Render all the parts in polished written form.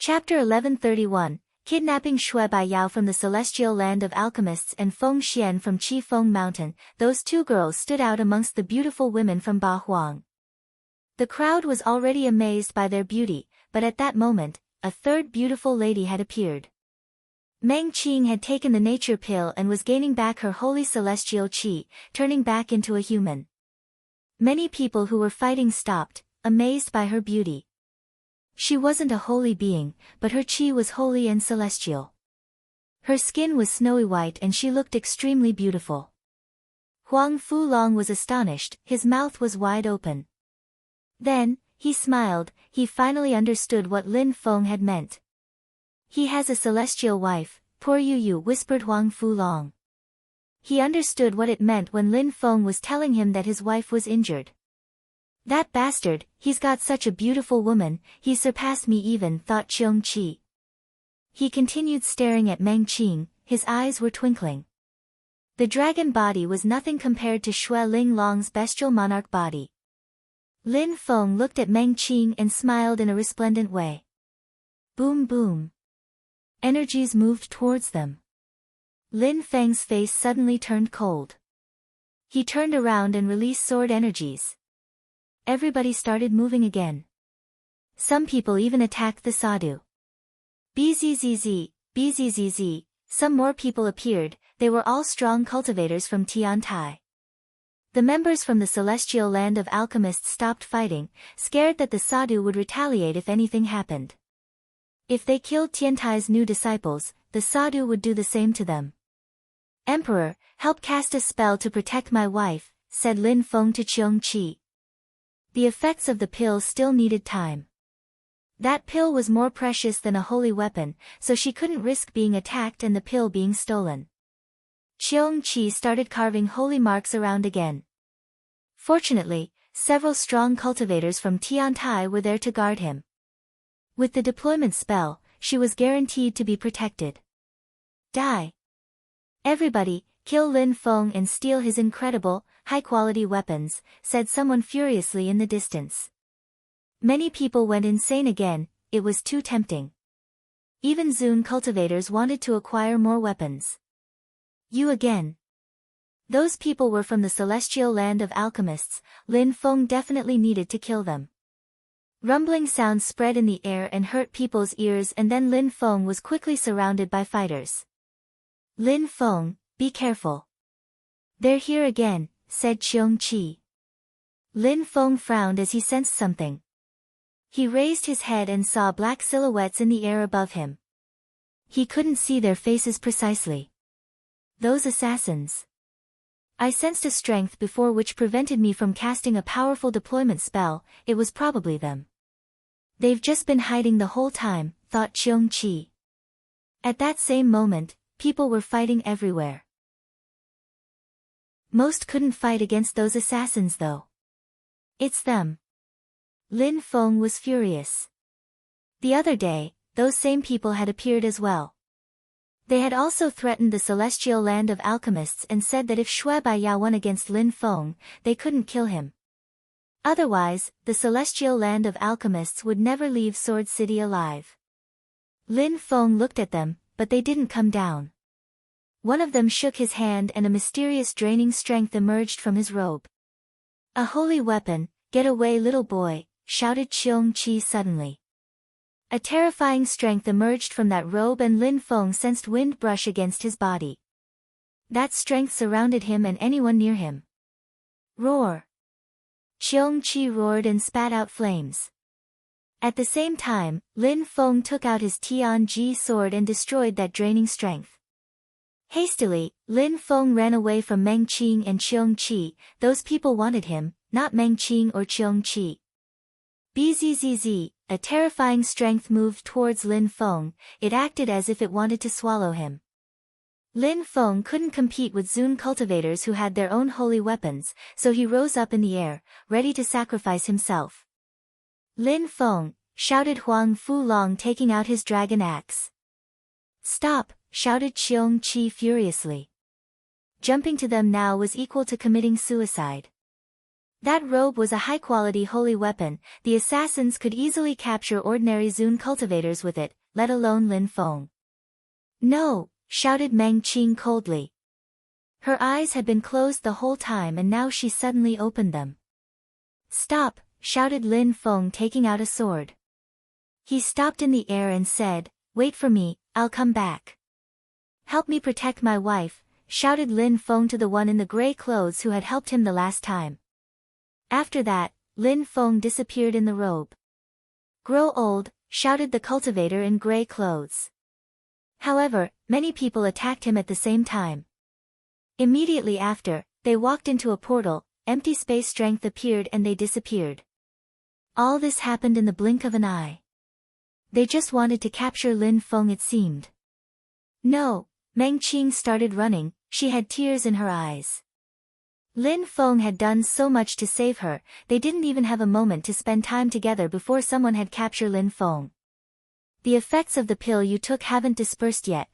Chapter 1131, Kidnapping Shui Bai Yao from the celestial land of alchemists and Feng Xian from Qi Feng Mountain. Those two girls stood out amongst the beautiful women from Ba Huang. The crowd was already amazed by their beauty, but at that moment, a third beautiful lady had appeared. Meng Qing had taken the nature pill and was gaining back her holy celestial qi, turning back into a human. Many people who were fighting stopped, amazed by her beauty. She wasn't a holy being, but her qi was holy and celestial. Her skin was snowy white and she looked extremely beautiful. Huang Fulong was astonished, his mouth was wide open. Then, he smiled, he finally understood what Lin Feng had meant. He has a celestial wife, poor Yu, whispered Huang Fulong. He understood what it meant when Lin Feng was telling him that his wife was injured. That bastard, he's got such a beautiful woman, he surpassed me even, thought Cheung Qi. He continued staring at Meng Qing, his eyes were twinkling. The dragon body was nothing compared to Xue Ling Long's bestial monarch body. Lin Feng looked at Meng Qing and smiled in a resplendent way. Boom boom. Energies moved towards them. Lin Feng's face suddenly turned cold. He turned around and released sword energies. Everybody started moving again. Some people even attacked the sadhu. Bzzz, bzzz, some more people appeared, they were all strong cultivators from Tiantai. The members from the celestial land of alchemists stopped fighting, scared that the sadhu would retaliate if anything happened. If they killed Tiantai's new disciples, the sadhu would do the same to them. Emperor, help cast a spell to protect my wife, said Lin Feng to Cheung Qi. The effects of the pill still needed time. That pill was more precious than a holy weapon, so she couldn't risk being attacked and the pill being stolen. Cheung Qi started carving holy marks around again. Fortunately, several strong cultivators from Tiantai were there to guard him. With the deployment spell, she was guaranteed to be protected. Die! Everybody, kill Lin Feng and steal his incredible, high-quality weapons, said someone furiously in the distance. Many people went insane again, it was too tempting. Even Zun cultivators wanted to acquire more weapons. You again. Those people were from the celestial land of alchemists, Lin Feng definitely needed to kill them. Rumbling sounds spread in the air and hurt people's ears, and then Lin Feng was quickly surrounded by fighters. Lin Feng, be careful. They're here again, said Cheung Qi. Lin Feng frowned as he sensed something. He raised his head and saw black silhouettes in the air above him. He couldn't see their faces precisely. Those assassins. I sensed a strength before which prevented me from casting a powerful deployment spell, it was probably them. They've just been hiding the whole time, thought Cheung Qi. At that same moment, people were fighting everywhere. Most couldn't fight against those assassins though. It's them. Lin Feng was furious. The other day, those same people had appeared as well. They had also threatened the celestial land of alchemists and said that if Shui Bai Yao won against Lin Feng, they couldn't kill him. Otherwise, the celestial land of alchemists would never leave Sword City alive. Lin Feng looked at them, but they didn't come down. One of them shook his hand and a mysterious draining strength emerged from his robe. A holy weapon, get away little boy, shouted Cheung Qi suddenly. A terrifying strength emerged from that robe and Lin Feng sensed wind brush against his body. That strength surrounded him and anyone near him. Roar! Cheung Qi roared and spat out flames. At the same time, Lin Feng took out his Tianji sword and destroyed that draining strength. Hastily, Lin Feng ran away from Meng Qing and Cheung Qi, those people wanted him, not Meng Qing or Cheung Qi. Bzzz, a terrifying strength moved towards Lin Feng, it acted as if it wanted to swallow him. Lin Feng couldn't compete with Zun cultivators who had their own holy weapons, so he rose up in the air, ready to sacrifice himself. Lin Feng, shouted Huang Fulong taking out his dragon axe. Stop, shouted Cheung Qi furiously. Jumping to them now was equal to committing suicide. That robe was a high-quality holy weapon. The assassins could easily capture ordinary Zun cultivators with it, let alone Lin Feng. No, shouted Meng Qing coldly. Her eyes had been closed the whole time and now she suddenly opened them. Stop, shouted Lin Feng, taking out a sword. He stopped in the air and said, wait for me, I'll come back. Help me protect my wife, shouted Lin Feng to the one in the gray clothes who had helped him the last time. After that, Lin Feng disappeared in the robe. Grow old, shouted the cultivator in gray clothes. However, many people attacked him at the same time. Immediately after, they walked into a portal, empty space strength appeared and they disappeared. All this happened in the blink of an eye. They just wanted to capture Lin Feng, it seemed. No, Meng Qing started running, she had tears in her eyes. Lin Feng had done so much to save her, they didn't even have a moment to spend time together before someone had captured Lin Feng. The effects of the pill you took haven't dispersed yet.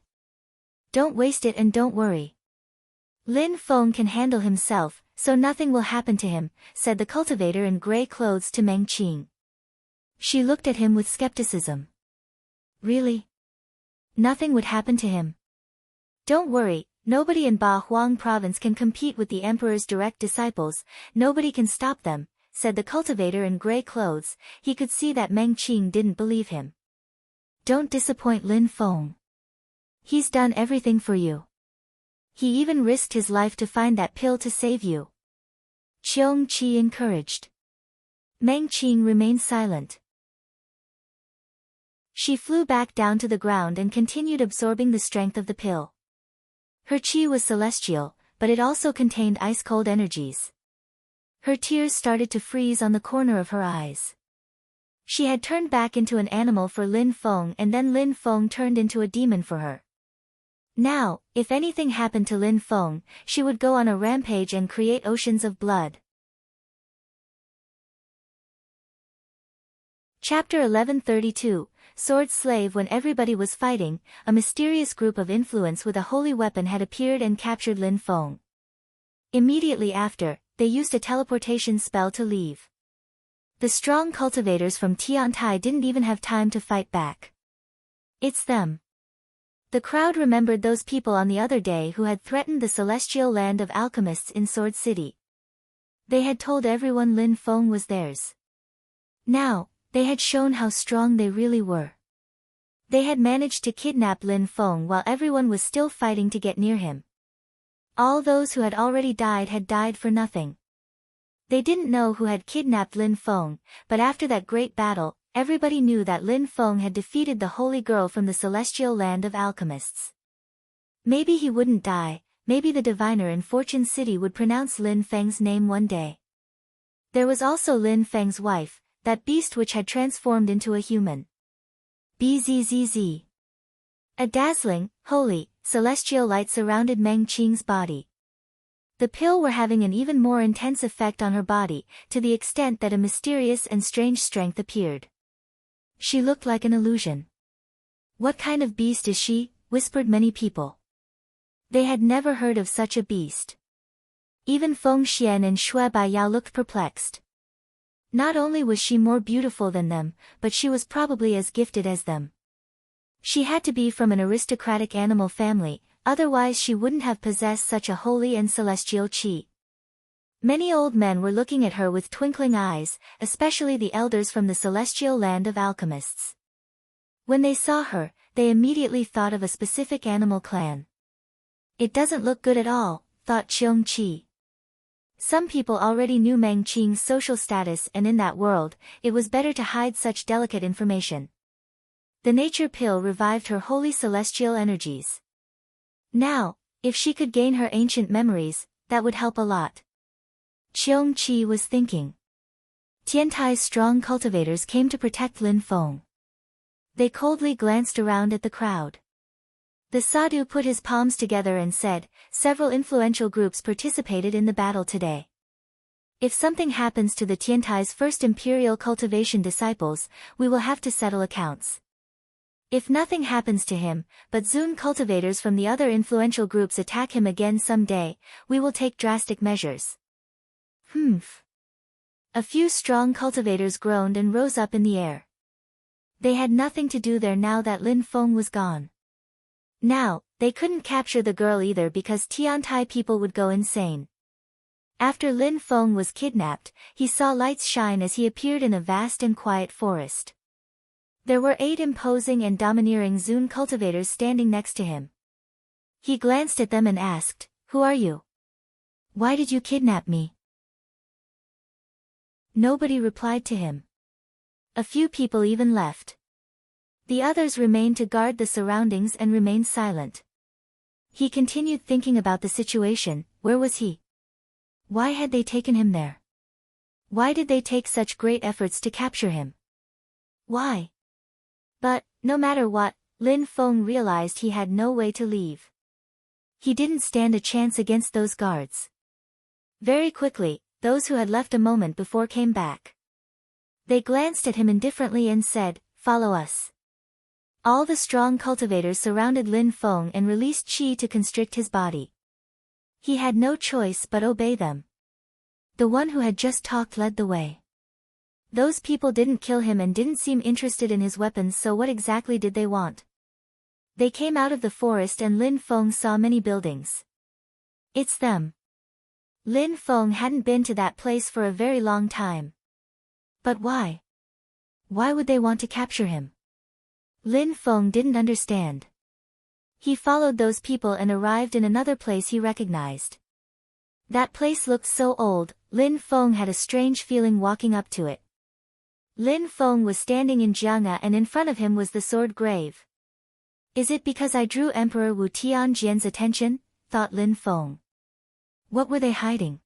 Don't waste it and don't worry. Lin Feng can handle himself, so nothing will happen to him, said the cultivator in gray clothes to Meng Qing. She looked at him with skepticism. Really? Nothing would happen to him? Don't worry, nobody in Ba Huang province can compete with the emperor's direct disciples, nobody can stop them, said the cultivator in gray clothes. He could see that Meng Qing didn't believe him. Don't disappoint Lin Feng. He's done everything for you. He even risked his life to find that pill to save you. Cheong Qi encouraged. Meng Qing remained silent. She flew back down to the ground and continued absorbing the strength of the pill. Her qi was celestial, but it also contained ice-cold energies. Her tears started to freeze on the corner of her eyes. She had turned back into an animal for Lin Feng and then Lin Feng turned into a demon for her. Now, if anything happened to Lin Feng, she would go on a rampage and create oceans of blood. Chapter 1132, Sword Slave. When everybody was fighting, a mysterious group of influence with a holy weapon had appeared and captured Lin Feng. Immediately after, they used a teleportation spell to leave. The strong cultivators from Tiantai didn't even have time to fight back. It's them. The crowd remembered those people on the other day who had threatened the celestial land of alchemists in Sword City. They had told everyone Lin Feng was theirs. Now, they had shown how strong they really were. They had managed to kidnap Lin Feng while everyone was still fighting to get near him. All those who had already died had died for nothing. They didn't know who had kidnapped Lin Feng, but after that great battle, everybody knew that Lin Feng had defeated the holy girl from the celestial land of alchemists. Maybe he wouldn't die, maybe the diviner in Fortune City would pronounce Lin Feng's name one day. There was also Lin Feng's wife, that beast which had transformed into a human. Bzzz. A dazzling, holy, celestial light surrounded Meng Qing's body. The pill were having an even more intense effect on her body, to the extent that a mysterious and strange strength appeared. She looked like an illusion. What kind of beast is she? Whispered many people. They had never heard of such a beast. Even Feng Xian and Shui Baiyao looked perplexed. Not only was she more beautiful than them, but she was probably as gifted as them. She had to be from an aristocratic animal family, otherwise she wouldn't have possessed such a holy and celestial qi. Many old men were looking at her with twinkling eyes, especially the elders from the celestial land of alchemists. When they saw her, they immediately thought of a specific animal clan. It doesn't look good at all, thought Cheong Qi. Some people already knew Meng Qing's social status, and in that world, it was better to hide such delicate information. The nature pill revived her holy celestial energies. Now, if she could gain her ancient memories, that would help a lot. Cheong Qi was thinking. Tiantai's strong cultivators came to protect Lin Feng. They coldly glanced around at the crowd. The sadhu put his palms together and said, several influential groups participated in the battle today. If something happens to the Tiantai's first imperial cultivation disciples, we will have to settle accounts. If nothing happens to him, but Zun cultivators from the other influential groups attack him again someday, we will take drastic measures. A few strong cultivators groaned and rose up in the air. They had nothing to do there now that Lin Feng was gone. Now, they couldn't capture the girl either because Tiantai people would go insane. After Lin Feng was kidnapped, he saw lights shine as he appeared in a vast and quiet forest. There were 8 imposing and domineering Zun cultivators standing next to him. He glanced at them and asked, "Who are you? Why did you kidnap me?" Nobody replied to him. A few people even left. The others remained to guard the surroundings and remained silent. He continued thinking about the situation. Where was he? Why had they taken him there? Why did they take such great efforts to capture him? Why? But, no matter what, Lin Feng realized he had no way to leave. He didn't stand a chance against those guards. Very quickly, those who had left a moment before came back. They glanced at him indifferently and said, "Follow us." All the strong cultivators surrounded Lin Feng and released qi to constrict his body. He had no choice but obey them. The one who had just talked led the way. Those people didn't kill him and didn't seem interested in his weapons, so what exactly did they want? They came out of the forest and Lin Feng saw many buildings. It's them. Lin Feng hadn't been to that place for a very long time. But why? Why would they want to capture him? Lin Feng didn't understand. He followed those people and arrived in another place he recognized. That place looked so old, Lin Feng had a strange feeling walking up to it. Lin Feng was standing in Jiang'e and in front of him was the sword grave. Is it because I drew Emperor Wu Tianjian's attention? Thought Lin Feng. What were they hiding?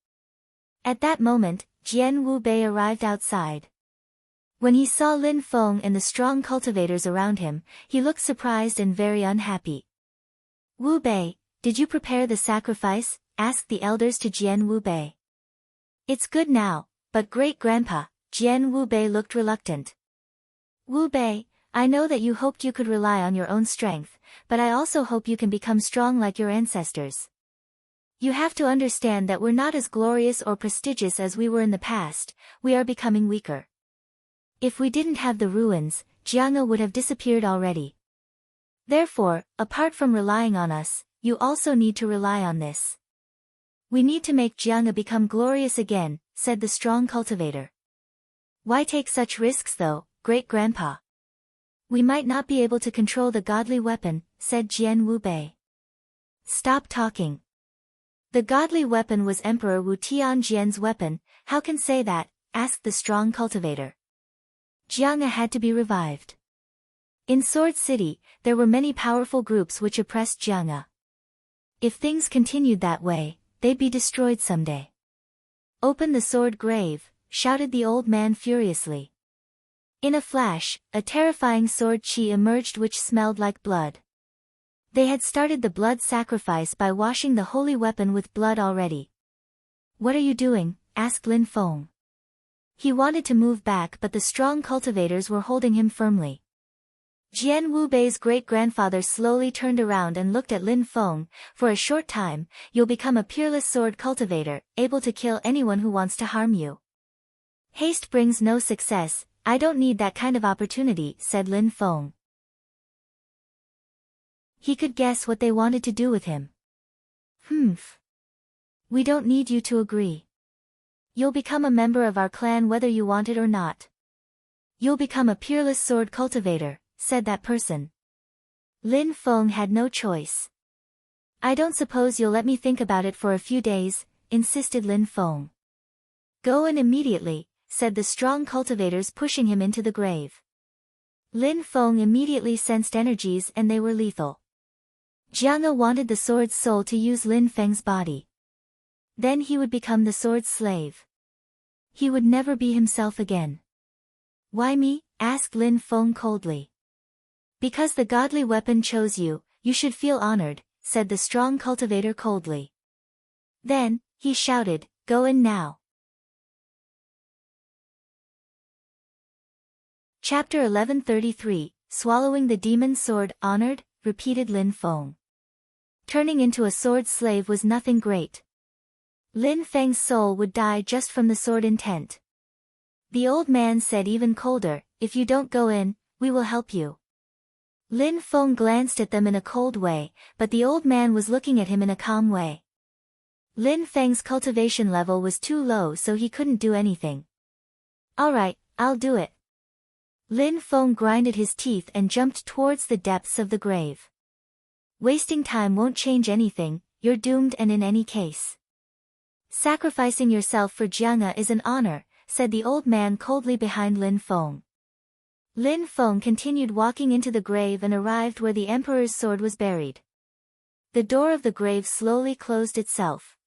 At that moment, Jian Wu Bei arrived outside. When he saw Lin Feng and the strong cultivators around him, he looked surprised and very unhappy. "Wu Bei, did you prepare the sacrifice?" asked the elders to Jian Wu Bei. "It's good now, but great-grandpa," Jian Wu Bei looked reluctant. "Wu Bei, I know that you hoped you could rely on your own strength, but I also hope you can become strong like your ancestors. You have to understand that we're not as glorious or prestigious as we were in the past, we are becoming weaker. If we didn't have the ruins, Jiang'e would have disappeared already. Therefore, apart from relying on us, you also need to rely on this. We need to make Jiang'e become glorious again," said the strong cultivator. "Why take such risks though, great-grandpa? We might not be able to control the godly weapon," said Jian Wu Bei. "Stop talking. The godly weapon was Emperor Wu Tianjian's weapon, how can say that?" asked the strong cultivator. Jiang'e had to be revived. In Sword City, there were many powerful groups which oppressed Jiang'e. If things continued that way, they'd be destroyed someday. "Open the sword grave," shouted the old man furiously. In a flash, a terrifying sword qi emerged which smelled like blood. They had started the blood sacrifice by washing the holy weapon with blood already. "What are you doing?" asked Lin Feng. He wanted to move back but the strong cultivators were holding him firmly. Jian Wu Bei's great-grandfather slowly turned around and looked at Lin Feng. "For a short time, you'll become a peerless sword cultivator, able to kill anyone who wants to harm you. Haste brings no success, I don't need that kind of opportunity," said Lin Feng. He could guess what they wanted to do with him. "Humph. We don't need you to agree. You'll become a member of our clan whether you want it or not. You'll become a peerless sword cultivator," said that person. Lin Feng had no choice. "I don't suppose you'll let me think about it for a few days," insisted Lin Feng. "Go in immediately," said the strong cultivators pushing him into the grave. Lin Feng immediately sensed energies and they were lethal. Jiang'e wanted the sword's soul to use Lin Feng's body. Then he would become the sword's slave. He would never be himself again. "Why me?" asked Lin Feng coldly. "Because the godly weapon chose you, you should feel honored," said the strong cultivator coldly. Then, he shouted, "Go in now." Chapter 1133, Swallowing the Demon Sword. "Honored," repeated Lin Feng. Turning into a sword slave was nothing great. Lin Feng's soul would die just from the sword intent. The old man said even colder, "If you don't go in, we will help you." Lin Feng glanced at them in a cold way, but the old man was looking at him in a calm way. Lin Feng's cultivation level was too low, so he couldn't do anything. "Alright, I'll do it." Lin Feng grinded his teeth and jumped towards the depths of the grave. "Wasting time won't change anything, you're doomed, and in any case. Sacrificing yourself for Jianga is an honor," said the old man coldly behind Lin Feng. Lin Feng continued walking into the grave and arrived where the emperor's sword was buried. The door of the grave slowly closed itself.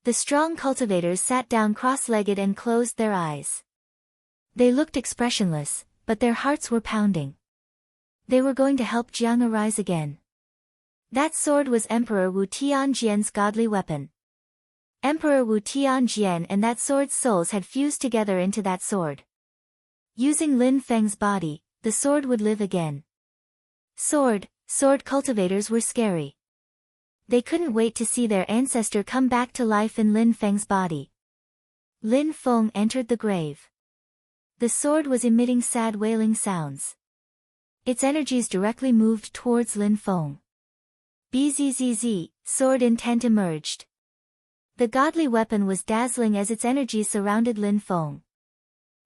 The strong cultivators sat down cross-legged and closed their eyes. They looked expressionless, but their hearts were pounding. They were going to help Jiang rise again. That sword was Emperor Wu Tianjian's godly weapon. Emperor Wu Tianjian and that sword's souls had fused together into that sword. Using Lin Feng's body, the sword would live again. Sword cultivators were scary. They couldn't wait to see their ancestor come back to life in Lin Feng's body. Lin Feng entered the grave. The sword was emitting sad wailing sounds. Its energies directly moved towards Lin Feng. Bzzz, sword intent emerged. The godly weapon was dazzling as its energy surrounded Lin Feng.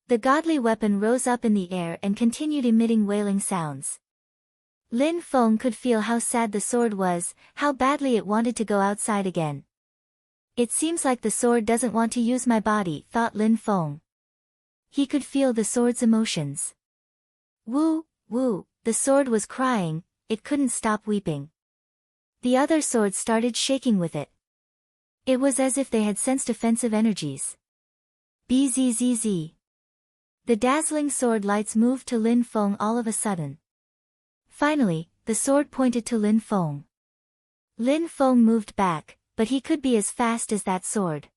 The godly weapon rose up in the air and continued emitting wailing sounds. Lin Feng could feel how sad the sword was, how badly it wanted to go outside again. "It seems like the sword doesn't want to use my body," thought Lin Feng. He could feel the sword's emotions. Woo, the sword was crying, it couldn't stop weeping. The other swords started shaking with it. It was as if they had sensed offensive energies. Bzzz. The dazzling sword lights moved to Lin Feng all of a sudden. Finally, the sword pointed to Lin Feng. Lin Feng moved back, but he could be as fast as that sword.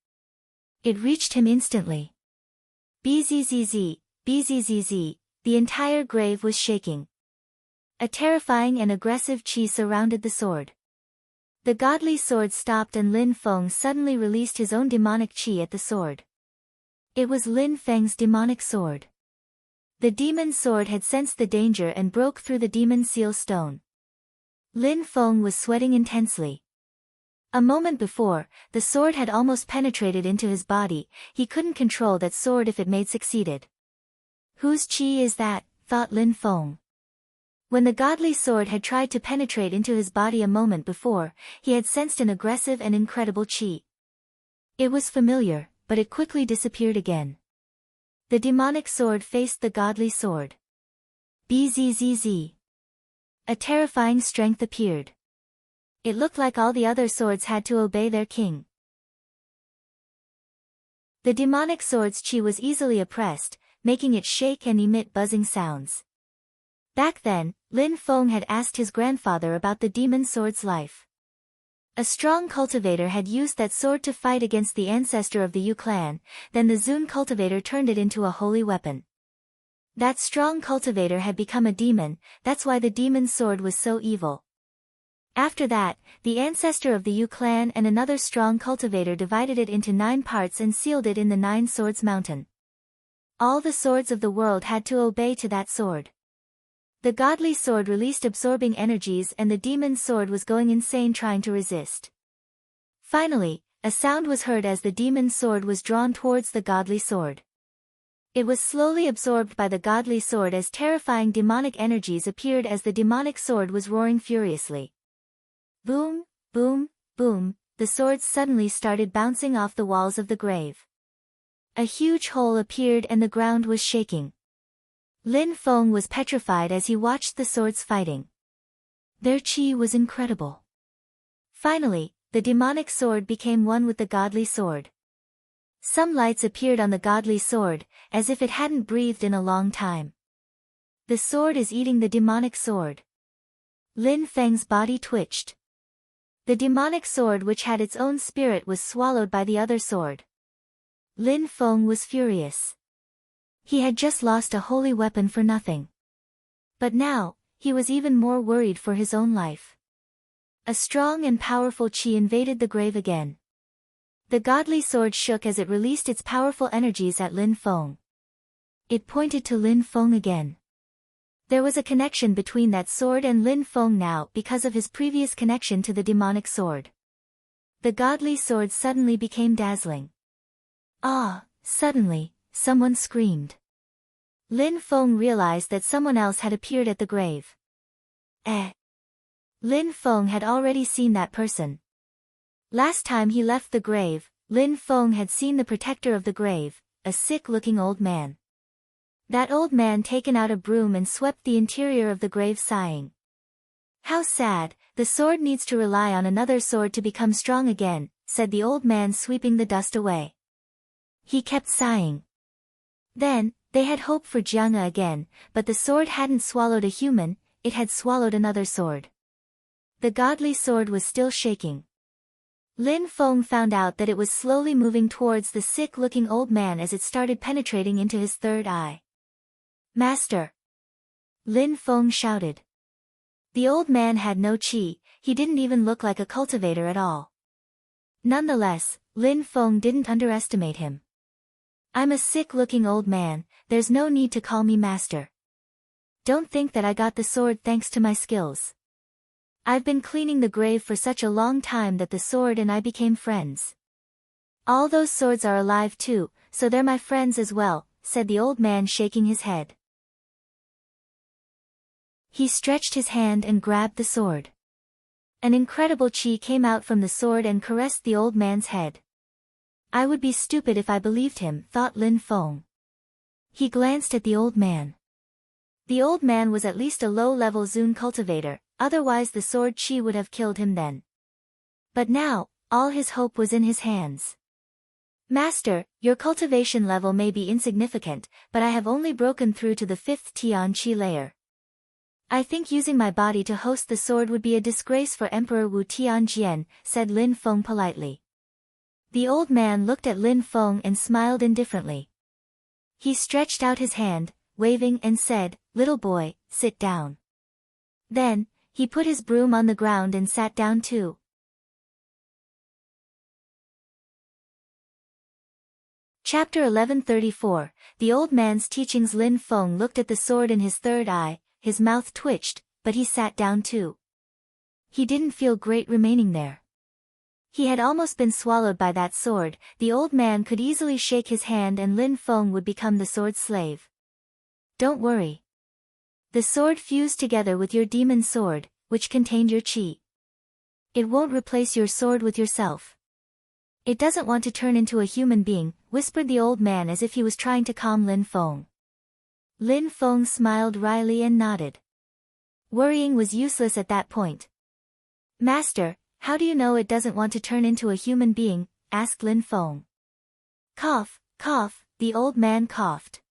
It reached him instantly. Bzzz, the entire grave was shaking. A terrifying and aggressive qi surrounded the sword. The godly sword stopped and Lin Feng suddenly released his own demonic qi at the sword. It was Lin Feng's demonic sword. The demon sword had sensed the danger and broke through the demon seal stone. Lin Feng was sweating intensely. A moment before, the sword had almost penetrated into his body. He couldn't control that sword if it made succeeded. "Whose qi is that?" thought Lin Feng. When the godly sword had tried to penetrate into his body a moment before, he had sensed an aggressive and incredible qi. It was familiar, but it quickly disappeared again. The demonic sword faced the godly sword. Bzzz. A terrifying strength appeared. It looked like all the other swords had to obey their king. The demonic sword's qi was easily oppressed, making it shake and emit buzzing sounds. Back then, Lin Feng had asked his grandfather about the demon sword's life. A strong cultivator had used that sword to fight against the ancestor of the Yu clan, then the Zun cultivator turned it into a holy weapon. That strong cultivator had become a demon, that's why the demon sword was so evil. After that, the ancestor of the Yu clan and another strong cultivator divided it into 9 parts and sealed it in the 9 Swords Mountain. All the swords of the world had to obey to that sword. The godly sword released absorbing energies and the demon sword was going insane trying to resist. Finally, a sound was heard as the demon sword was drawn towards the godly sword. It was slowly absorbed by the godly sword as terrifying demonic energies appeared as the demonic sword was roaring furiously. Boom, boom, boom, the swords suddenly started bouncing off the walls of the grave. A huge hole appeared and the ground was shaking. Lin Feng was petrified as he watched the swords fighting. Their qi was incredible. Finally, the demonic sword became one with the godly sword. Some lights appeared on the godly sword, as if it hadn't breathed in a long time. The sword is eating the demonic sword. Lin Feng's body twitched. The demonic sword which had its own spirit was swallowed by the other sword. Lin Feng was furious. He had just lost a holy weapon for nothing. But now, he was even more worried for his own life. A strong and powerful qi invaded the grave again. The godly sword shook as it released its powerful energies at Lin Feng. It pointed to Lin Feng again. There was a connection between that sword and Lin Feng now because of his previous connection to the demonic sword. The godly sword suddenly became dazzling. Ah! Suddenly, someone screamed. Lin Feng realized that someone else had appeared at the grave. Lin Feng had already seen that person. Last time he left the grave, Lin Feng had seen the protector of the grave, a sick-looking old man. That old man taken out a broom and swept the interior of the grave sighing. How sad, the sword needs to rely on another sword to become strong again, said the old man sweeping the dust away. He kept sighing. Then, they had hope for Jiang again, but the sword hadn't swallowed a human, it had swallowed another sword. The godly sword was still shaking. Lin Feng found out that it was slowly moving towards the sick-looking old man as it started penetrating into his third eye. Master! Lin Feng shouted. The old man had no qi, he didn't even look like a cultivator at all. Nonetheless, Lin Feng didn't underestimate him. I'm a sick-looking old man, there's no need to call me master. Don't think that I got the sword thanks to my skills. I've been cleaning the grave for such a long time that the sword and I became friends. All those swords are alive too, so they're my friends as well, said the old man shaking his head. He stretched his hand and grabbed the sword. An incredible qi came out from the sword and caressed the old man's head. I would be stupid if I believed him, thought Lin Feng. He glanced at the old man. The old man was at least a low-level Zun cultivator, otherwise the sword qi would have killed him then. But now, all his hope was in his hands. Master, your cultivation level may be insignificant, but I have only broken through to the 5th Tian qi layer. I think using my body to host the sword would be a disgrace for Emperor Wu Tianjian, said Lin Feng politely. The old man looked at Lin Feng and smiled indifferently. He stretched out his hand, waving and said, "Little boy, sit down." Then, he put his broom on the ground and sat down too. Chapter 1134, The Old Man's Teachings. Lin Feng looked at the sword in his third eye, his mouth twitched, but he sat down too. He didn't feel great remaining there. He had almost been swallowed by that sword, the old man could easily shake his hand and Lin Feng would become the sword's slave. Don't worry. The sword fused together with your demon sword, which contained your qi. It won't replace your sword with yourself. It doesn't want to turn into a human being, whispered the old man as if he was trying to calm Lin Feng. Lin Feng smiled wryly and nodded. Worrying was useless at that point. Master, how do you know it doesn't want to turn into a human being? Asked Lin Feng. Cough, cough, the old man coughed.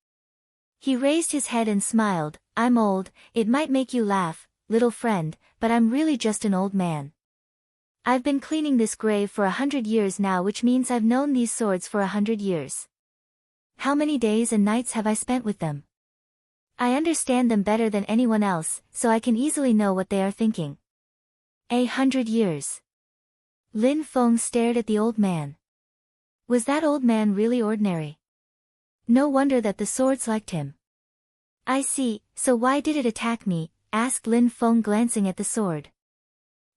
He raised his head and smiled. I'm old, it might make you laugh, little friend, but I'm really just an old man. I've been cleaning this grave for 100 years now, which means I've known these swords for 100 years. How many days and nights have I spent with them? I understand them better than anyone else, so I can easily know what they are thinking. 100 years. Lin Feng stared at the old man. Was that old man really ordinary? No wonder that the swords liked him. I see, so why did it attack me? Asked Lin Feng glancing at the sword.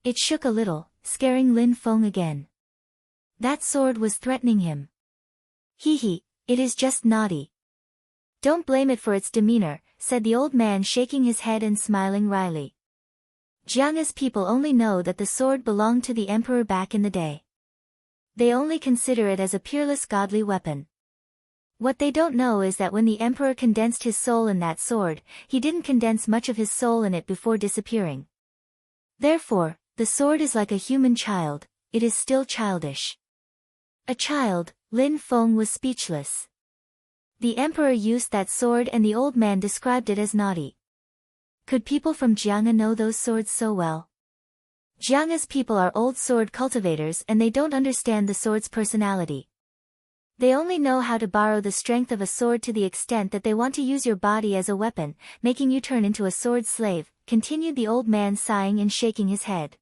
It shook a little, scaring Lin Feng again. That sword was threatening him. Hee, it is just naughty. Don't blame it for its demeanor, said the old man shaking his head and smiling wryly. Jiang's people only know that the sword belonged to the emperor back in the day. They only consider it as a peerless godly weapon. What they don't know is that when the emperor condensed his soul in that sword, he didn't condense much of his soul in it before disappearing. Therefore, the sword is like a human child, it is still childish. A child, Lin Feng was speechless. The emperor used that sword and the old man described it as naughty. Could people from Jiang know those swords so well? Jiang's people are old sword cultivators and they don't understand the sword's personality. They only know how to borrow the strength of a sword to the extent that they want to use your body as a weapon, making you turn into a sword slave, continued the old man sighing and shaking his head.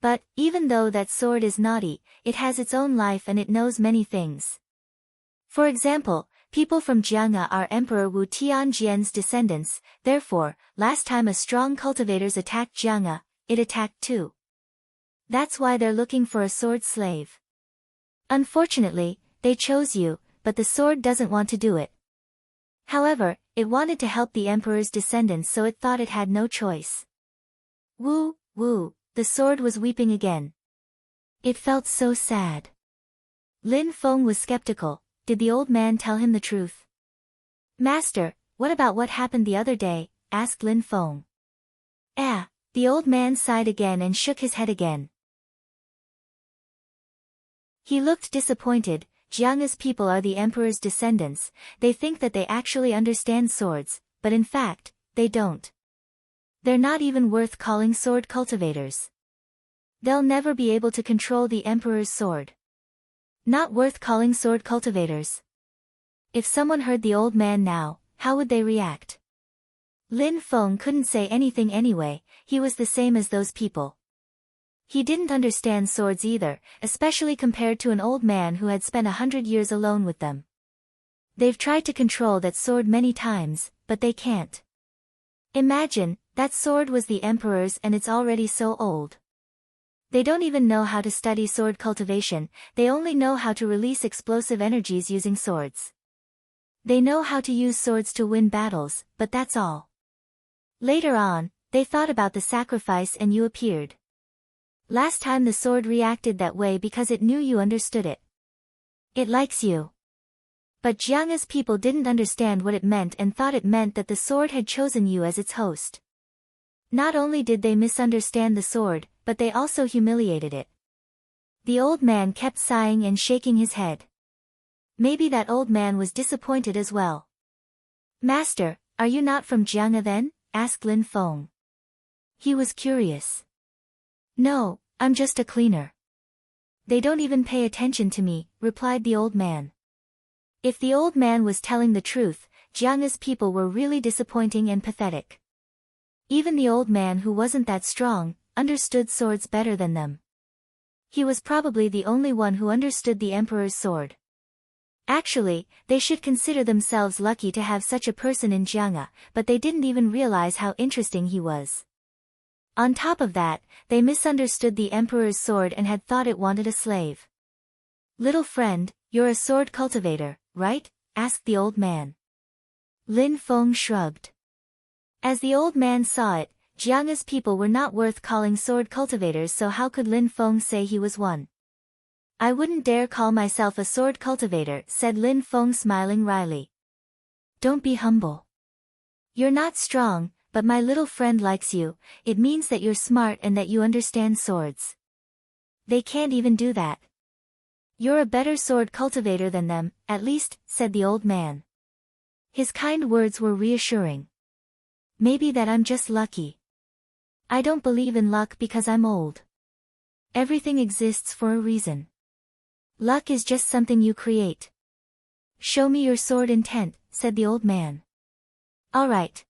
But, even though that sword is naughty, it has its own life and it knows many things. For example, People from Jiang'e are Emperor Wu Tianjian's descendants, therefore, last time a strong cultivators attacked Jiang'e, it attacked too. That's why they're looking for a sword slave. Unfortunately, they chose you, but the sword doesn't want to do it. However, it wanted to help the emperor's descendants, so it thought it had no choice. Woo, the sword was weeping again. It felt so sad. Lin Feng was skeptical. Did the old man tell him the truth? Master, what about what happened the other day? Asked Lin Feng. The old man sighed again and shook his head again. He looked disappointed. Jiang'e's people are the emperor's descendants. They think that they actually understand swords, but in fact, they don't. They're not even worth calling sword cultivators. They'll never be able to control the emperor's sword. Not worth calling sword cultivators. If someone heard the old man now, how would they react? Lin Feng couldn't say anything anyway. He was the same as those people. He didn't understand swords either, especially compared to an old man who had spent 100 years alone with them. They've tried to control that sword many times, but they can't. Imagine, that sword was the emperor's and it's already so old. They don't even know how to study sword cultivation, they only know how to release explosive energies using swords. They know how to use swords to win battles, but that's all. Later on, they thought about the sacrifice and you appeared. Last time the sword reacted that way because it knew you understood it. It likes you. But Jiang'e's people didn't understand what it meant and thought it meant that the sword had chosen you as its host. Not only did they misunderstand the sword, but they also humiliated it. The old man kept sighing and shaking his head. Maybe that old man was disappointed as well. Master, are you not from Jiang'e then? Asked Lin Feng. He was curious. No, I'm just a cleaner. They don't even pay attention to me, replied the old man. If the old man was telling the truth, Jiang'e's people were really disappointing and pathetic. Even the old man who wasn't that strong, understood swords better than them. He was probably the only one who understood the emperor's sword. Actually, they should consider themselves lucky to have such a person in Jiang'e, but they didn't even realize how interesting he was. On top of that, they misunderstood the emperor's sword and had thought it wanted a slave. Little friend, you're a sword cultivator, right? Asked the old man. Lin Feng shrugged. As the old man saw it, Jiang'e's people were not worth calling sword cultivators, so how could Lin Feng say he was one? I wouldn't dare call myself a sword cultivator, said Lin Feng smiling wryly. Don't be humble. You're not strong, but my little friend likes you. It means that you're smart and that you understand swords. They can't even do that. You're a better sword cultivator than them, at least, said the old man. His kind words were reassuring. Maybe that I'm just lucky. I don't believe in luck because I'm old. Everything exists for a reason. Luck is just something you create. Show me your sword intent, said the old man. All right.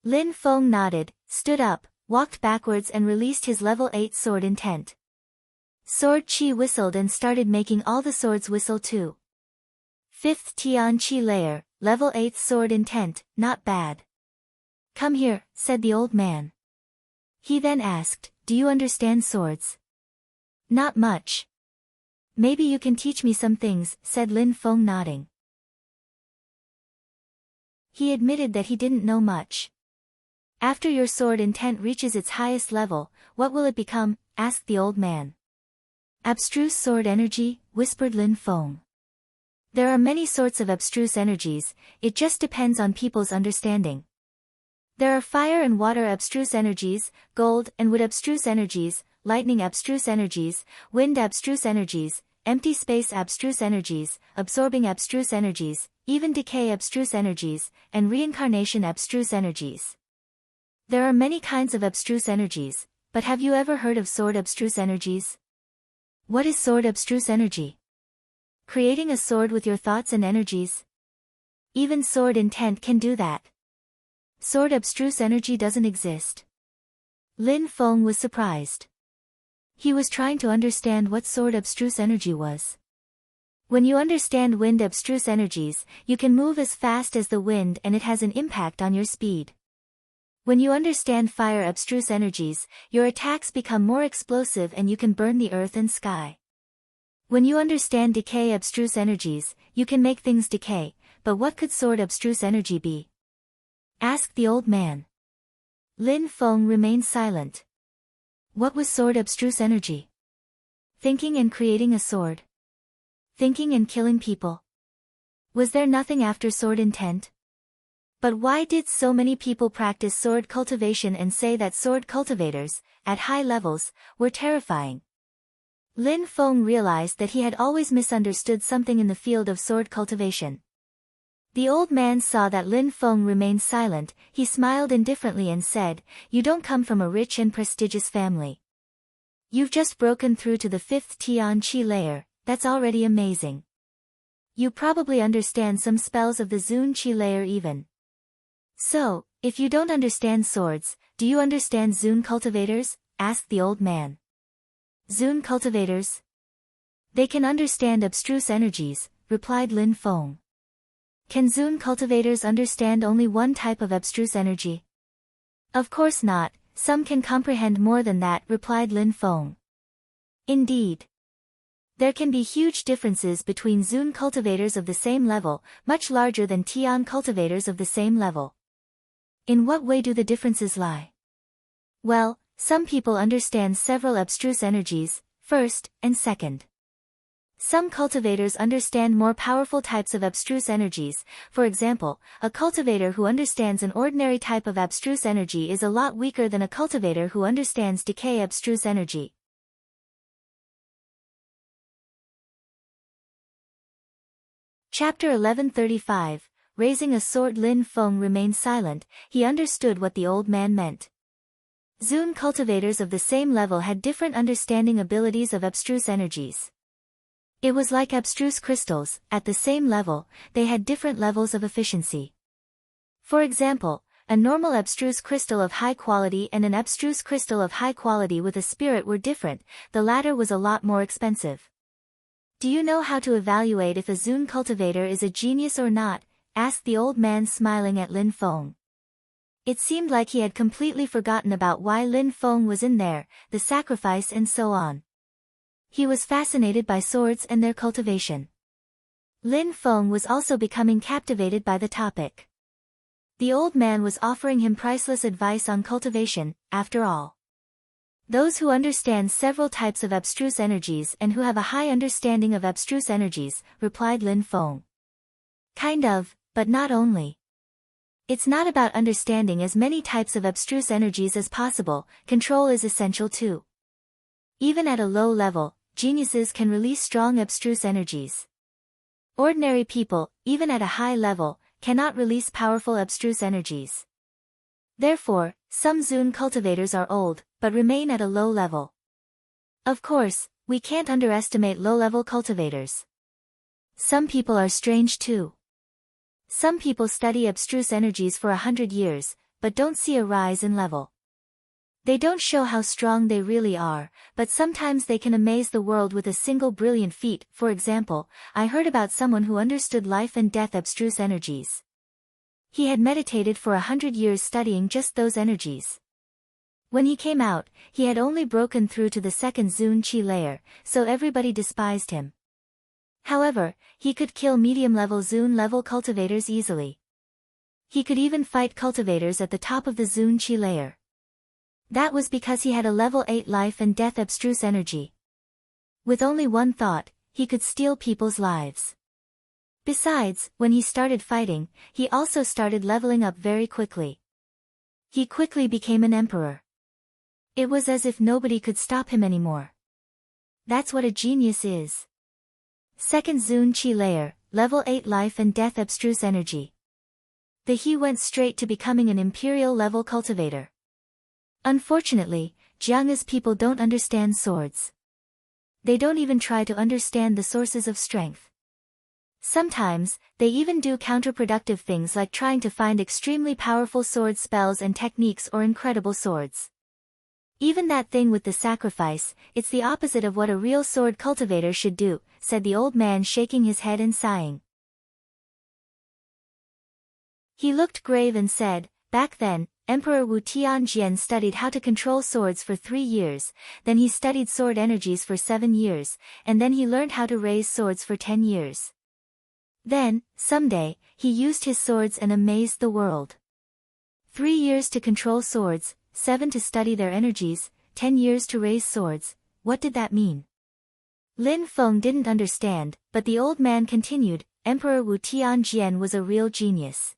Lin Feng nodded, stood up, walked backwards and released his level 8 sword intent. Sword Qi whistled and started making all the swords whistle too. 5th Tian Qi layer, level 8 sword intent, not bad. Come here, said the old man. He then asked, do you understand swords? Not much. Maybe you can teach me some things, said Lin Feng nodding. He admitted that he didn't know much. After your sword intent reaches its highest level, what will it become? Asked the old man. Abstruse sword energy, whispered Lin Feng. There are many sorts of abstruse energies, it just depends on people's understanding. There are fire and water abstruse energies, gold and wood abstruse energies, lightning abstruse energies, wind abstruse energies, empty space abstruse energies, absorbing abstruse energies, even decay abstruse energies, and reincarnation abstruse energies. There are many kinds of abstruse energies, but have you ever heard of sword abstruse energies? What is sword abstruse energy? Creating a sword with your thoughts and energies. Even sword intent can do that. Sword abstruse energy doesn't exist. Lin Feng was surprised. He was trying to understand what sword abstruse energy was. When you understand wind abstruse energies, you can move as fast as the wind and it has an impact on your speed. When you understand fire abstruse energies, your attacks become more explosive and you can burn the earth and sky. When you understand decay abstruse energies, you can make things decay, but what could sword abstruse energy be? Asked the old man. Lin Feng remained silent. What was sword abstruse energy? Thinking and creating a sword. Thinking and killing people. Was there nothing after sword intent? But why did so many people practice sword cultivation and say that sword cultivators, at high levels, were terrifying? Lin Feng realized that he had always misunderstood something in the field of sword cultivation. The old man saw that Lin Feng remained silent. He smiled indifferently and said, "You don't come from a rich and prestigious family. You've just broken through to the 5th Tian Qi layer, that's already amazing. You probably understand some spells of the Zun Qi layer even. So, if you don't understand swords, do you understand Zun cultivators?" asked the old man. Zun cultivators? They can understand abstruse energies, replied Lin Feng. Can Zun cultivators understand only one type of abstruse energy? Of course not, some can comprehend more than that, replied Lin Feng. Indeed. There can be huge differences between Zun cultivators of the same level, much larger than Tian cultivators of the same level. In what way do the differences lie? Well, some people understand several abstruse energies, first and second. Some cultivators understand more powerful types of abstruse energies. For example, a cultivator who understands an ordinary type of abstruse energy is a lot weaker than a cultivator who understands decay abstruse energy. Chapter 1135, Raising a Sword. Lin Feng remained silent. He understood what the old man meant. Zun cultivators of the same level had different understanding abilities of abstruse energies. It was like abstruse crystals. At the same level, they had different levels of efficiency. For example, a normal abstruse crystal of high quality and an abstruse crystal of high quality with a spirit were different. The latter was a lot more expensive. Do you know how to evaluate if a Zun cultivator is a genius or not? Asked the old man, smiling at Lin Feng. It seemed like he had completely forgotten about why Lin Feng was in there, the sacrifice and so on. He was fascinated by swords and their cultivation. Lin Feng was also becoming captivated by the topic. The old man was offering him priceless advice on cultivation, after all. Those who understand several types of abstruse energies and who have a high understanding of abstruse energies, replied Lin Feng. Kind of, but not only. It's not about understanding as many types of abstruse energies as possible, control is essential too. Even at a low level, geniuses can release strong abstruse energies. Ordinary people, even at a high level, cannot release powerful abstruse energies. Therefore, some Zun cultivators are old, but remain at a low level. Of course, we can't underestimate low-level cultivators. Some people are strange too. Some people study abstruse energies for 100 years, but don't see a rise in level. They don't show how strong they really are, but sometimes they can amaze the world with a single brilliant feat. For example, I heard about someone who understood life and death abstruse energies. He had meditated for 100 years studying just those energies. When he came out, he had only broken through to the 2nd Zun Qi layer, so everybody despised him. However, he could kill medium-level Zun-level cultivators easily. He could even fight cultivators at the top of the Zun Qi layer. That was because he had a level 8 life and death abstruse energy. With only one thought, he could steal people's lives. Besides, when he started fighting, he also started leveling up very quickly. He quickly became an emperor. It was as if nobody could stop him anymore. That's what a genius is. 2nd Zun Qi layer, level 8 life and death abstruse energy. He went straight to becoming an imperial level cultivator. Unfortunately, Jiang's people don't understand swords. They don't even try to understand the sources of strength. Sometimes, they even do counterproductive things like trying to find extremely powerful sword spells and techniques or incredible swords. Even that thing with the sacrifice, it's the opposite of what a real sword cultivator should do, said the old man, shaking his head and sighing. He looked grave and said, back then, Emperor Wu Tianjian studied how to control swords for 3 years, then he studied sword energies for 7 years, and then he learned how to raise swords for 10 years. Then, someday, he used his swords and amazed the world. 3 years to control swords, 7 to study their energies, 10 years to raise swords. What did that mean? Lin Feng didn't understand, but the old man continued, Emperor Wu Tianjian was a real genius.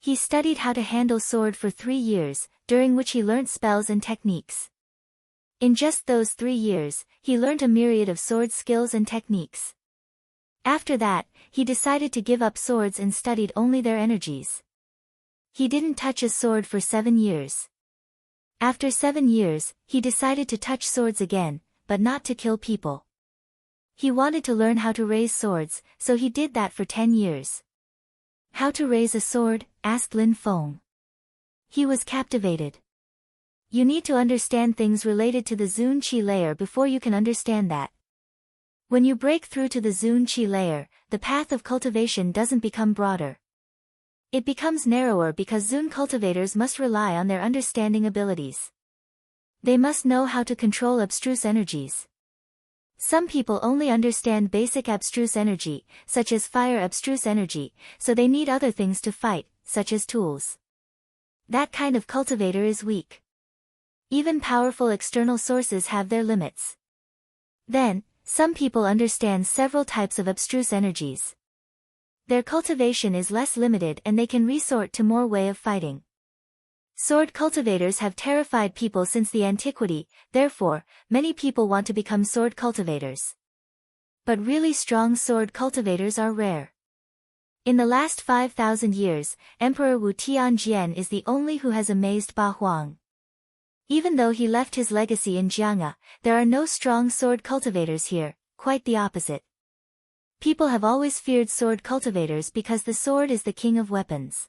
He studied how to handle sword for 3 years, during which he learnt spells and techniques. In just those 3 years, he learnt a myriad of sword skills and techniques. After that, he decided to give up swords and studied only their energies. He didn't touch a sword for 7 years. After 7 years, he decided to touch swords again, but not to kill people. He wanted to learn how to raise swords, so he did that for 10 years. How to raise a sword? Asked Lin Feng. He was captivated. You need to understand things related to the Zun Qi layer before you can understand that. When you break through to the Zun Qi layer, the path of cultivation doesn't become broader. It becomes narrower because Zun cultivators must rely on their understanding abilities. They must know how to control abstruse energies. Some people only understand basic abstruse energy, such as fire abstruse energy, so they need other things to fight, such as tools. That kind of cultivator is weak. Even powerful external sources have their limits. Then, some people understand several types of abstruse energies. Their cultivation is less limited and they can resort to more way of fighting. Sword cultivators have terrified people since the antiquity, therefore, many people want to become sword cultivators. But really strong sword cultivators are rare. In the last 5,000 years, Emperor Wu Tianjian is the only who has amazed Ba Huang. Even though he left his legacy in Jiang'a, there are no strong sword cultivators here, quite the opposite. People have always feared sword cultivators because the sword is the king of weapons.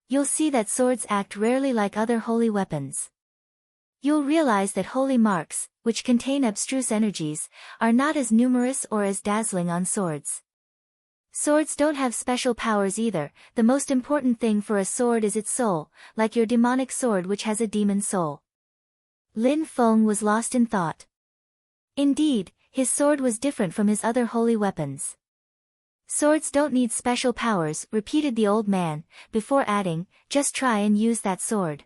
You'll see that swords act rarely like other holy weapons. You'll realize that holy marks, which contain abstruse energies, are not as numerous or as dazzling on swords. Swords don't have special powers either. The most important thing for a sword is its soul, like your demonic sword which has a demon soul. Lin Feng was lost in thought. Indeed, his sword was different from his other holy weapons. Swords don't need special powers, repeated the old man, before adding, just try and use that sword.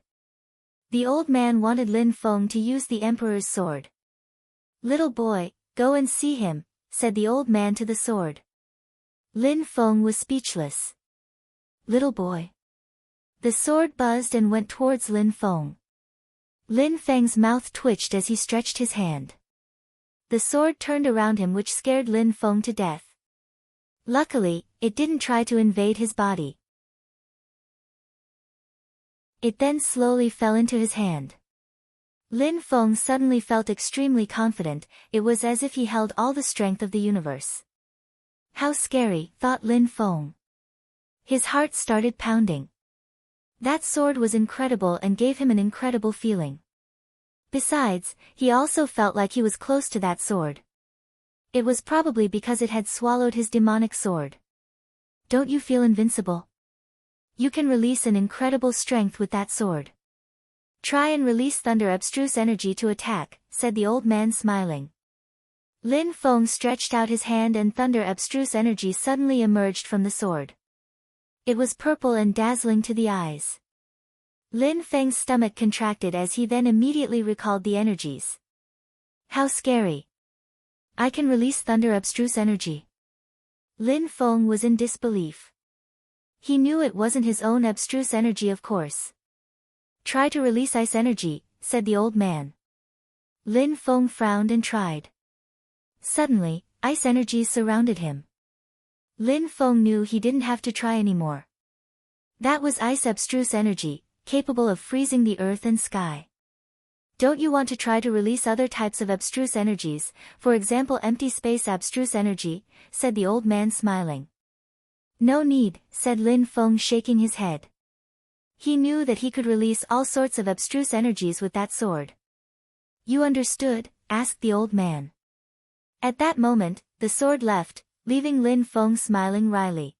The old man wanted Lin Feng to use the emperor's sword. Little boy, go and see him, said the old man to the sword. Lin Feng was speechless. Little boy. The sword buzzed and went towards Lin Feng. Lin Feng's mouth twitched as he stretched his hand. The sword turned around him, which scared Lin Feng to death. Luckily, it didn't try to invade his body. It then slowly fell into his hand. Lin Feng suddenly felt extremely confident. It was as if he held all the strength of the universe. How scary, thought Lin Feng. His heart started pounding. That sword was incredible and gave him an incredible feeling. Besides, he also felt like he was close to that sword. It was probably because it had swallowed his demonic sword. Don't you feel invincible? You can release an incredible strength with that sword. Try and release thunder abstruse energy to attack, said the old man, smiling. Lin Feng stretched out his hand and thunder abstruse energy suddenly emerged from the sword. It was purple and dazzling to the eyes. Lin Feng's stomach contracted as he then immediately recalled the energies. How scary. I can release thunder abstruse energy. Lin Feng was in disbelief. He knew it wasn't his own abstruse energy, of course. Try to release ice energy, said the old man. Lin Feng frowned and tried. Suddenly, ice energies surrounded him. Lin Feng knew he didn't have to try anymore. That was ice abstruse energy, capable of freezing the earth and sky. Don't you want to try to release other types of abstruse energies, for example empty space abstruse energy, said the old man, smiling. No need, said Lin Feng, shaking his head. He knew that he could release all sorts of abstruse energies with that sword. You understood? Asked the old man. At that moment, the sword left, leaving Lin Feng smiling wryly.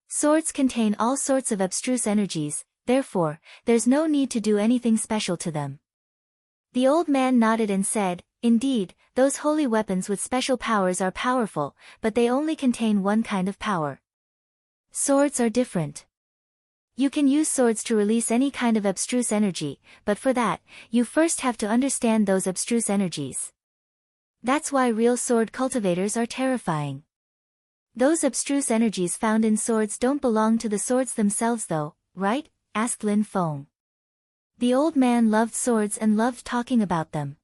Swords contain all sorts of abstruse energies, therefore, there's no need to do anything special to them. The old man nodded and said, indeed, those holy weapons with special powers are powerful, but they only contain one kind of power. Swords are different. You can use swords to release any kind of abstruse energy, but for that, you first have to understand those abstruse energies. That's why real sword cultivators are terrifying. Those abstruse energies found in swords don't belong to the swords themselves though, right? Asked Lin Feng. The old man loved swords and loved talking about them.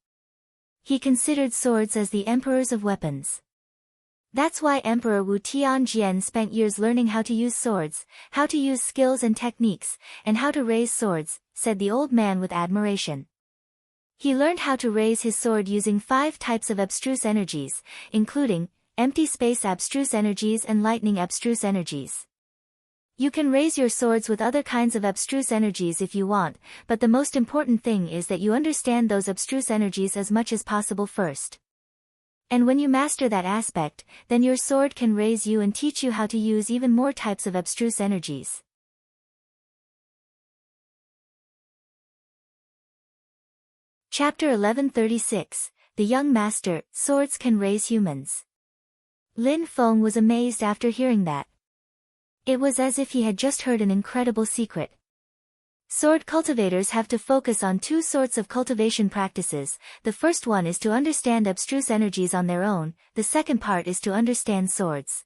He considered swords as the emperors of weapons. That's why Emperor Wu Tianjian spent years learning how to use swords, how to use skills and techniques, and how to raise swords, said the old man with admiration. He learned how to raise his sword using 5 types of abstruse energies, including empty space abstruse energies and lightning abstruse energies. You can raise your swords with other kinds of abstruse energies if you want, but the most important thing is that you understand those abstruse energies as much as possible first. And when you master that aspect, then your sword can raise you and teach you how to use even more types of abstruse energies. Chapter 1136, The Young Master, Swords Can Raise Humans. Lin Feng was amazed after hearing that. It was as if he had just heard an incredible secret. Sword cultivators have to focus on 2 sorts of cultivation practices. The first one is to understand abstruse energies on their own, the second part is to understand swords.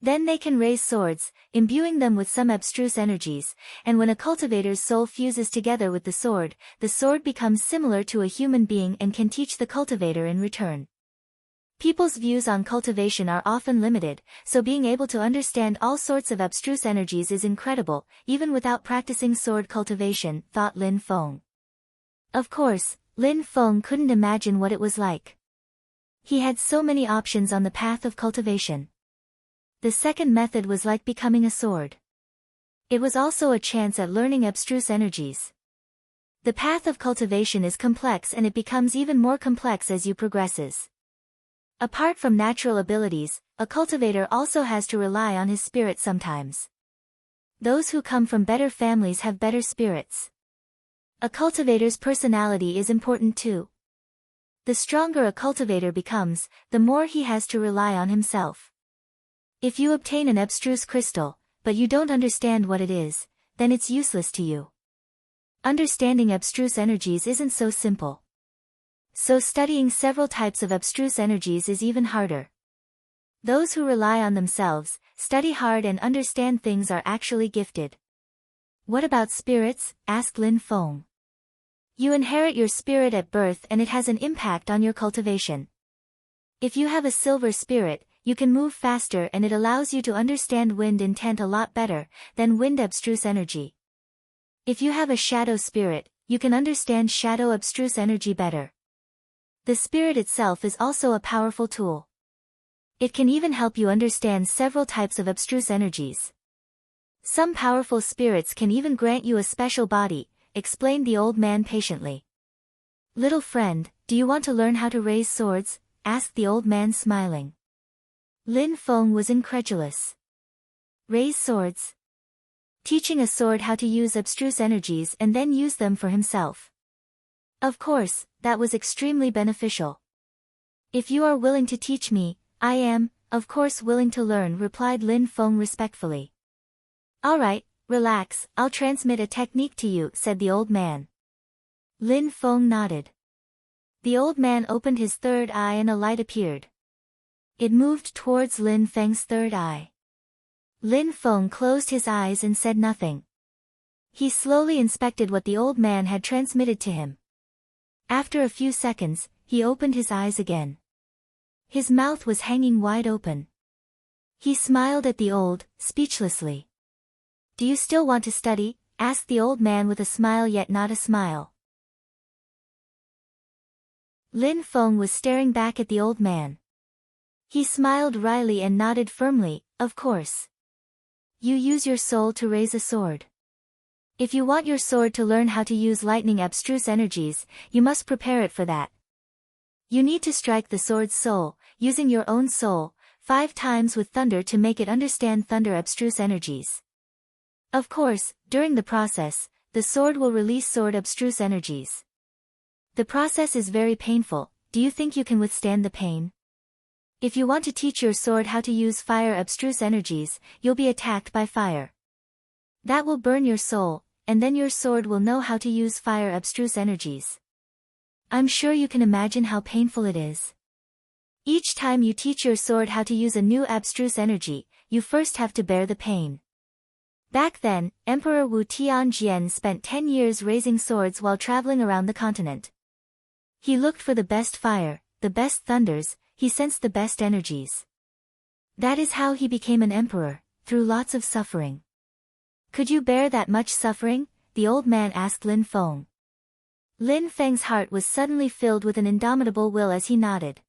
Then they can raise swords, imbuing them with some abstruse energies, and when a cultivator's soul fuses together with the sword becomes similar to a human being and can teach the cultivator in return. People's views on cultivation are often limited, so being able to understand all sorts of abstruse energies is incredible, even without practicing sword cultivation, thought Lin Feng. Of course, Lin Feng couldn't imagine what it was like. He had so many options on the path of cultivation. The second method was like becoming a sword. It was also a chance at learning abstruse energies. The path of cultivation is complex and it becomes even more complex as you progresses. Apart from natural abilities, a cultivator also has to rely on his spirit sometimes. Those who come from better families have better spirits. A cultivator's personality is important too. The stronger a cultivator becomes, the more he has to rely on himself. If you obtain an abstruse crystal, but you don't understand what it is, then it's useless to you. Understanding abstruse energies isn't so simple. So studying several types of abstruse energies is even harder. Those who rely on themselves, study hard and understand things are actually gifted. What about spirits? Asked Lin Feng. You inherit your spirit at birth and it has an impact on your cultivation. If you have a silver spirit, you can move faster and it allows you to understand wind intent a lot better than wind abstruse energy. If you have a shadow spirit, you can understand shadow abstruse energy better. The spirit itself is also a powerful tool. It can even help you understand several types of abstruse energies. Some powerful spirits can even grant you a special body, explained the old man patiently. Little friend, do you want to learn how to raise swords? Asked the old man smiling. Lin Feng was incredulous. Raise swords? Teaching a sword how to use abstruse energies and then use them for himself. Of course, that was extremely beneficial. If you are willing to teach me, I am, of course willing to learn, replied Lin Feng respectfully. Alright, relax, I'll transmit a technique to you, said the old man. Lin Feng nodded. The old man opened his third eye and a light appeared. It moved towards Lin Feng's third eye. Lin Feng closed his eyes and said nothing. He slowly inspected what the old man had transmitted to him. After a few seconds, he opened his eyes again. His mouth was hanging wide open. He smiled at the old, speechlessly. Do you still want to study? Asked the old man with a smile yet not a smile. Lin Feng was staring back at the old man. He smiled wryly and nodded firmly, of course. You use your soul to raise a sword. If you want your sword to learn how to use lightning abstruse energies, you must prepare it for that. You need to strike the sword's soul, using your own soul, 5 times with thunder to make it understand thunder abstruse energies. Of course, during the process, the sword will release sword abstruse energies. The process is very painful. Do you think you can withstand the pain? If you want to teach your sword how to use fire abstruse energies, you'll be attacked by fire. That will burn your soul, and then your sword will know how to use fire abstruse energies. I'm sure you can imagine how painful it is. Each time you teach your sword how to use a new abstruse energy, you first have to bear the pain. Back then, Emperor Wu Tianjian spent 10 years raising swords while traveling around the continent. He looked for the best fire, the best thunders, he sensed the best energies. That is how he became an emperor, through lots of suffering. Could you bear that much suffering? The old man asked Lin Feng. Lin Feng's heart was suddenly filled with an indomitable will as he nodded.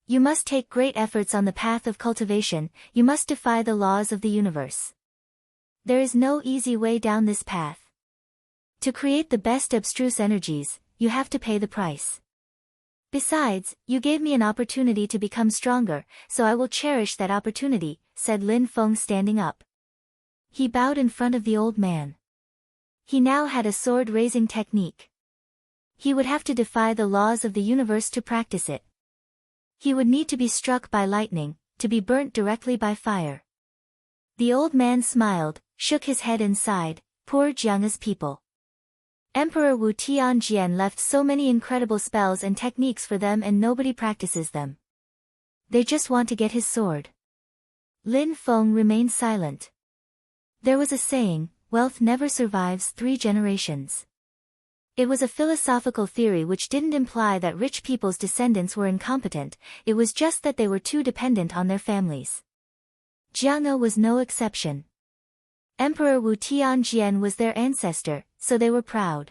You must take great efforts on the path of cultivation, you must defy the laws of the universe. There is no easy way down this path. To create the best abstruse energies, you have to pay the price. Besides, you gave me an opportunity to become stronger, so I will cherish that opportunity, said Lin Feng standing up. He bowed in front of the old man. He now had a sword-raising technique. He would have to defy the laws of the universe to practice it. He would need to be struck by lightning, to be burnt directly by fire. The old man smiled, shook his head and sighed, poor Jiang's people. Emperor Wu Tianjian left so many incredible spells and techniques for them and nobody practices them. They just want to get his sword. Lin Feng remained silent. There was a saying, wealth never survives 3 generations. It was a philosophical theory which didn't imply that rich people's descendants were incompetent, it was just that they were too dependent on their families. Jiang was no exception. Emperor Wu Tianjian was their ancestor, so they were proud.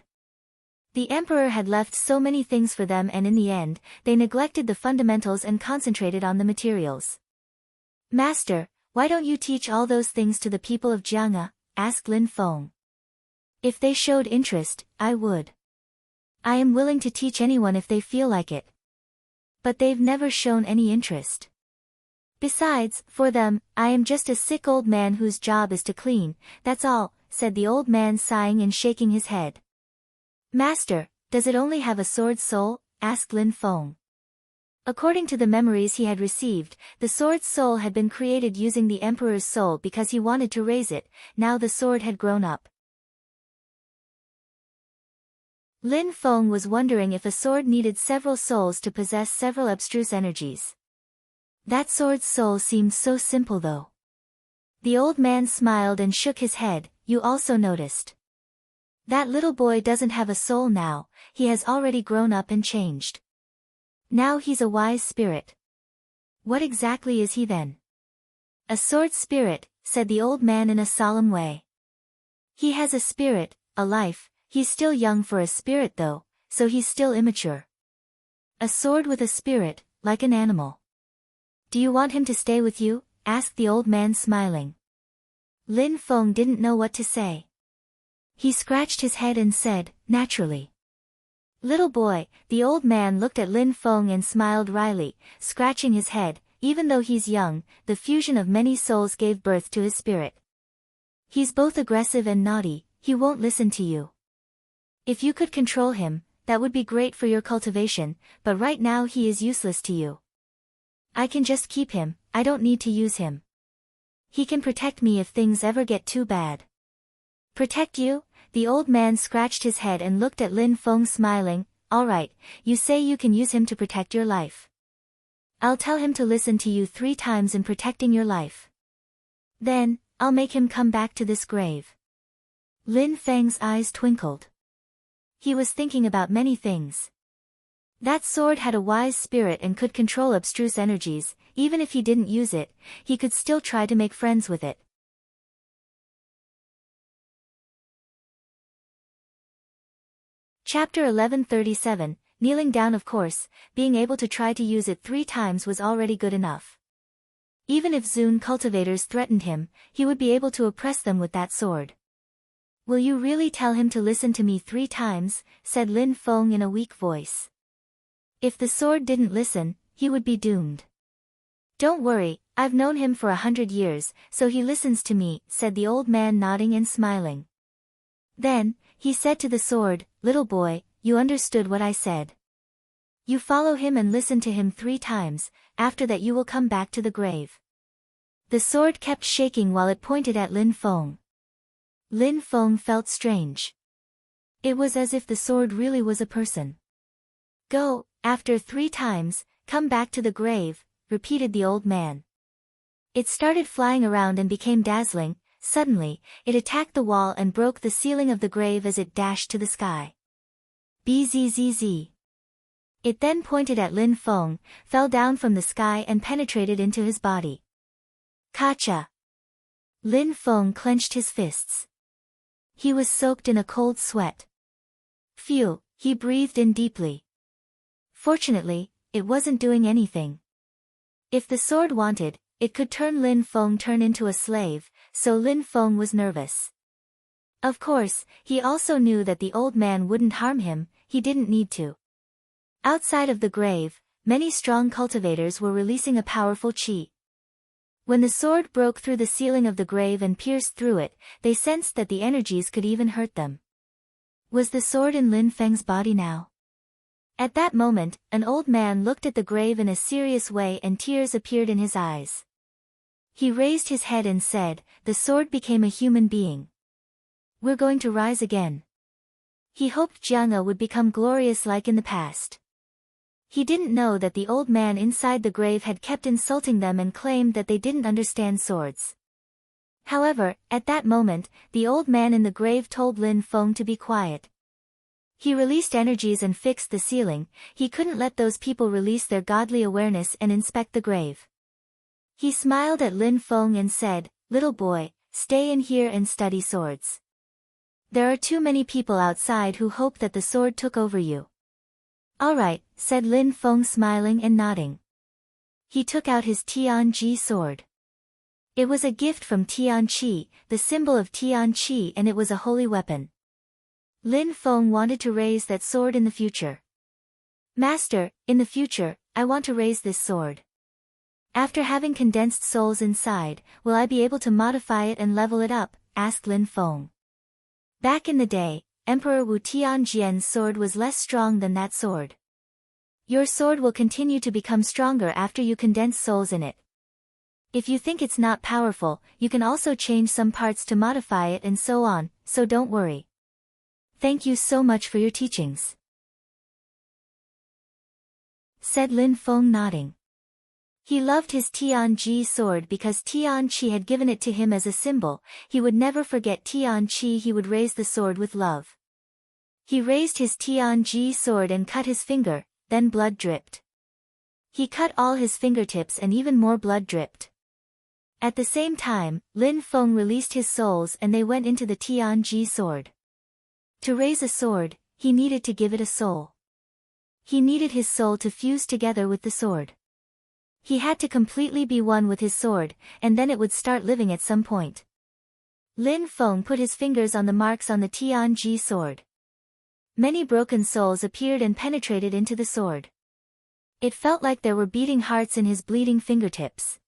The emperor had left so many things for them and in the end, they neglected the fundamentals and concentrated on the materials. Master, why don't you teach all those things to the people of Jiang? Asked Lin Feng. If they showed interest, I would. I am willing to teach anyone if they feel like it. But they've never shown any interest. Besides, for them, I am just a sick old man whose job is to clean, that's all, said the old man sighing and shaking his head. Master, does it only have a sword soul? Asked Lin Feng. According to the memories he had received, the sword's soul had been created using the emperor's soul because he wanted to raise it, now the sword had grown up. Lin Feng was wondering if a sword needed several souls to possess several abstruse energies. That sword's soul seemed so simple though. The old man smiled and shook his head, you also noticed. That little boy doesn't have a soul now, he has already grown up and changed. Now he's a wise spirit. What exactly is he then? A sword spirit, said the old man in a solemn way. He has a spirit, a life, he's still young for a spirit though, so he's still immature. A sword with a spirit, like an animal. Do you want him to stay with you? Asked the old man smiling. Lin Feng didn't know what to say. He scratched his head and said, naturally. Little boy, the old man looked at Lin Feng and smiled wryly, scratching his head, even though he's young, the fusion of many souls gave birth to his spirit. He's both aggressive and naughty, he won't listen to you. If you could control him, that would be great for your cultivation, but right now he is useless to you. I can just keep him, I don't need to use him. He can protect me if things ever get too bad. Protect you? The old man scratched his head and looked at Lin Feng smiling, alright, you say you can use him to protect your life. I'll tell him to listen to you 3 times in protecting your life. Then, I'll make him come back to this grave. Lin Feng's eyes twinkled. He was thinking about many things. That sword had a wise spirit and could control abstruse energies, even if he didn't use it, he could still try to make friends with it. Chapter 1137, Kneeling down. Of course, being able to try to use it 3 times was already good enough. Even if Zun cultivators threatened him, he would be able to oppress them with that sword. Will you really tell him to listen to me 3 times, said Lin Feng in a weak voice. If the sword didn't listen, he would be doomed. Don't worry, I've known him for 100 years, so he listens to me, said the old man nodding and smiling. Then, he said to the sword, little boy, you understood what I said. You follow him and listen to him 3 times, after that you will come back to the grave. The sword kept shaking while it pointed at Lin Feng. Lin Feng felt strange. It was as if the sword really was a person. Go, after 3 times, come back to the grave, repeated the old man. It started flying around and became dazzling. Suddenly, it attacked the wall and broke the ceiling of the grave as it dashed to the sky. Bzzz. It then pointed at Lin Feng, fell down from the sky and penetrated into his body. Kacha! Lin Feng clenched his fists. He was soaked in a cold sweat. Phew, he breathed in deeply. Fortunately, it wasn't doing anything. If the sword wanted, it could turn Lin Feng into a slave, so Lin Feng was nervous. Of course, he also knew that the old man wouldn't harm him, he didn't need to. Outside of the grave, many strong cultivators were releasing a powerful qi. When the sword broke through the ceiling of the grave and pierced through it, they sensed that the energies could even hurt them. Was the sword in Lin Feng's body now? At that moment, an old man looked at the grave in a serious way and tears appeared in his eyes. He raised his head and said, the sword became a human being. We're going to rise again. He hoped Jiang would become glorious like in the past. He didn't know that the old man inside the grave had kept insulting them and claimed that they didn't understand swords. However, at that moment, the old man in the grave told Lin Feng to be quiet. He released energies and fixed the ceiling. He couldn't let those people release their godly awareness and inspect the grave. He smiled at Lin Feng and said, little boy, stay in here and study swords. There are too many people outside who hope that the sword took over you. All right, said Lin Feng smiling and nodding. He took out his Tianji sword. It was a gift from Tianqi, the symbol of Tianqi, and it was a holy weapon. Lin Feng wanted to raise that sword in the future. Master, in the future, I want to raise this sword. After having condensed souls inside, will I be able to modify it and level it up? Asked Lin Feng. Back in the day, Emperor Wu Tianjian's sword was less strong than that sword. Your sword will continue to become stronger after you condense souls in it. If you think it's not powerful, you can also change some parts to modify it and so on, so don't worry. Thank you so much for your teachings, said Lin Feng nodding. He loved his Tianji sword because Tianqi had given it to him as a symbol. He would never forget Tianqi. He would raise the sword with love. He raised his Tianji sword and cut his finger, then blood dripped. He cut all his fingertips and even more blood dripped. At the same time, Lin Feng released his souls and they went into the Tianji sword. To raise a sword, he needed to give it a soul. He needed his soul to fuse together with the sword. He had to completely be one with his sword, and then it would start living at some point. Lin Feng put his fingers on the marks on the Tianji sword. Many broken souls appeared and penetrated into the sword. It felt like there were beating hearts in his bleeding fingertips.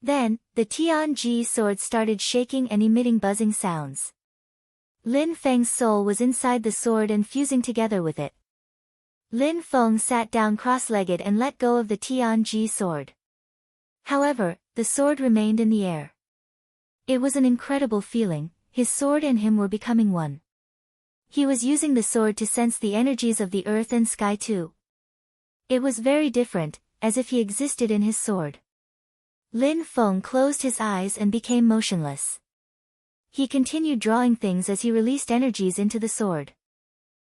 Then, the Tianji sword started shaking and emitting buzzing sounds. Lin Feng's soul was inside the sword and fusing together with it. Lin Feng sat down cross-legged and let go of the Tianji sword. However, the sword remained in the air. It was an incredible feeling, his sword and him were becoming one. He was using the sword to sense the energies of the earth and sky too. It was very different, as if he existed in his sword. Lin Feng closed his eyes and became motionless. He continued drawing things as he released energies into the sword.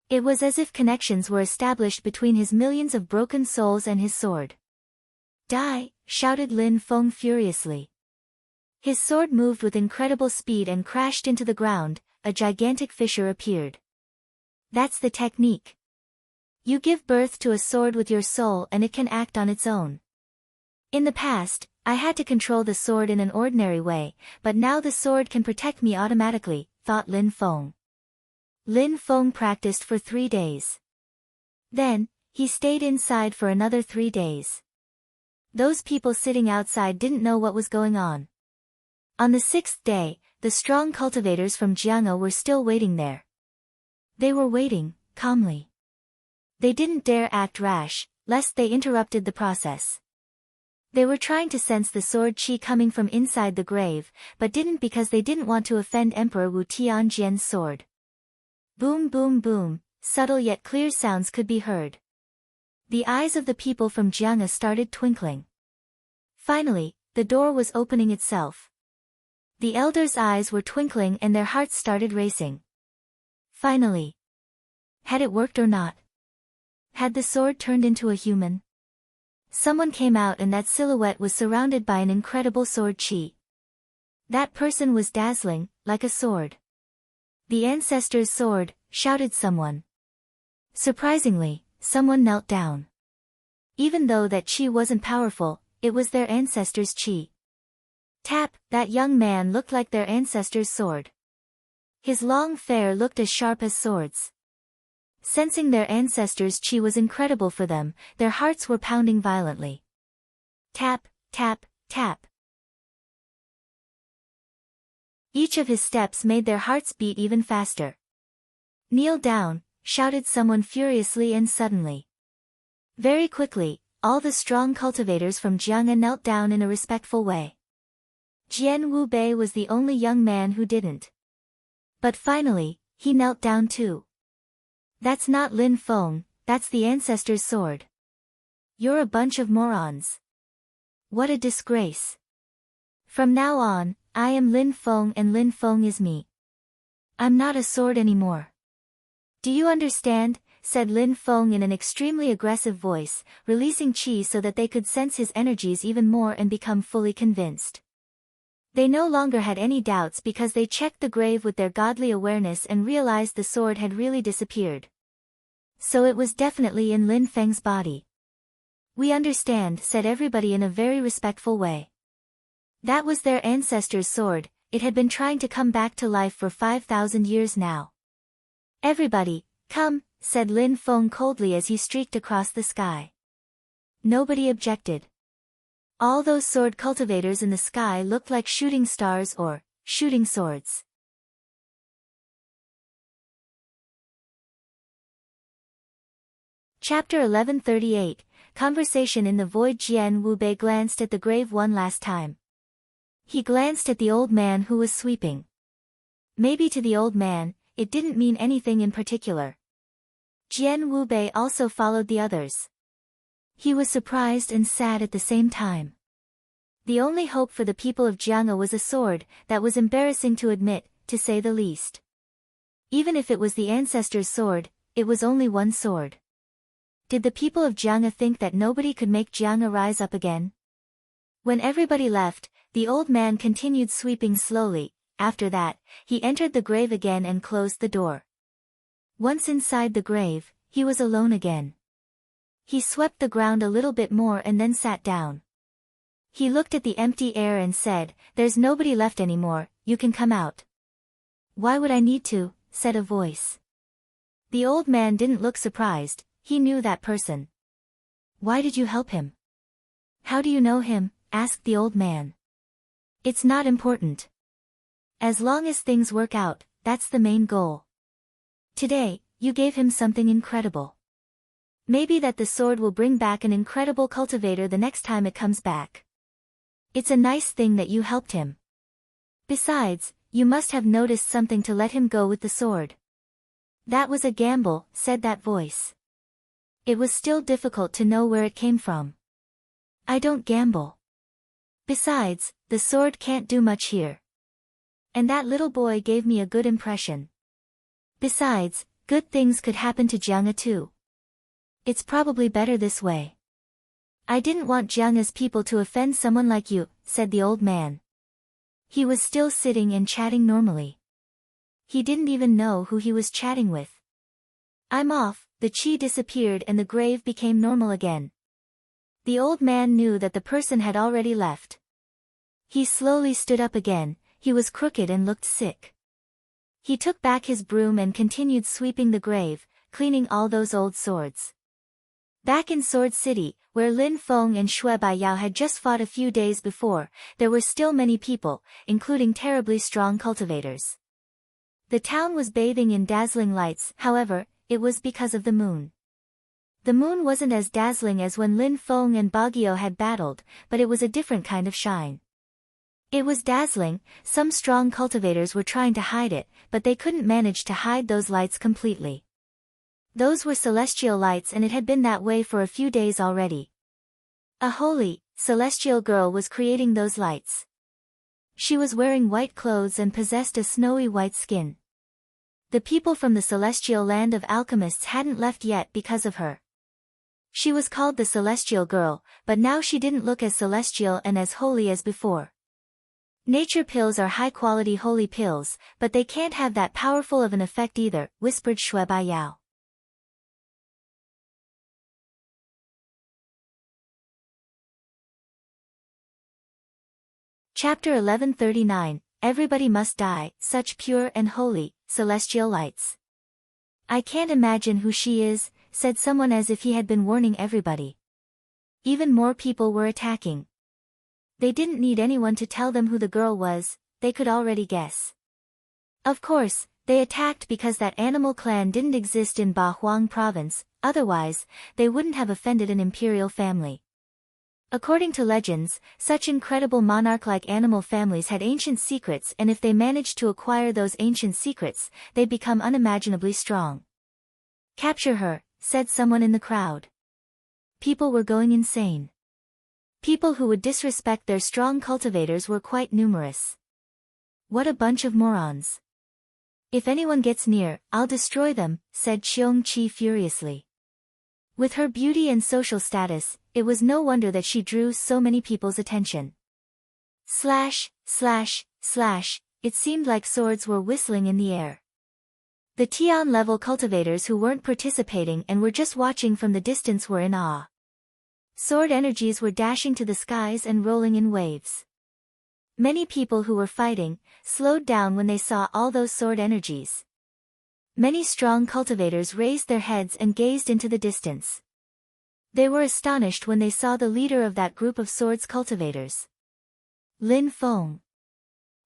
It was as if connections were established between his millions of broken souls and his sword. Die! Shouted Lin Feng furiously. His sword moved with incredible speed and crashed into the ground. A gigantic fissure appeared. That's the technique. You give birth to a sword with your soul and it can act on its own. In the past, I had to control the sword in an ordinary way, but now the sword can protect me automatically, thought Lin Feng. Lin Feng practiced for 3 days. Then, he stayed inside for another 3 days. Those people sitting outside didn't know what was going on. On the 6th day, the strong cultivators from Jianghe were still waiting there. They were waiting, calmly. They didn't dare act rash, lest they interrupted the process. They were trying to sense the sword qi coming from inside the grave, but didn't because they didn't want to offend Emperor Wu Tianjian's sword. Boom boom boom, subtle yet clear sounds could be heard. The eyes of the people from Jianghe started twinkling. Finally, the door was opening itself. The elders' eyes were twinkling and their hearts started racing. Finally. Had it worked or not? Had the sword turned into a human? Someone came out and that silhouette was surrounded by an incredible sword qi. That person was dazzling, like a sword. The ancestor's sword, shouted someone. Surprisingly, someone knelt down. Even though that qi wasn't powerful, it was their ancestor's qi. Tap, that young man looked like their ancestor's sword. His long hair looked as sharp as swords. Sensing their ancestors' qi was incredible for them, their hearts were pounding violently. Tap, tap, tap. Each of his steps made their hearts beat even faster. Kneel down, shouted someone furiously and suddenly. Very quickly, all the strong cultivators from Jianghe knelt down in a respectful way. Jian Wu Bei was the only young man who didn't. But finally, he knelt down too. That's not Lin Feng, that's the ancestor's sword. You're a bunch of morons. What a disgrace. From now on, I am Lin Feng and Lin Feng is me. I'm not a sword anymore. Do you understand? Said Lin Feng in an extremely aggressive voice, releasing qi so that they could sense his energies even more and become fully convinced. They no longer had any doubts because they checked the grave with their godly awareness and realized the sword had really disappeared. So it was definitely in Lin Feng's body. We understand, said everybody in a very respectful way. That was their ancestor's sword, it had been trying to come back to life for 5,000 years now. Everybody, come, said Lin Feng coldly as he streaked across the sky. Nobody objected. All those sword cultivators in the sky looked like shooting stars or shooting swords. Chapter 1138, Conversation in the Void. Jian Wu Bei glanced at the grave one last time. He glanced at the old man who was sweeping. Maybe to the old man, it didn't mean anything in particular. Jian Wu Bei also followed the others. He was surprised and sad at the same time. The only hope for the people of Jianghe was a sword, that was embarrassing to admit, to say the least. Even if it was the ancestor's sword, it was only one sword. Did the people of Jianghe think that nobody could make Jianghe rise up again? When everybody left, the old man continued sweeping slowly. After that, he entered the grave again and closed the door. Once inside the grave, he was alone again. He swept the ground a little bit more and then sat down. He looked at the empty air and said, "There's nobody left anymore, you can come out." "Why would I need to?" said a voice. The old man didn't look surprised, he knew that person. "Why did you help him?" "How do you know him?" asked the old man. "It's not important. As long as things work out, that's the main goal. Today, you gave him something incredible. Maybe that the sword will bring back an incredible cultivator the next time it comes back. It's a nice thing that you helped him. Besides, you must have noticed something to let him go with the sword." "That was a gamble," said that voice. It was still difficult to know where it came from. "I don't gamble. Besides, the sword can't do much here. And that little boy gave me a good impression. Besides, good things could happen to Jianghe too. It's probably better this way. I didn't want Jianghe's people to offend someone like you," said the old man. He was still sitting and chatting normally. He didn't even know who he was chatting with. "I'm off." The qi disappeared and the grave became normal again. The old man knew that the person had already left. He slowly stood up again, he was crooked and looked sick. He took back his broom and continued sweeping the grave, cleaning all those old swords. Back in Sword City, where Lin Feng and Shui Baiyao had just fought a few days before, there were still many people, including terribly strong cultivators. The town was bathing in dazzling lights, however, it was because of the moon. The moon wasn't as dazzling as when Lin Feng and Baguio had battled, but it was a different kind of shine. It was dazzling. Some strong cultivators were trying to hide it, but they couldn't manage to hide those lights completely. Those were celestial lights, and it had been that way for a few days already. A holy, celestial girl was creating those lights. She was wearing white clothes and possessed a snowy white skin. The people from the celestial land of alchemists hadn't left yet because of her. She was called the Celestial Girl, but now she didn't look as celestial and as holy as before. Nature pills are high-quality holy pills, but they can't have that powerful of an effect either, whispered Shui Baiyao. Chapter 1139, Everybody Must Die, Such Pure and Holy, Celestial Lights. I can't imagine who she is, said someone as if he had been warning everybody. Even more people were attacking. They didn't need anyone to tell them who the girl was, they could already guess. Of course, they attacked because that animal clan didn't exist in Ba Huang province, otherwise, they wouldn't have offended an imperial family. According to legends, such incredible monarch-like animal families had ancient secrets, and if they managed to acquire those ancient secrets, they'd become unimaginably strong. Capture her, said someone in the crowd. People were going insane. People who would disrespect their strong cultivators were quite numerous. What a bunch of morons. If anyone gets near, I'll destroy them, said Xiong Qi furiously. With her beauty and social status, it was no wonder that she drew so many people's attention. Slash, slash, slash, it seemed like swords were whistling in the air. The Tian-level cultivators who weren't participating and were just watching from the distance were in awe. Sword energies were dashing to the skies and rolling in waves. Many people who were fighting slowed down when they saw all those sword energies. Many strong cultivators raised their heads and gazed into the distance. They were astonished when they saw the leader of that group of swords cultivators. Lin Feng.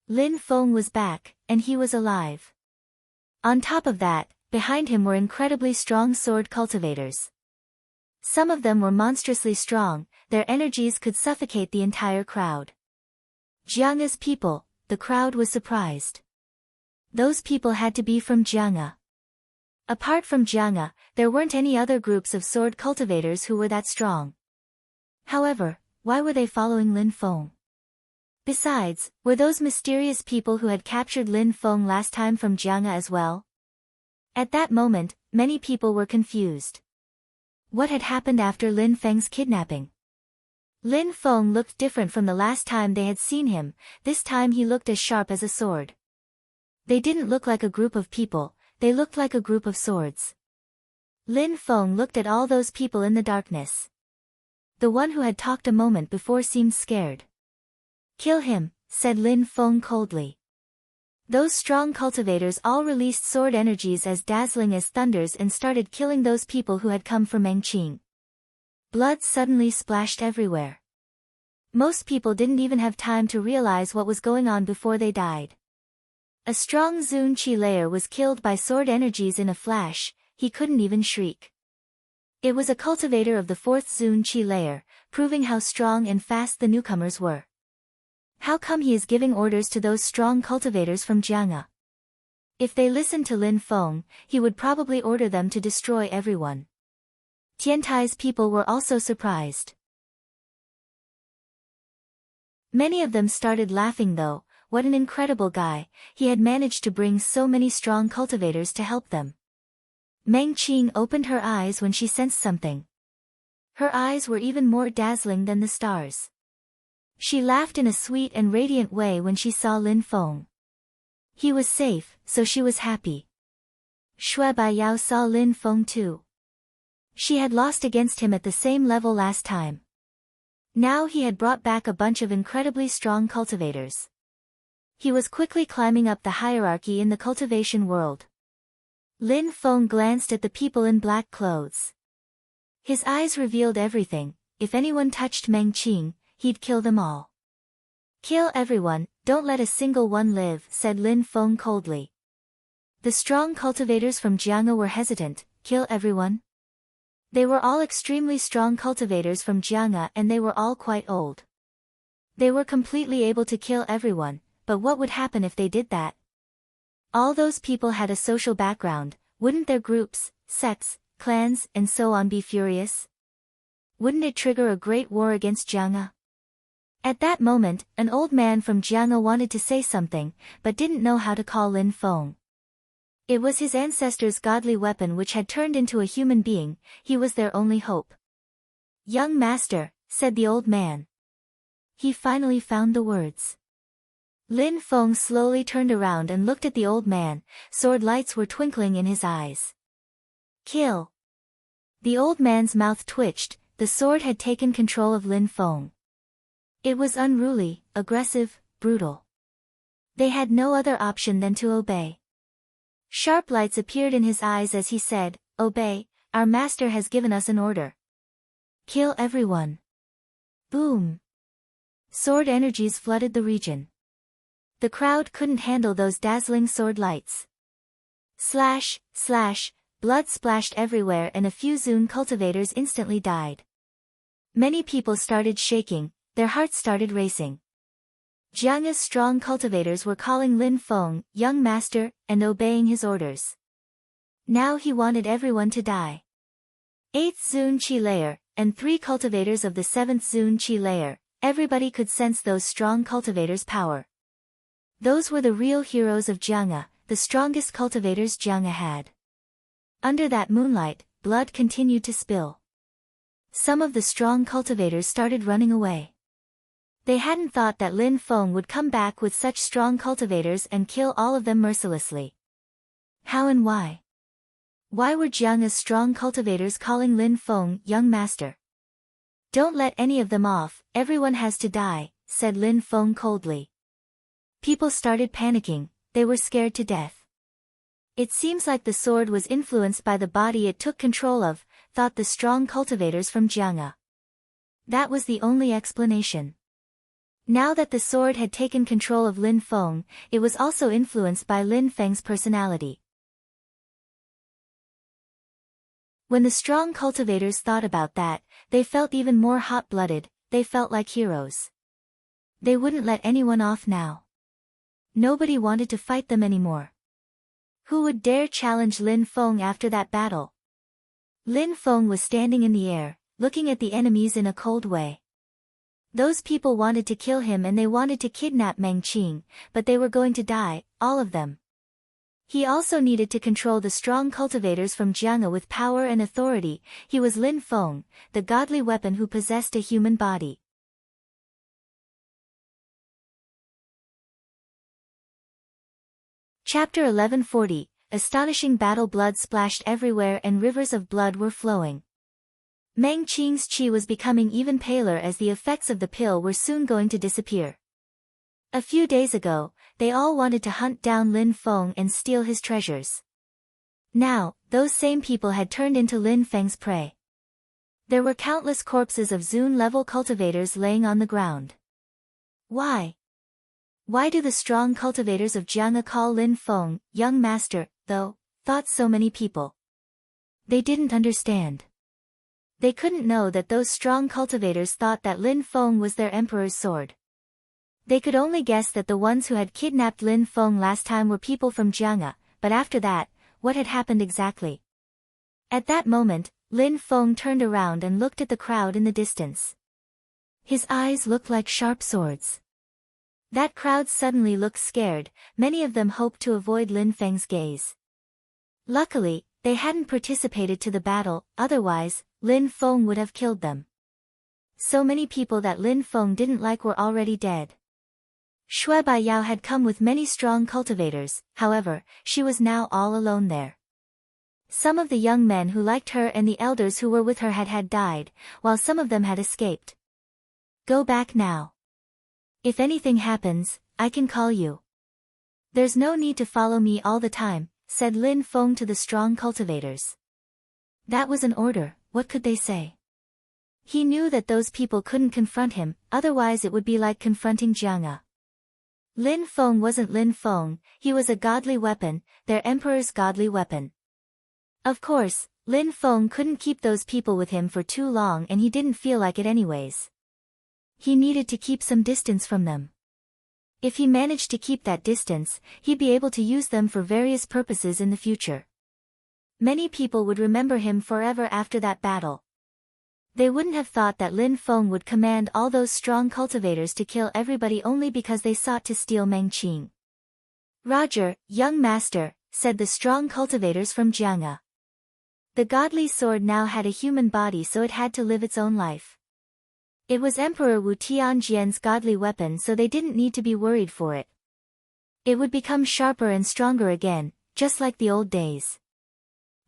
Lin Feng was back, and he was alive. On top of that, behind him were incredibly strong sword cultivators. Some of them were monstrously strong, their energies could suffocate the entire crowd. Jianghe's people, the crowd was surprised. Those people had to be from Jianghe. Apart from Jianghe, there weren't any other groups of sword cultivators who were that strong. However, why were they following Lin Feng? Besides, were those mysterious people who had captured Lin Feng last time from Jianghe as well? At that moment, many people were confused. What had happened after Lin Feng's kidnapping? Lin Feng looked different from the last time they had seen him, this time he looked as sharp as a sword. They didn't look like a group of people, they looked like a group of swords. Lin Feng looked at all those people in the darkness. The one who had talked a moment before seemed scared. Kill him, said Lin Feng coldly. Those strong cultivators all released sword energies as dazzling as thunders and started killing those people who had come from Mengqing. Blood suddenly splashed everywhere. Most people didn't even have time to realize what was going on before they died. A strong Zun Qi layer was killed by sword energies in a flash, he couldn't even shriek. It was a cultivator of the 4th Zun Qi layer, proving how strong and fast the newcomers were. How come he is giving orders to those strong cultivators from Jianghe? If they listened to Lin Feng, he would probably order them to destroy everyone. Tiantai's people were also surprised. Many of them started laughing though. What an incredible guy, he had managed to bring so many strong cultivators to help them. Meng Qing opened her eyes when she sensed something. Her eyes were even more dazzling than the stars. She laughed in a sweet and radiant way when she saw Lin Feng. He was safe, so she was happy. Shui Baiyao saw Lin Feng too. She had lost against him at the same level last time. Now he had brought back a bunch of incredibly strong cultivators. He was quickly climbing up the hierarchy in the cultivation world. Lin Feng glanced at the people in black clothes. His eyes revealed everything. If anyone touched Meng Qing, he'd kill them all. Kill everyone, don't let a single one live, said Lin Feng coldly. The strong cultivators from Jianghe were hesitant. Kill everyone? They were all extremely strong cultivators from Jianghe and they were all quite old. They were completely able to kill everyone, but what would happen if they did that? All those people had a social background. Wouldn't their groups, sects, clans, and so on be furious? Wouldn't it trigger a great war against Jianghe? At that moment, an old man from Jianghe wanted to say something, but didn't know how to call Lin Feng. It was his ancestors' godly weapon which had turned into a human being. He was their only hope. Young master, said the old man. He finally found the words. Lin Feng slowly turned around and looked at the old man. Sword lights were twinkling in his eyes. Kill. The old man's mouth twitched. The sword had taken control of Lin Feng. It was unruly, aggressive, brutal. They had no other option than to obey. Sharp lights appeared in his eyes as he said, "Obey, our master has given us an order. Kill everyone." Boom. Sword energies flooded the region. The crowd couldn't handle those dazzling sword lights. Slash, slash, blood splashed everywhere and a few Zun cultivators instantly died. Many people started shaking, their hearts started racing. Jianghe's strong cultivators were calling Lin Feng, young master, and obeying his orders. Now he wanted everyone to die. 8th Zun Qi layer, and 3 cultivators of the 7th Zun Qi layer, everybody could sense those strong cultivators' power. Those were the real heroes of Jianghe, the strongest cultivators Jianghe had. Under that moonlight, blood continued to spill. Some of the strong cultivators started running away. They hadn't thought that Lin Feng would come back with such strong cultivators and kill all of them mercilessly. How and why? Why were Jianghe's strong cultivators calling Lin Feng young master? Don't let any of them off, everyone has to die, said Lin Feng coldly. People started panicking, they were scared to death. It seems like the sword was influenced by the body it took control of, thought the strong cultivators from Jianghe. That was the only explanation. Now that the sword had taken control of Lin Feng, it was also influenced by Lin Feng's personality. When the strong cultivators thought about that, they felt even more hot-blooded, they felt like heroes. They wouldn't let anyone off now. Nobody wanted to fight them anymore. Who would dare challenge Lin Feng after that battle? Lin Feng was standing in the air, looking at the enemies in a cold way. Those people wanted to kill him and they wanted to kidnap Meng Qing, but they were going to die, all of them. He also needed to control the strong cultivators from Jianghe with power and authority. He was Lin Feng, the godly weapon who possessed a human body. Chapter 1140, Astonishing battle. Blood splashed everywhere and rivers of blood were flowing. Meng Qing's qi was becoming even paler as the effects of the pill were soon going to disappear. A few days ago, they all wanted to hunt down Lin Feng and steal his treasures. Now, those same people had turned into Lin Feng's prey. There were countless corpses of Zun-level cultivators laying on the ground. Why? Why do the strong cultivators of Jianghe call Lin Feng, young master, though, thought so many people. They didn't understand. They couldn't know that those strong cultivators thought that Lin Feng was their emperor's sword. They could only guess that the ones who had kidnapped Lin Feng last time were people from Jianghe, but after that, what had happened exactly? At that moment, Lin Feng turned around and looked at the crowd in the distance. His eyes looked like sharp swords. That crowd suddenly looked scared, many of them hoped to avoid Lin Feng's gaze. Luckily, they hadn't participated to the battle, otherwise, Lin Feng would have killed them. So many people that Lin Feng didn't like were already dead. Shui Baiyao had come with many strong cultivators, however, she was now all alone there. Some of the young men who liked her and the elders who were with her had died, while some of them had escaped. Go back now. If anything happens, I can call you. There's no need to follow me all the time, said Lin Feng to the strong cultivators. That was an order, what could they say? He knew that those people couldn't confront him, otherwise it would be like confronting Jiang. Lin Feng wasn't Lin Feng, he was a godly weapon, their emperor's godly weapon. Of course, Lin Feng couldn't keep those people with him for too long and he didn't feel like it anyways. He needed to keep some distance from them. If he managed to keep that distance, he'd be able to use them for various purposes in the future. Many people would remember him forever after that battle. They wouldn't have thought that Lin Feng would command all those strong cultivators to kill everybody only because they sought to steal Mengqing. Roger, young master, said the strong cultivators from Jiang'a. The godly sword now had a human body, so it had to live its own life. It was Emperor Wu Tianjian's godly weapon, so they didn't need to be worried for it. It would become sharper and stronger again, just like the old days.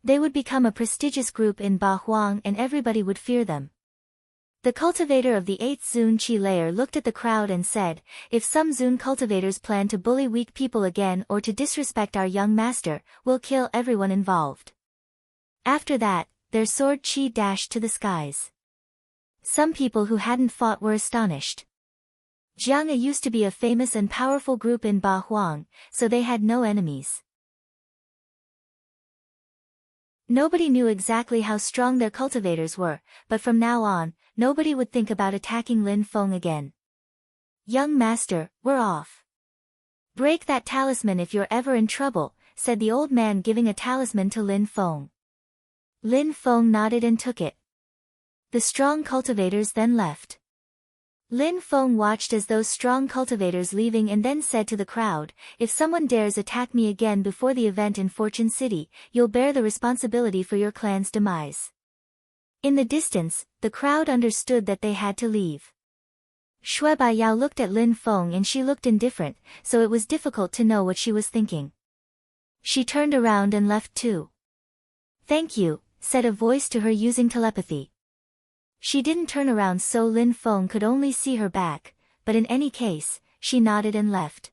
They would become a prestigious group in Ba Huang and everybody would fear them. The cultivator of the 8th Zun Qi layer looked at the crowd and said, if some Zun cultivators plan to bully weak people again or to disrespect our young master, we'll kill everyone involved. After that, their sword Qi dashed to the skies. Some people who hadn't fought were astonished. Jiang'a used to be a famous and powerful group in Ba Huang, so they had no enemies. Nobody knew exactly how strong their cultivators were, but from now on, nobody would think about attacking Lin Feng again. Young master, we're off. Break that talisman if you're ever in trouble, said the old man, giving a talisman to Lin Feng. Lin Feng nodded and took it. The strong cultivators then left. Lin Feng watched as those strong cultivators leaving and then said to the crowd, if someone dares attack me again before the event in Fortune City, you'll bear the responsibility for your clan's demise. In the distance, the crowd understood that they had to leave. Shui Baiyao looked at Lin Feng and she looked indifferent, so it was difficult to know what she was thinking. She turned around and left too. Thank you, said a voice to her using telepathy. She didn't turn around so Lin Feng could only see her back, but in any case, she nodded and left.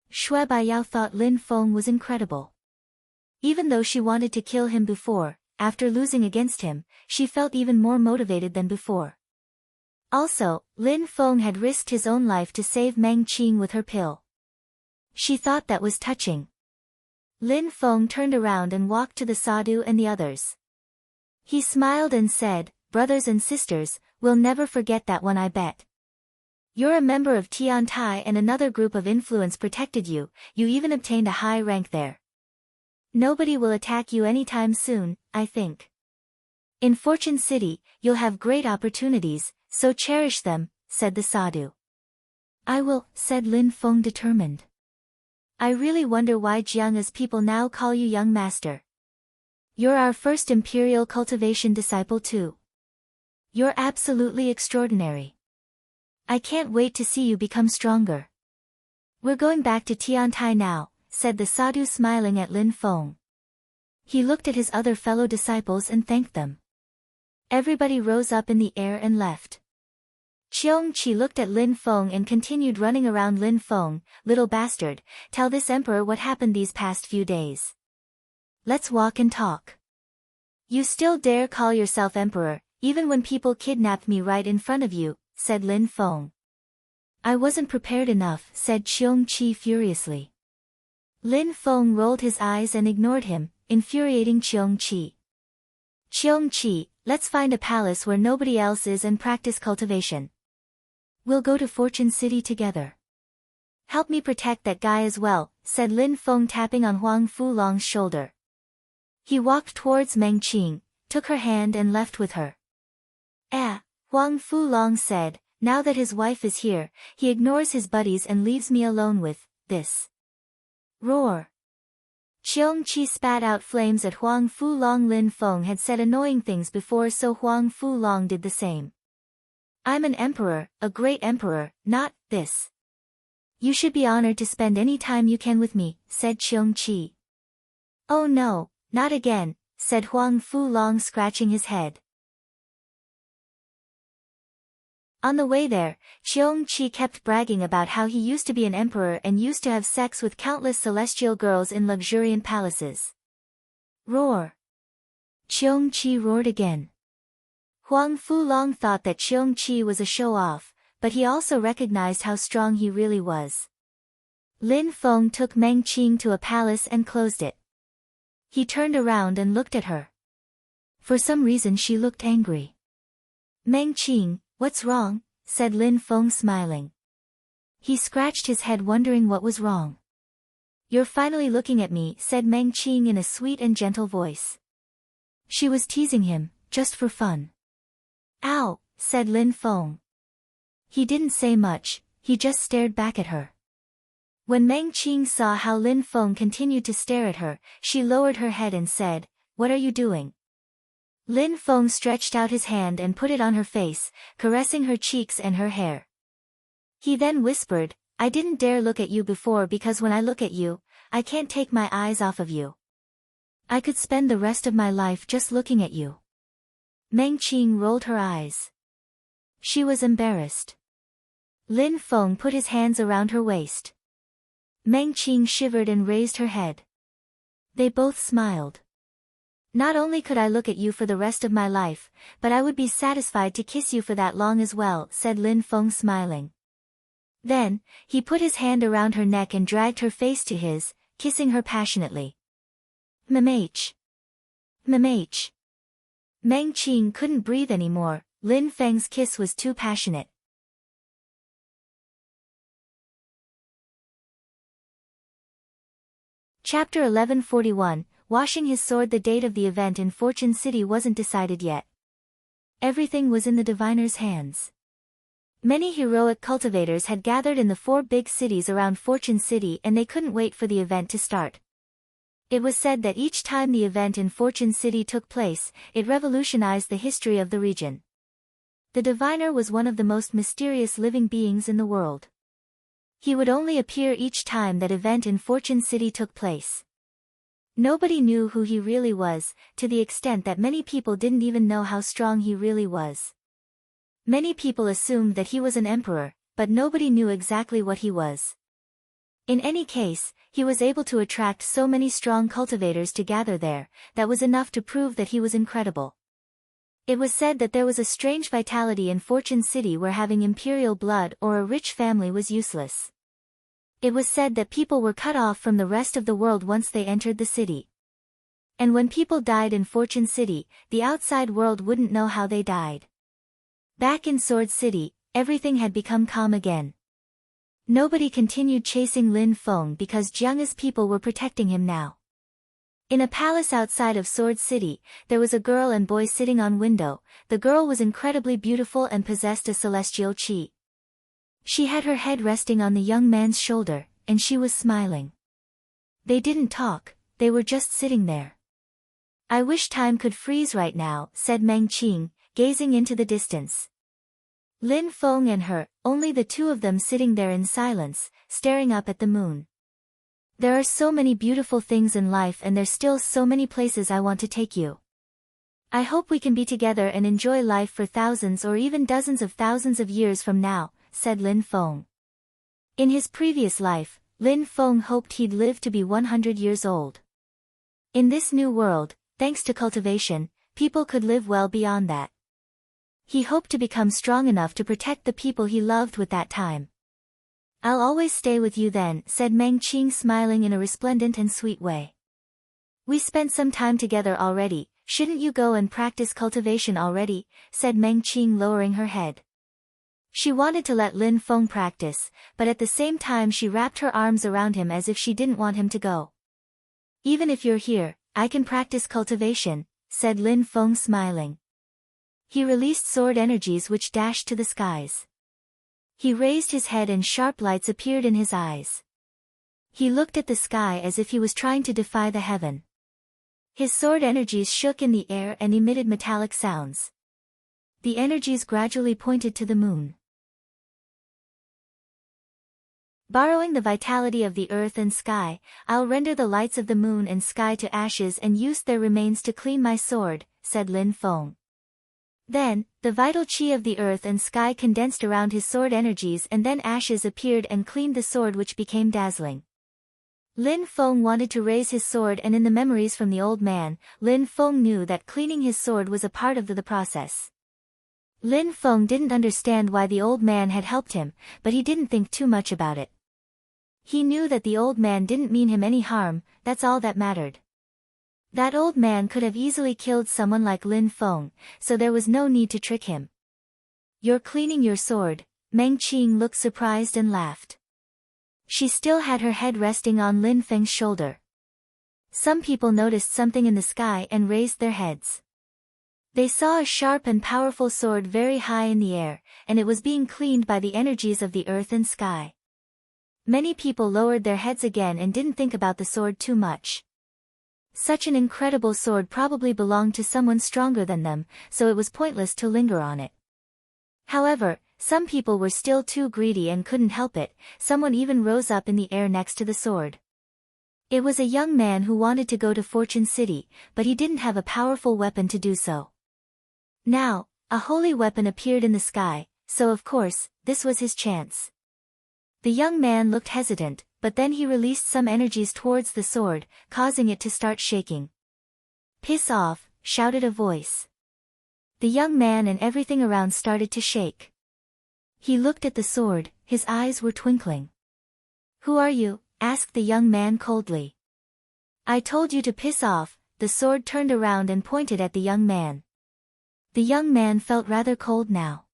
Shui Baiyao thought Lin Feng was incredible. Even though she wanted to kill him before, after losing against him, she felt even more motivated than before. Also, Lin Feng had risked his own life to save Mengqing with her pill. She thought that was touching. Lin Feng turned around and walked to the sadhu and the others. He smiled and said, brothers and sisters, we'll never forget that one, I bet. You're a member of Tiantai and another group of influence protected you, you even obtained a high rank there. Nobody will attack you anytime soon, I think. In Fortune City, you'll have great opportunities, so cherish them, said the sadhu. I will, said Lin Feng determined. I really wonder why Jiang'a's people now call you young master. You're our first imperial cultivation disciple too. You're absolutely extraordinary. I can't wait to see you become stronger. We're going back to Tiantai now, said the sadhu smiling at Lin Feng. He looked at his other fellow disciples and thanked them. Everybody rose up in the air and left. Cheong Qi looked at Lin Feng and continued running around Lin Feng, little bastard, tell this emperor what happened these past few days. Let's walk and talk. You still dare call yourself emperor, even when people kidnapped me right in front of you, said Lin Feng. I wasn't prepared enough, said Cheong Qi furiously. Lin Feng rolled his eyes and ignored him, infuriating Cheong Qi. Cheong Qi, let's find a palace where nobody else is and practice cultivation. We'll go to Fortune City together. Help me protect that guy as well, said Lin Feng, tapping on Huang Fulong's shoulder. He walked towards Mengqing, took her hand and left with her. Huang Fulong said, now that his wife is here, he ignores his buddies and leaves me alone with this. Roar. Cheong Qi spat out flames at Huang Fulong. Lin Feng had said annoying things before, so Huang Fulong did the same. I'm an emperor, a great emperor, not this. You should be honored to spend any time you can with me, said Cheong Qi. Oh no, not again, said Huang Fulong, scratching his head. On the way there, Cheong-chi kept bragging about how he used to be an emperor and used to have sex with countless celestial girls in luxuriant palaces. Roar! Cheong-chi roared again. Huang Fulong thought that Cheong-chi was a show-off, but he also recognized how strong he really was. Lin Feng took Meng Qing to a palace and closed it. He turned around and looked at her. For some reason she looked angry. Meng Qing, what's wrong? Said Lin Feng smiling. He scratched his head wondering what was wrong. You're finally looking at me, said Meng Qing in a sweet and gentle voice. She was teasing him, just for fun. Ow, said Lin Feng. He didn't say much, he just stared back at her. When Meng Qing saw how Lin Feng continued to stare at her, she lowered her head and said, What are you doing? Lin Feng stretched out his hand and put it on her face, caressing her cheeks and her hair. He then whispered, I didn't dare look at you before because when I look at you, I can't take my eyes off of you. I could spend the rest of my life just looking at you. Meng Qing rolled her eyes. She was embarrassed. Lin Feng put his hands around her waist. Meng Qing shivered and raised her head. They both smiled. Not only could I look at you for the rest of my life, but I would be satisfied to kiss you for that long as well, said Lin Feng smiling. Then, he put his hand around her neck and dragged her face to his, kissing her passionately. Mmh. Mmh. Meng Qing couldn't breathe anymore, Lin Feng's kiss was too passionate. Chapter 1141, Washing his sword. The date of the event in Fortune City wasn't decided yet. Everything was in the diviner's hands. Many heroic cultivators had gathered in the 4 big cities around Fortune City and they couldn't wait for the event to start. It was said that each time the event in Fortune City took place, it revolutionized the history of the region. The diviner was one of the most mysterious living beings in the world. He would only appear each time that event in Fortune City took place. Nobody knew who he really was, to the extent that many people didn't even know how strong he really was. Many people assumed that he was an emperor, but nobody knew exactly what he was. In any case, he was able to attract so many strong cultivators to gather there, that was enough to prove that he was incredible. It was said that there was a strange vitality in Fortune City where having imperial blood or a rich family was useless. It was said that people were cut off from the rest of the world once they entered the city. And when people died in Fortune City, the outside world wouldn't know how they died. Back in Sword City, everything had become calm again. Nobody continued chasing Lin Feng because Jiang's people were protecting him now. In a palace outside of Sword City, there was a girl and boy sitting on window. The girl was incredibly beautiful and possessed a celestial chi. She had her head resting on the young man's shoulder, and she was smiling. They didn't talk, they were just sitting there. I wish time could freeze right now, said Meng Qing, gazing into the distance. Lin Feng and her, only the two of them sitting there in silence, staring up at the moon. There are so many beautiful things in life and there's still so many places I want to take you. I hope we can be together and enjoy life for thousands or even dozens of thousands of years from now, said Lin Feng. In his previous life, Lin Feng hoped he'd live to be 100 years old. In this new world, thanks to cultivation, people could live well beyond that. He hoped to become strong enough to protect the people he loved with that time. I'll always stay with you then, said Meng Qing smiling in a resplendent and sweet way. We spent some time together already, shouldn't you go and practice cultivation already, said Meng Qing lowering her head. She wanted to let Lin Feng practice, but at the same time she wrapped her arms around him as if she didn't want him to go. Even if you're here, I can practice cultivation, said Lin Feng smiling. He released sword energies which dashed to the skies. He raised his head and sharp lights appeared in his eyes. He looked at the sky as if he was trying to defy the heaven. His sword energies shook in the air and emitted metallic sounds. The energies gradually pointed to the moon. Borrowing the vitality of the earth and sky, I'll render the lights of the moon and sky to ashes and use their remains to clean my sword, said Lin Feng. Then, the vital chi of the earth and sky condensed around his sword energies, and then ashes appeared and cleaned the sword, which became dazzling. Lin Feng wanted to raise his sword, and in the memories from the old man, Lin Feng knew that cleaning his sword was a part of the process. Lin Feng didn't understand why the old man had helped him, but he didn't think too much about it. He knew that the old man didn't mean him any harm, that's all that mattered. That old man could have easily killed someone like Lin Feng, so there was no need to trick him. "You're cleaning your sword?" Meng Qing looked surprised and laughed. She still had her head resting on Lin Feng's shoulder. Some people noticed something in the sky and raised their heads. They saw a sharp and powerful sword very high in the air, and it was being cleaned by the energies of the earth and sky. Many people lowered their heads again and didn't think about the sword too much. Such an incredible sword probably belonged to someone stronger than them, so it was pointless to linger on it. However, some people were still too greedy and couldn't help it. Someone even rose up in the air next to the sword. It was a young man who wanted to go to Fortune City, but he didn't have a powerful weapon to do so. Now, a holy weapon appeared in the sky, so of course, this was his chance. The young man looked hesitant, but then he released some energies towards the sword, causing it to start shaking. "Piss off," shouted a voice. The young man and everything around started to shake. He looked at the sword, his eyes were twinkling. "Who are you?" asked the young man coldly. "I told you to piss off." The sword turned around and pointed at the young man. The young man felt rather cold now.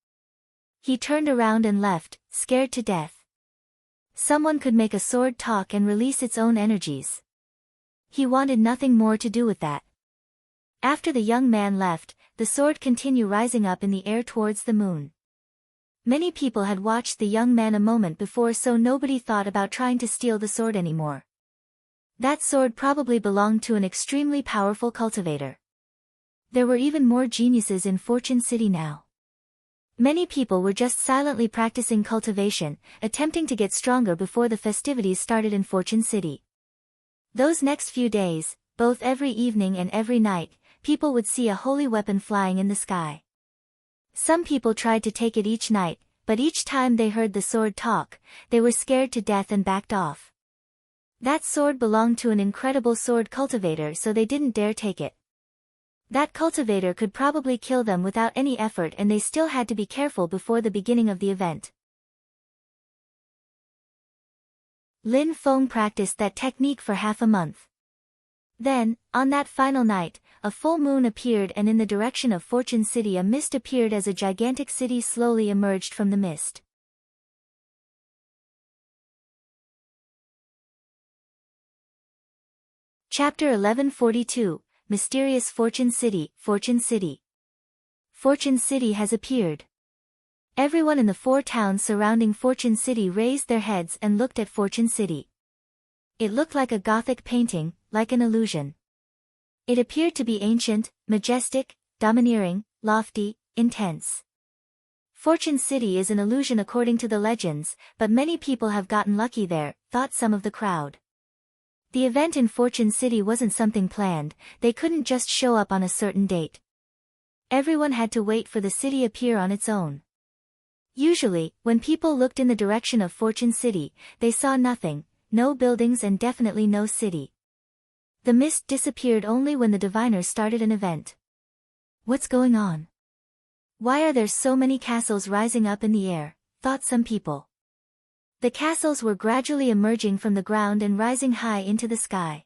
He turned around and left, scared to death. Someone could make a sword talk and release its own energies. He wanted nothing more to do with that. After the young man left, the sword continued rising up in the air towards the moon. Many people had watched the young man a moment before, so nobody thought about trying to steal the sword anymore. That sword probably belonged to an extremely powerful cultivator. There were even more geniuses in Fortune City now. Many people were just silently practicing cultivation, attempting to get stronger before the festivities started in Fortune City. Those next few days, both every evening and every night, people would see a holy weapon flying in the sky. Some people tried to take it each night, but each time they heard the sword talk, they were scared to death and backed off. That sword belonged to an incredible sword cultivator, so they didn't dare take it. That cultivator could probably kill them without any effort, and they still had to be careful before the beginning of the event. Lin Feng practiced that technique for half a month. Then, on that final night, a full moon appeared, and in the direction of Fortune City a mist appeared as a gigantic city slowly emerged from the mist. Chapter 1142, Mysterious Fortune City. Fortune City. Fortune City has appeared. Everyone in the 4 towns surrounding Fortune City raised their heads and looked at Fortune City. It looked like a Gothic painting, like an illusion. It appeared to be ancient, majestic, domineering, lofty, intense. Fortune City is an illusion according to the legends, but many people have gotten lucky there, thought some of the crowd. The event in Fortune City wasn't something planned, they couldn't just show up on a certain date. Everyone had to wait for the city appear on its own. Usually, when people looked in the direction of Fortune City, they saw nothing, no buildings and definitely no city. The mist disappeared only when the diviners started an event. What's going on? Why are there so many castles rising up in the air? Thought some people. The castles were gradually emerging from the ground and rising high into the sky.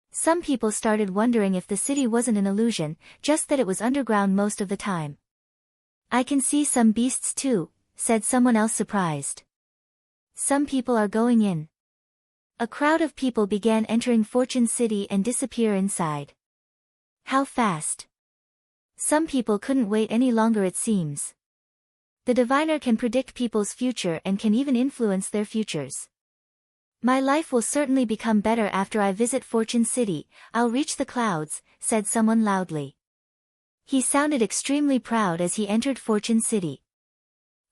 Some people started wondering if the city wasn't an illusion, just that it was underground most of the time. "I can see some beasts too," said someone else surprised. "Some people are going in." A crowd of people began entering Fortune City and disappear inside. How fast? Some people couldn't wait any longer, it seems. The diviner can predict people's future and can even influence their futures. "My life will certainly become better after I visit Fortune City, I'll reach the clouds," said someone loudly. He sounded extremely proud as he entered Fortune City.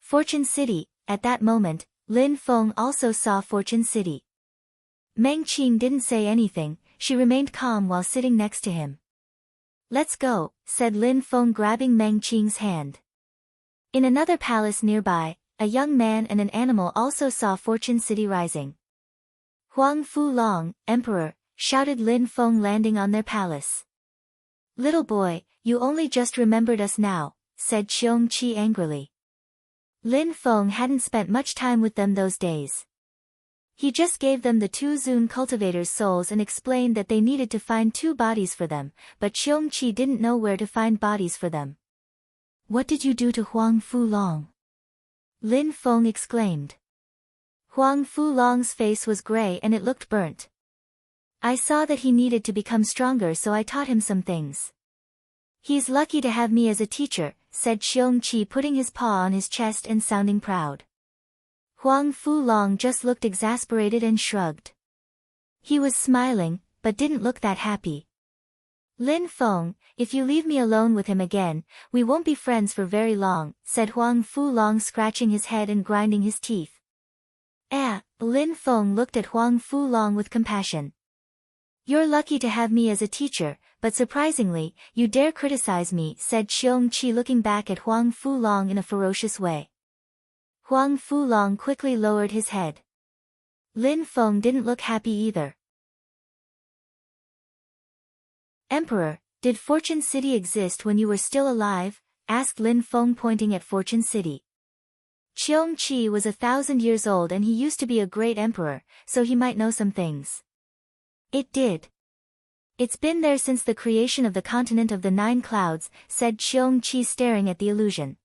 Fortune City, at that moment, Lin Feng also saw Fortune City. Meng Qing didn't say anything, she remained calm while sitting next to him. Let's go, said Lin Feng grabbing Meng Qing's hand. In another palace nearby, a young man and an animal also saw Fortune City rising. Huang Fu Long, Emperor, shouted Lin Feng landing on their palace. Little boy, you only just remembered us now, said Xiong Qi angrily. Lin Feng hadn't spent much time with them those days. He just gave them the 2 Zun cultivators' souls and explained that they needed to find 2 bodies for them, but Xiong Qi didn't know where to find bodies for them. What did you do to Huang Fu Long? Lin Feng exclaimed. Huang Fu Long's face was gray and it looked burnt. I saw that he needed to become stronger, so I taught him some things. He's lucky to have me as a teacher, said Xiong Qi, putting his paw on his chest and sounding proud. Huang Fu Long just looked exasperated and shrugged. He was smiling, but didn't look that happy. Lin Feng, if you leave me alone with him again, we won't be friends for very long, said Huang Fu Long, scratching his head and grinding his teeth. Lin Feng looked at Huang Fu Long with compassion. You're lucky to have me as a teacher, but surprisingly, you dare criticize me, said Xiong Qi, looking back at Huang Fu Long in a ferocious way. Huang Fu Long quickly lowered his head. Lin Feng didn't look happy either. Emperor, did Fortune City exist when you were still alive? Asked Lin Feng, pointing at Fortune City. Xiong Qi was 1,000 years old and he used to be a great emperor, so he might know some things. It did. It's been there since the creation of the continent of the 9 clouds, said Xiong Qi, staring at the illusion.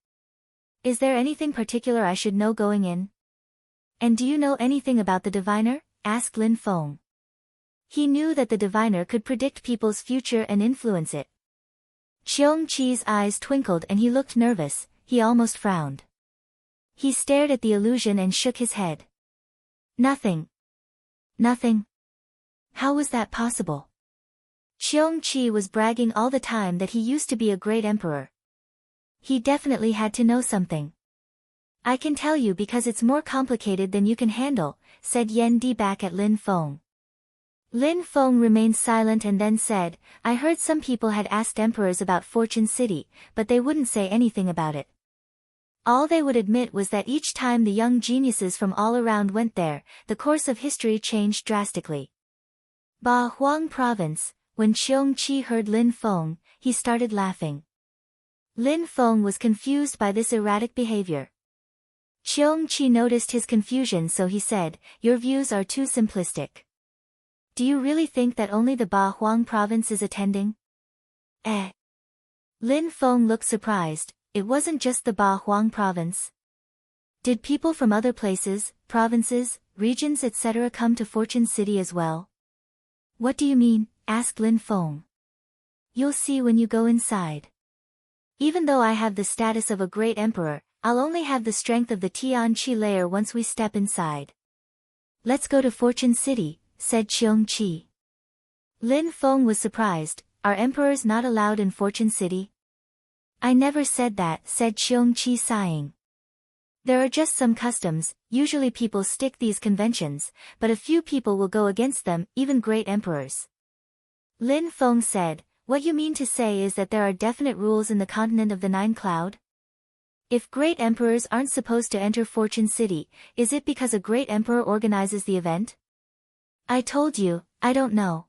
Is there anything particular I should know going in? And do you know anything about the diviner? Asked Lin Feng. He knew that the diviner could predict people's future and influence it. Xiong Qi's eyes twinkled and he looked nervous, he almost frowned. He stared at the illusion and shook his head. Nothing. Nothing. How was that possible? Xiong Qi was bragging all the time that he used to be a great emperor. He definitely had to know something. I can tell you because it's more complicated than you can handle, said Yan Di back at Lin Feng. Lin Feng remained silent and then said, I heard some people had asked emperors about Fortune City, but they wouldn't say anything about it. All they would admit was that each time the young geniuses from all around went there, the course of history changed drastically. Ba Huang Province, when Xiong Qi heard Lin Feng, he started laughing. Lin Feng was confused by this erratic behavior. Xiong Qi noticed his confusion, so he said, your views are too simplistic. Do you really think that only the Ba Huang province is attending? Lin Feng looked surprised. It wasn't just the Ba Huang province. Did people from other places, provinces, regions etc. come to Fortune City as well? What do you mean? Asked Lin Feng. You'll see when you go inside. Even though I have the status of a great emperor, I'll only have the strength of the Tian Qi layer once we step inside. Let's go to Fortune City, said Xiong Qi. Lin Feng was surprised. Are emperors not allowed in Fortune City? I never said that, said Xiong Qi, sighing. There are just some customs, usually people stick these conventions, but a few people will go against them, even great emperors. Lin Feng said, what you mean to say is that there are definite rules in the continent of the 9 cloud? If great emperors aren't supposed to enter Fortune City, is it because a great emperor organizes the event? I told you, I don't know.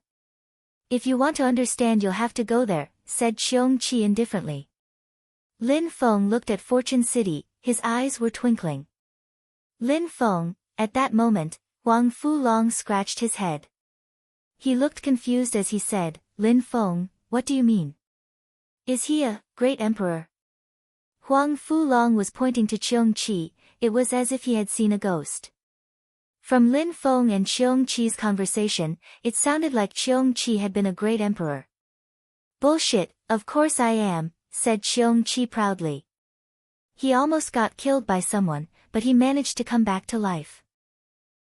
If you want to understand you'll have to go there, said Xiong Qi indifferently. Lin Feng looked at Fortune City, his eyes were twinkling. Lin Feng, at that moment, Huang Fu Long scratched his head. He looked confused as he said, Lin Feng, what do you mean? Is he a great emperor? Huang Fu Long was pointing to Xiong Qi, it was as if he had seen a ghost. From Lin Feng and Xiong Qi's conversation, it sounded like Xiong Qi had been a great emperor. Bullshit, of course I am, said Xiong Qi proudly. He almost got killed by someone, but he managed to come back to life.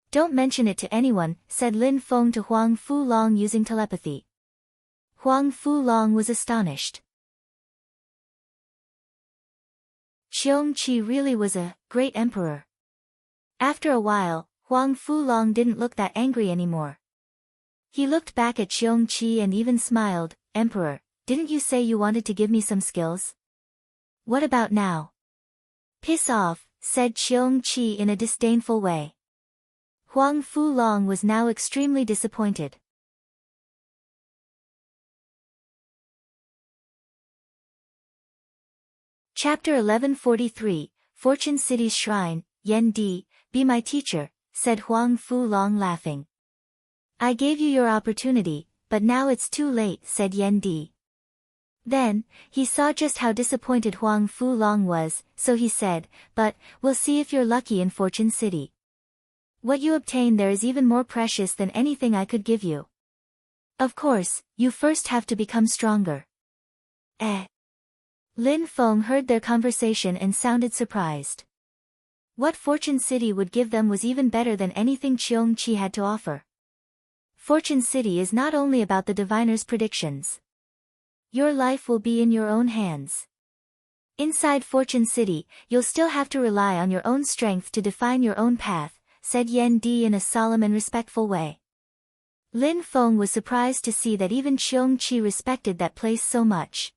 Don't mention it to anyone, said Lin Feng to Huang Fu Long using telepathy. Huang Fu Long was astonished. Xiong Qi really was a great emperor. After a while, Huang Fu Long didn't look that angry anymore. He looked back at Xiong Qi and even smiled, Emperor, didn't you say you wanted to give me some skills? What about now? Piss off, said Cheong-chi in a disdainful way. Huang Fu-long was now extremely disappointed. Chapter 1143, Fortune City's Shrine. Yan Di, be my teacher, said Huang Fu-long laughing. I gave you your opportunity, but now it's too late, said Yan Di. Then, he saw just how disappointed Huang Fu-long was, so he said, but, we'll see if you're lucky in Fortune City. What you obtain there is even more precious than anything I could give you. Of course, you first have to become stronger. Lin Feng heard their conversation and sounded surprised. What Fortune City would give them was even better than anything Cheong-chi had to offer. Fortune City is not only about the diviner's predictions. Your life will be in your own hands. Inside Fortune City, you'll still have to rely on your own strength to define your own path, said Yan Di in a solemn and respectful way. Lin Feng was surprised to see that even Cheong-chi respected that place so much.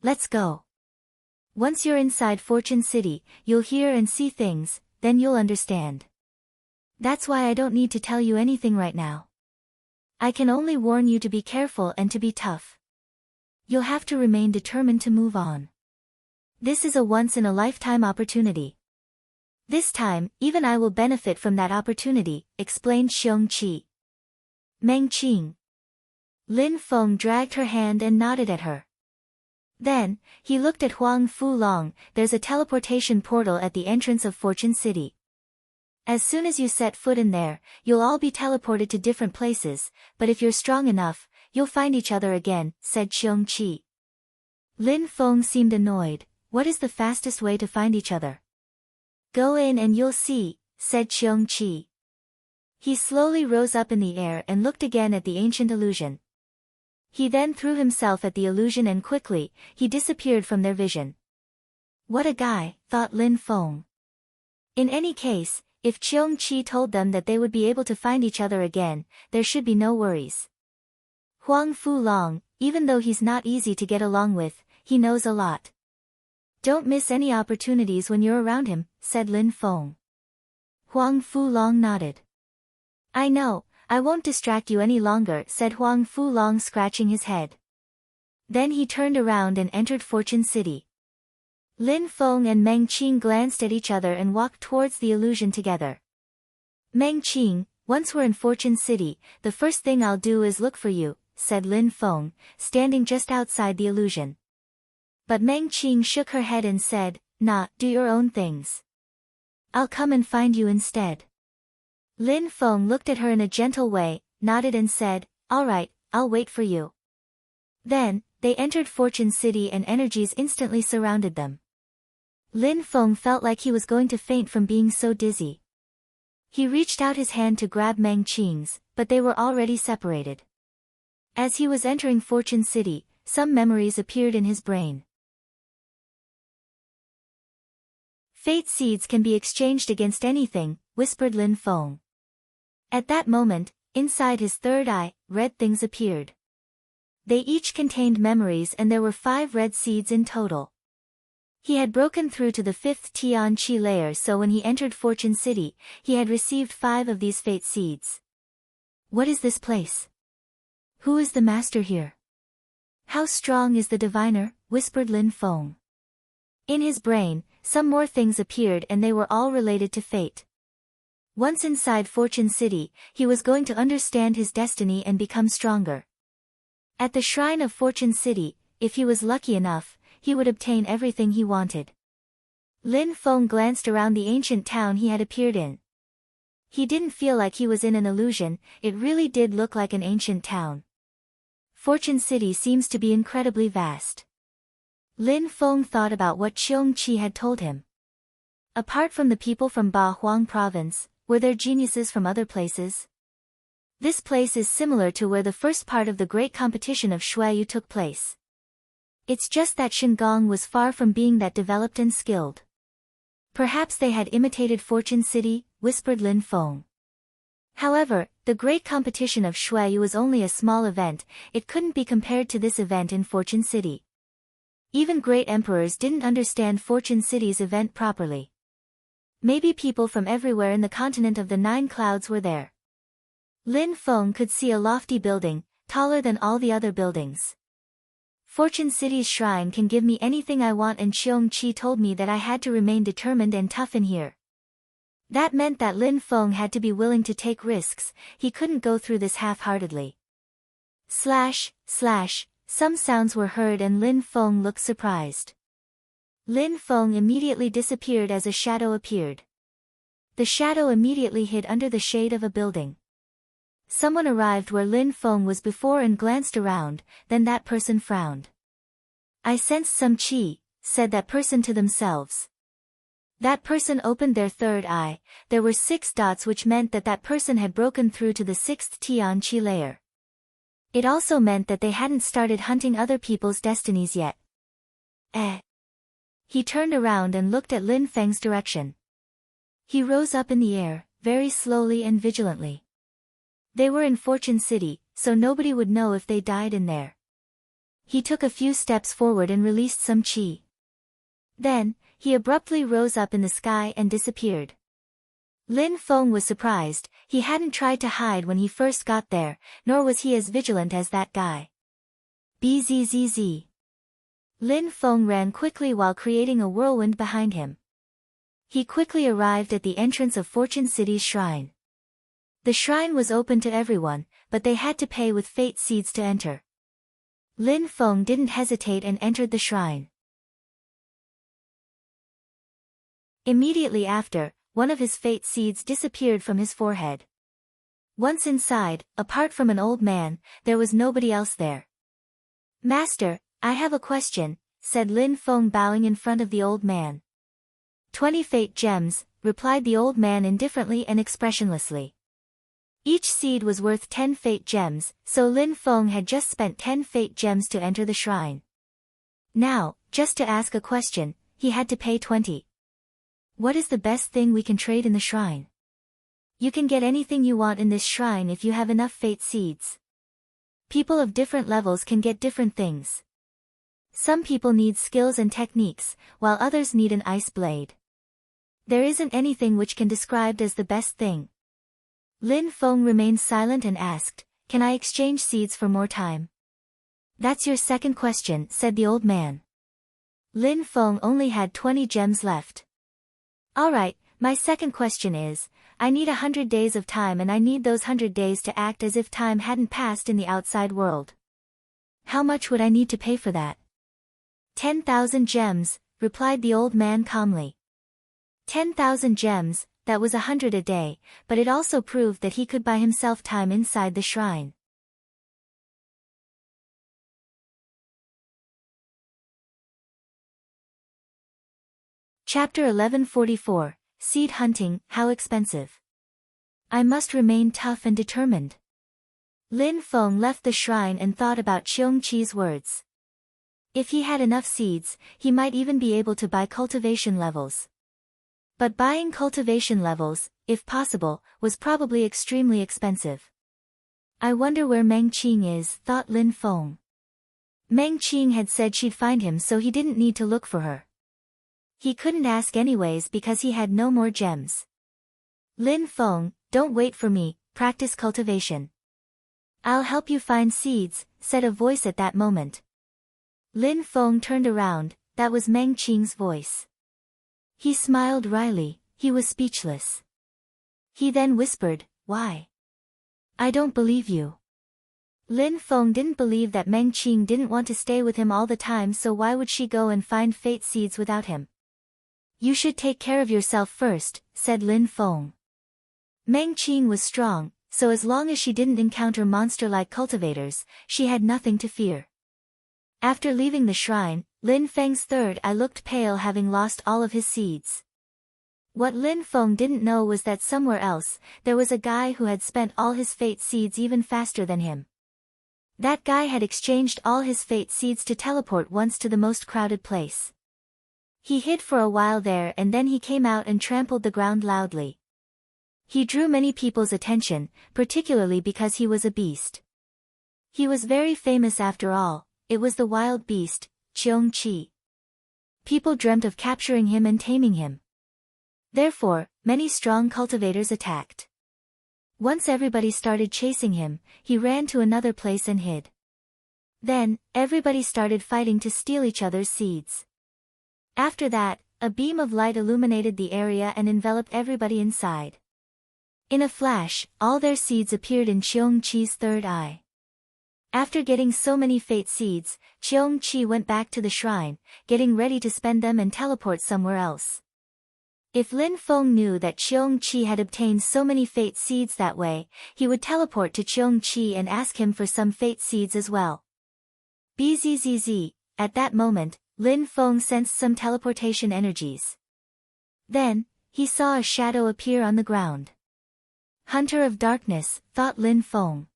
Let's go. Once you're inside Fortune City, you'll hear and see things, then you'll understand. That's why I don't need to tell you anything right now. I can only warn you to be careful and to be tough. You'll have to remain determined to move on. This is a once-in-a-lifetime opportunity. This time, even I will benefit from that opportunity, explained Cheong-chi. Meng Qing. Lin Feng dragged her hand and nodded at her. Then, he looked at Huang Fu-long. There's a teleportation portal at the entrance of Fortune City. As soon as you set foot in there, you'll all be teleported to different places, but if you're strong enough, you'll find each other again, said Cheong-chi. Lin Feng seemed annoyed. What is the fastest way to find each other? Go in and you'll see, said Cheong-chi. He slowly rose up in the air and looked again at the ancient illusion. He then threw himself at the illusion and quickly, he disappeared from their vision. What a guy, thought Lin Feng. In any case, if Cheong-chi told them that they would be able to find each other again, there should be no worries. Huang Fu-long, even though he's not easy to get along with, he knows a lot. Don't miss any opportunities when you're around him, said Lin Feng. Huang Fu-long nodded. I know. I won't distract you any longer, said Huang Fu-long, scratching his head. Then he turned around and entered Fortune City. Lin Feng and Meng Qing glanced at each other and walked towards the illusion together. Meng Qing, once we're in Fortune City, the first thing I'll do is look for you, said Lin Feng, standing just outside the illusion. But Meng Qing shook her head and said, Nah, do your own things. I'll come and find you instead. Lin Feng looked at her in a gentle way, nodded and said, All right, I'll wait for you. Then, they entered Fortune City and energies instantly surrounded them. Lin Feng felt like he was going to faint from being so dizzy. He reached out his hand to grab Meng Qing's, but they were already separated. As he was entering Fortune City, some memories appeared in his brain. Fate seeds can be exchanged against anything, whispered Lin Feng. At that moment, inside his third eye, red things appeared. They each contained memories and there were 5 red seeds in total. He had broken through to the 5th Tian Qi layer, so when he entered Fortune City, he had received 5 of these fate seeds. What is this place? Who is the master here? How strong is the diviner? Whispered Lin Feng. In his brain, some more things appeared and they were all related to fate. Once inside Fortune City, he was going to understand his destiny and become stronger. At the shrine of Fortune City, if he was lucky enough, he would obtain everything he wanted. Lin Feng glanced around the ancient town he had appeared in. He didn't feel like he was in an illusion, it really did look like an ancient town. Fortune City seems to be incredibly vast. Lin Feng thought about what Cheong-chi had told him. Apart from the people from Ba Huang province, were there geniuses from other places? This place is similar to where the first part of the great competition of Shuaiyu took place. It's just that Shingang was far from being that developed and skilled. Perhaps they had imitated Fortune City, whispered Lin Feng. However, the great competition of Shui was only a small event. It couldn't be compared to this event in Fortune City. Even great emperors didn't understand Fortune City's event properly. Maybe people from everywhere in the continent of the 9 clouds were there. Lin Feng could see a lofty building, taller than all the other buildings. Fortune City's shrine can give me anything I want, and Xiong Qi told me that I had to remain determined and tough in here. That meant that Lin Feng had to be willing to take risks. He couldn't go through this half-heartedly. Slash, slash, some sounds were heard and Lin Feng looked surprised. Lin Feng immediately disappeared as a shadow appeared. The shadow immediately hid under the shade of a building. Someone arrived where Lin Feng was before and glanced around, then that person frowned. I sensed some qi, said that person to themselves. That person opened their third eye. There were 6 dots, which meant that that person had broken through to the 6th Tian Qi layer. It also meant that they hadn't started hunting other people's destinies yet. He turned around and looked at Lin Feng's direction. He rose up in the air, very slowly and vigilantly. They were in Fortune City, so nobody would know if they died in there. He took a few steps forward and released some qi. Then, he abruptly rose up in the sky and disappeared. Lin Feng was surprised. He hadn't tried to hide when he first got there, nor was he as vigilant as that guy. Bzzz. Lin Feng ran quickly while creating a whirlwind behind him. He quickly arrived at the entrance of Fortune City's shrine. The shrine was open to everyone, but they had to pay with fate seeds to enter. Lin Feng didn't hesitate and entered the shrine. Immediately after, one of his fate seeds disappeared from his forehead. Once inside, apart from an old man, there was nobody else there. Master, I have a question, said Lin Feng, bowing in front of the old man. 20 fate gems, replied the old man indifferently and expressionlessly. Each seed was worth 10 fate gems, so Lin Feng had just spent 10 fate gems to enter the shrine. Now, just to ask a question, he had to pay 20. What is the best thing we can trade in the shrine? You can get anything you want in this shrine if you have enough fate seeds. People of different levels can get different things. Some people need skills and techniques, while others need an ice blade. There isn't anything which can be described as the best thing. Lin Feng remained silent and asked, can I exchange seeds for more time? That's your second question, said the old man. Lin Feng only had 20 gems left. Alright, my second question is, I need 100 days of time, and I need those 100 days to act as if time hadn't passed in the outside world. How much would I need to pay for that? 10,000 gems, replied the old man calmly. 10,000 gems, that was 100 a day, but it also proved that he could buy himself time inside the shrine. Chapter 1144, Seed Hunting, How Expensive. I must remain tough and determined. Lin Feng left the shrine and thought about Xiong Qi's words. If he had enough seeds, he might even be able to buy cultivation levels. But buying cultivation levels, if possible, was probably extremely expensive. I wonder where Meng Qing is, thought Lin Feng. Meng Qing had said she'd find him, so he didn't need to look for her. He couldn't ask anyways because he had no more gems. Lin Feng, don't wait for me, practice cultivation. I'll help you find seeds, said a voice at that moment. Lin Feng turned around, that was Meng Qing's voice. He smiled wryly, he was speechless. He then whispered, why? I don't believe you. Lin Feng didn't believe that Meng Qing didn't want to stay with him all the time, so why would she go and find fate seeds without him? You should take care of yourself first, said Lin Feng. Meng Qing was strong, so as long as she didn't encounter monster-like cultivators, she had nothing to fear. After leaving the shrine, Lin Feng's third eye looked pale, having lost all of his seeds. What Lin Feng didn't know was that somewhere else, there was a guy who had spent all his fate seeds even faster than him. That guy had exchanged all his fate seeds to teleport once to the most crowded place. He hid for a while there and then he came out and trampled the ground loudly. He drew many people's attention, particularly because he was a beast. He was very famous after all, it was the wild beast, Cheong-chi. People dreamt of capturing him and taming him. Therefore, many strong cultivators attacked. Once everybody started chasing him, he ran to another place and hid. Then, everybody started fighting to steal each other's seeds. After that, a beam of light illuminated the area and enveloped everybody inside. In a flash, all their seeds appeared in Cheong-chi's third eye. After getting so many fate seeds, Cheong-chi went back to the shrine, getting ready to spend them and teleport somewhere else. If Lin Feng knew that Cheong-chi had obtained so many fate seeds that way, he would teleport to Cheong-chi and ask him for some fate seeds as well. Bzzz. At that moment, Lin Feng sensed some teleportation energies. Then, he saw a shadow appear on the ground. Hunter of Darkness, thought Lin Feng.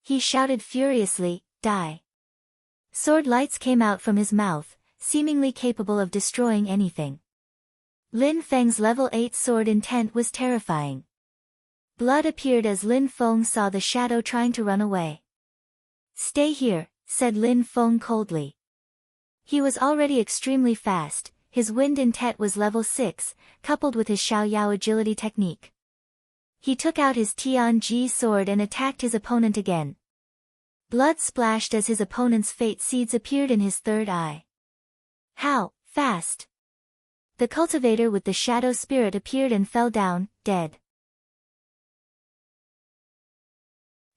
He shouted furiously, "Die!" Sword lights came out from his mouth, seemingly capable of destroying anything. Lin Feng's level 8 sword intent was terrifying. Blood appeared as Lin Feng saw the shadow trying to run away. "Stay here," said Lin Feng coldly. He was already extremely fast, his wind intent was level 6, coupled with his Xiaoyao agility technique. He took out his Tianji sword and attacked his opponent again. Blood splashed as his opponent's fate seeds appeared in his third eye. How fast! The cultivator with the shadow spirit appeared and fell down, dead.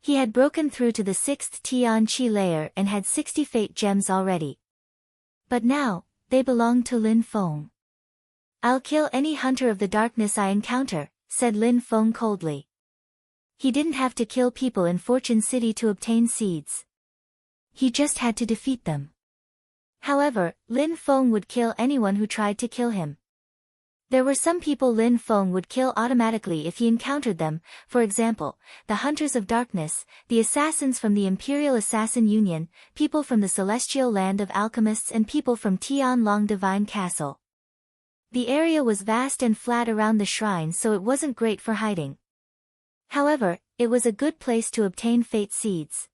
He had broken through to the 6th Tianqi layer and had 60 fate gems already. But now, they belonged to Lin Feng. "I'll kill any hunter of the darkness I encounter," said Lin Feng coldly. He didn't have to kill people in Fortune City to obtain seeds. He just had to defeat them. However, Lin Feng would kill anyone who tried to kill him. There were some people Lin Feng would kill automatically if he encountered them, for example, the Hunters of Darkness, the assassins from the Imperial Assassin Union, people from the Celestial Land of Alchemists and people from Tianlong Divine Castle. The area was vast and flat around the shrine, so it wasn't great for hiding. However, it was a good place to obtain fate seeds.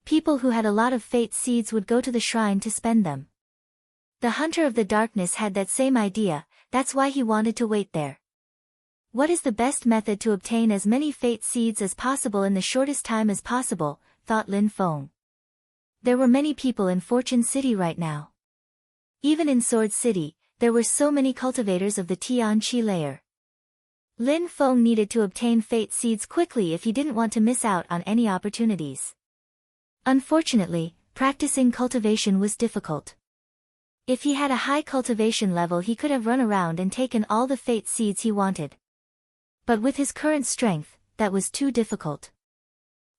People who had a lot of fate seeds would go to the shrine to spend them. The Hunter of the Darkness had that same idea, that's why he wanted to wait there. What is the best method to obtain as many fate seeds as possible in the shortest time as possible, thought Lin Feng. There were many people in Fortune City right now. Even in Sword City, there were so many cultivators of the Tianqi layer. Lin Feng needed to obtain fate seeds quickly if he didn't want to miss out on any opportunities. Unfortunately, practicing cultivation was difficult. If he had a high cultivation level, he could have run around and taken all the fate seeds he wanted. But with his current strength, that was too difficult.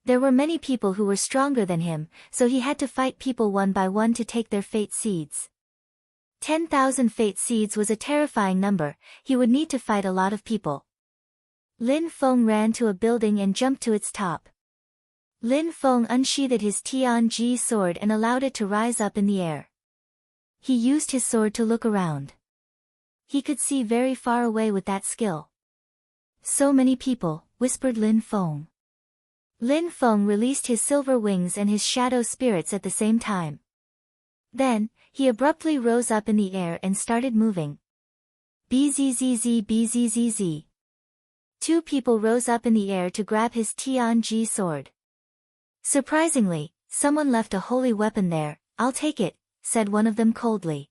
There were many people who were stronger than him, so he had to fight people one by one to take their fate seeds. 10,000 fate seeds was a terrifying number, he would need to fight a lot of people. Lin Feng ran to a building and jumped to its top. Lin Feng unsheathed his Tianji sword and allowed it to rise up in the air. He used his sword to look around. He could see very far away with that skill. "So many people," whispered Lin Feng. Lin Feng released his silver wings and his shadow spirits at the same time. Then, he abruptly rose up in the air and started moving. Bzzz bzzz. 2 people rose up in the air to grab his Tianji sword. Surprisingly, someone left a holy weapon there. "I'll take it," said one of them coldly.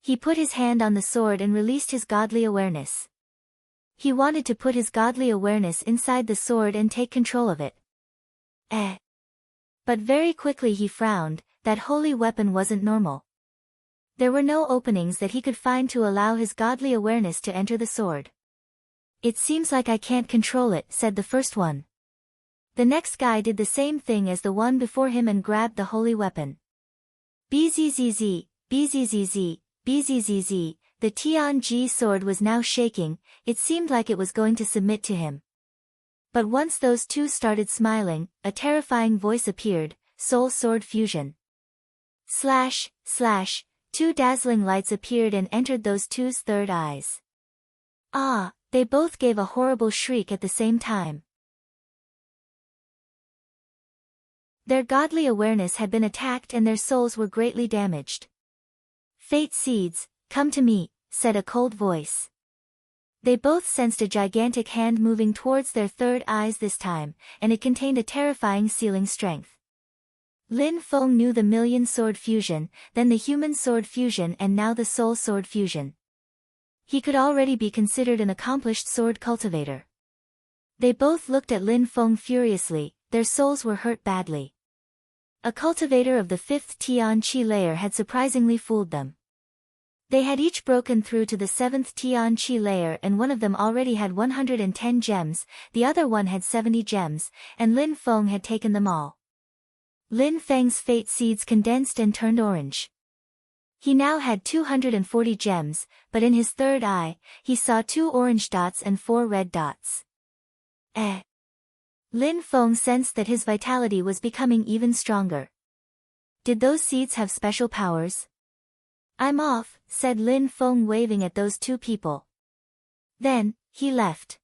He put his hand on the sword and released his godly awareness. He wanted to put his godly awareness inside the sword and take control of it. But very quickly he frowned, that holy weapon wasn't normal. There were no openings that he could find to allow his godly awareness to enter the sword. "It seems like I can't control it," said the first one. The next guy did the same thing as the one before him and grabbed the holy weapon. Bzzz, bzzz, bzzz, the Tianji sword was now shaking, it seemed like it was going to submit to him. But once those two started smiling, a terrifying voice appeared, "Soul Sword Fusion." Slash, slash, 2 dazzling lights appeared and entered those two's third eyes. "Ah, They both gave a horrible shriek at the same time. Their godly awareness had been attacked and their souls were greatly damaged. "Fate seeds, come to me," said a cold voice. They both sensed a gigantic hand moving towards their third eyes this time, and it contained a terrifying sealing strength. Lin Feng knew the million sword fusion, then the human sword fusion and now the soul sword fusion. He could already be considered an accomplished sword cultivator. They both looked at Lin Feng furiously, their souls were hurt badly. A cultivator of the 5th Tian Qi layer had surprisingly fooled them. They had each broken through to the 7th Tian Qi layer and one of them already had 110 gems, the other one had 70 gems, and Lin Feng had taken them all. Lin Feng's fate seeds condensed and turned orange. He now had 240 gems, but in his third eye, he saw 2 orange dots and 4 red dots. Lin Feng sensed that his vitality was becoming even stronger. Did those seeds have special powers? "I'm off," said Lin Feng waving at those 2 people. Then, he left.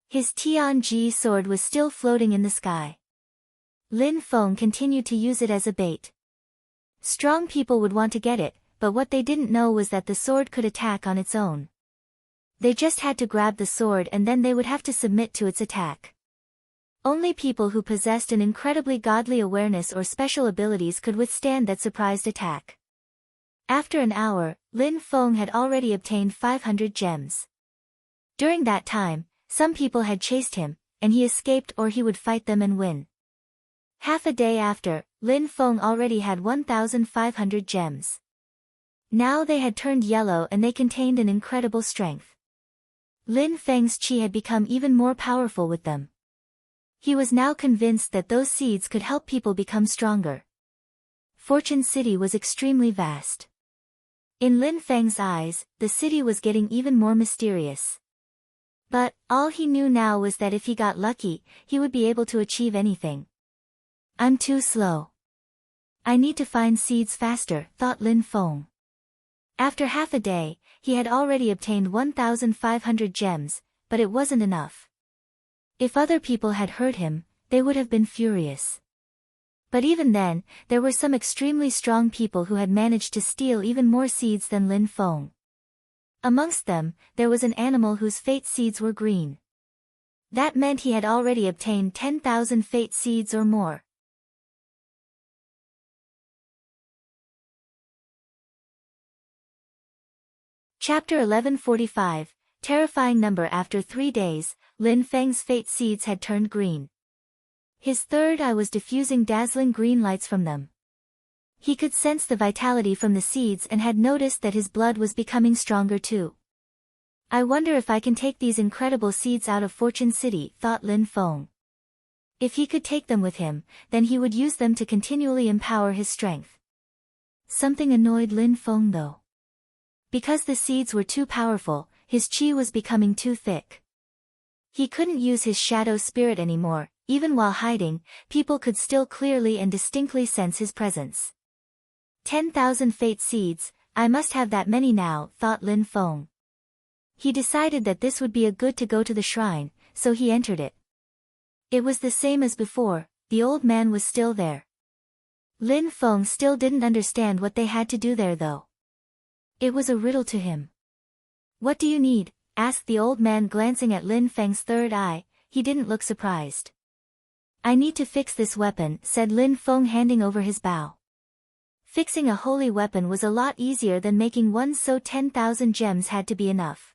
His Tianji sword was still floating in the sky. Lin Feng continued to use it as a bait. Strong people would want to get it, but what they didn't know was that the sword could attack on its own. They just had to grab the sword and then they would have to submit to its attack. Only people who possessed an incredibly godly awareness or special abilities could withstand that surprised attack. After an hour, Lin Feng had already obtained 500 gems. During that time, some people had chased him, and he escaped or he would fight them and win. Half a day after, Lin Feng already had 1,500 gems. Now they had turned yellow and they contained an incredible strength. Lin Feng's qi had become even more powerful with them. He was now convinced that those seeds could help people become stronger. Fortune City was extremely vast. In Lin Feng's eyes, the city was getting even more mysterious. But, all he knew now was that if he got lucky, he would be able to achieve anything. "I'm too slow. I need to find seeds faster," thought Lin Feng. After half a day, he had already obtained 1,500 gems, but it wasn't enough. If other people had heard him, they would have been furious. But even then, there were some extremely strong people who had managed to steal even more seeds than Lin Feng. Amongst them, there was an animal whose fate seeds were green. That meant he had already obtained 10,000 fate seeds or more. Chapter 1145, Terrifying Number. After 3 days, Lin Feng's fate seeds had turned green. His third eye was diffusing dazzling green lights from them. He could sense the vitality from the seeds and had noticed that his blood was becoming stronger too. "I wonder if I can take these incredible seeds out of Fortune City," thought Lin Feng. If he could take them with him, then he would use them to continually empower his strength. Something annoyed Lin Feng though. Because the seeds were too powerful, his qi was becoming too thick. He couldn't use his shadow spirit anymore, even while hiding, people could still clearly and distinctly sense his presence. 10,000 fate seeds, I must have that many now, thought Lin Feng. He decided that this would be a good to go to the shrine, so he entered it. It was the same as before, the old man was still there. Lin Feng still didn't understand what they had to do there though. It was a riddle to him. "What do you need?" asked the old man glancing at Lin Feng's third eye. He didn't look surprised. "I need to fix this weapon," said Lin Feng handing over his bow. Fixing a holy weapon was a lot easier than making one, so 10,000 gems had to be enough.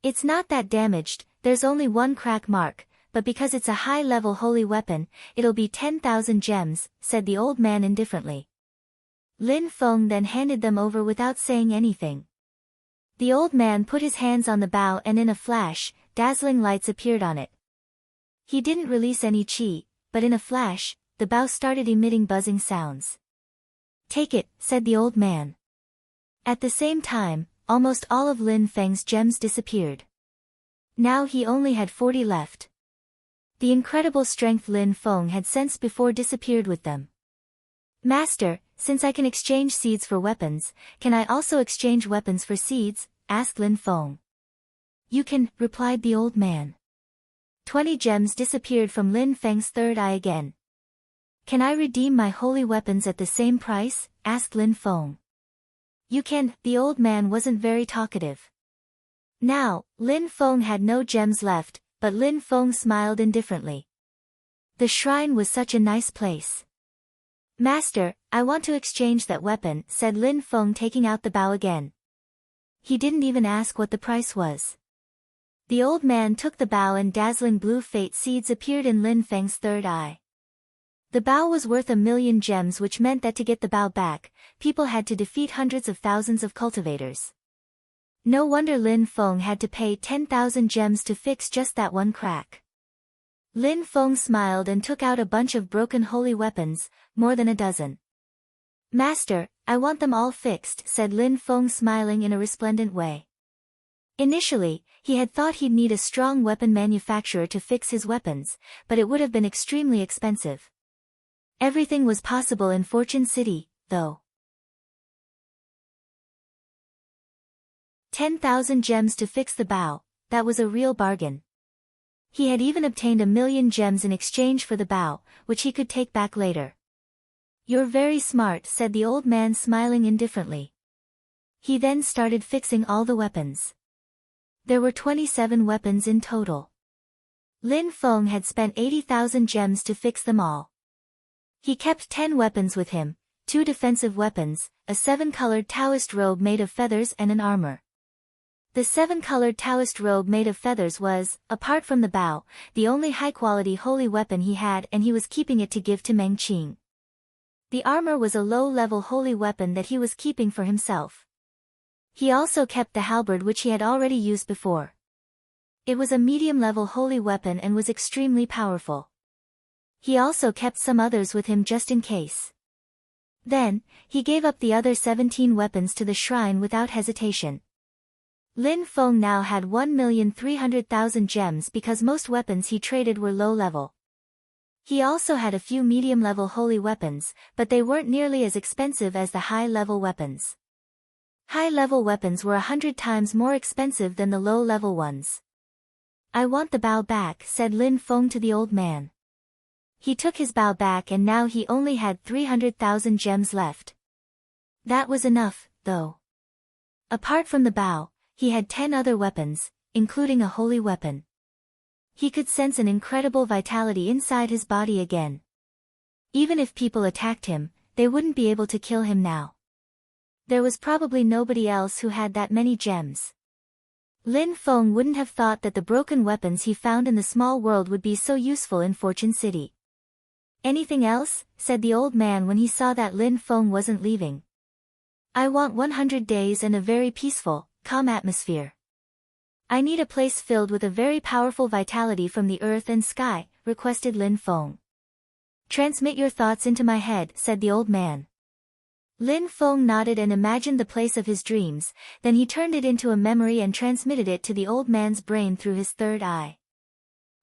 "It's not that damaged, there's only one crack mark, but because it's a high-level holy weapon, it'll be 10,000 gems, said the old man indifferently. Lin Feng then handed them over without saying anything. The old man put his hands on the bow and in a flash, dazzling lights appeared on it. He didn't release any qi, but in a flash, the bow started emitting buzzing sounds. "Take it," said the old man. At the same time, almost all of Lin Feng's gems disappeared. Now he only had 40 left. The incredible strength Lin Feng had sensed before disappeared with them. "Master, since I can exchange seeds for weapons, can I also exchange weapons for seeds?" asked Lin Feng. You can, replied the old man. 20 gems disappeared from Lin Feng's third eye again. Can I redeem my holy weapons at the same price? Asked Lin Feng. You can, the old man wasn't very talkative. Now, Lin Feng had no gems left, but Lin Feng smiled indifferently. The shrine was such a nice place. Master, I want to exchange that weapon, said Lin Feng, taking out the bow again. He didn't even ask what the price was. The old man took the bow and dazzling blue fate seeds appeared in Lin Feng's third eye. The bow was worth 1,000,000 gems, which meant that to get the bow back, people had to defeat hundreds of thousands of cultivators. No wonder Lin Feng had to pay 10,000 gems to fix just that one crack. Lin Feng smiled and took out a bunch of broken holy weapons, more than a dozen. Master, I want them all fixed, said Lin Feng, smiling in a resplendent way. Initially, he had thought he'd need a strong weapon manufacturer to fix his weapons, but it would have been extremely expensive. Everything was possible in Fortune City, though. 10,000 gems to fix the bow, that was a real bargain. He had even obtained 1,000,000 gems in exchange for the bow, which he could take back later. You're very smart, said the old man, smiling indifferently. He then started fixing all the weapons. There were 27 weapons in total. Lin Feng had spent 80,000 gems to fix them all. He kept 10 weapons with him, 2 defensive weapons, a 7-colored Taoist robe made of feathers and an armor. The 7-colored Taoist robe made of feathers was, apart from the bow, the only high-quality holy weapon he had, and he was keeping it to give to Meng Qing. The armor was a low-level holy weapon that he was keeping for himself. He also kept the halberd, which he had already used before. It was a medium-level holy weapon and was extremely powerful. He also kept some others with him just in case. Then, he gave up the other 17 weapons to the shrine without hesitation. Lin Feng now had 1,300,000 gems because most weapons he traded were low-level. He also had a few medium-level holy weapons, but they weren't nearly as expensive as the high-level weapons. High-level weapons were 100 times more expensive than the low-level ones. I want the bow back, said Lin Feng to the old man. He took his bow back and now he only had 300,000 gems left. That was enough, though. Apart from the bow, he had 10 other weapons, including a holy weapon. He could sense an incredible vitality inside his body again. Even if people attacked him, they wouldn't be able to kill him now. There was probably nobody else who had that many gems. Lin Feng wouldn't have thought that the broken weapons he found in the small world would be so useful in Fortune City. Anything else? Said the old man when he saw that Lin Feng wasn't leaving. I want 100 days and a very peaceful, calm atmosphere. I need a place filled with a very powerful vitality from the earth and sky, requested Lin Feng. Transmit your thoughts into my head, said the old man. Lin Feng nodded and imagined the place of his dreams, then he turned it into a memory and transmitted it to the old man's brain through his third eye.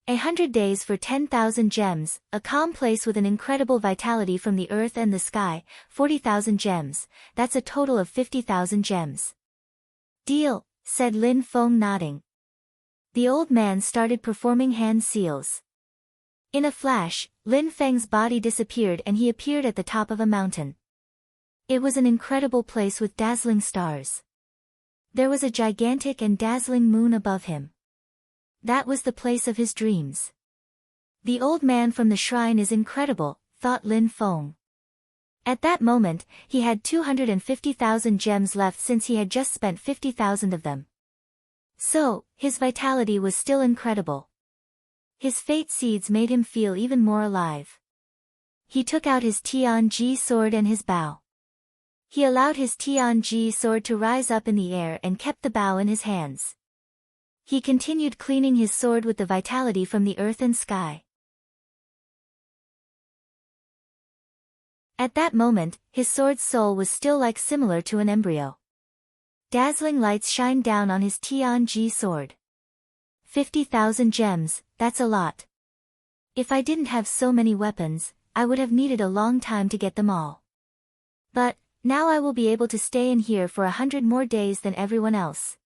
100 days for 10,000 gems, a calm place with an incredible vitality from the earth and the sky, 40,000 gems, that's a total of 50,000 gems. Deal, said Lin Feng, nodding. The old man started performing hand seals. In a flash, Lin Feng's body disappeared and he appeared at the top of a mountain. It was an incredible place with dazzling stars. There was a gigantic and dazzling moon above him. That was the place of his dreams. The old man from the shrine is incredible, thought Lin Feng. At that moment, he had 250,000 gems left since he had just spent 50,000 of them. So, his vitality was still incredible. His fate seeds made him feel even more alive. He took out his Tianji sword and his bow. He allowed his Tianji sword to rise up in the air and kept the bow in his hands. He continued cleaning his sword with the vitality from the earth and sky. At that moment, his sword's soul was still similar to an embryo. Dazzling lights shined down on his Tianji sword. 50,000 gems, that's a lot. If I didn't have so many weapons, I would have needed a long time to get them all. But, now I will be able to stay in here for 100 more days than everyone else.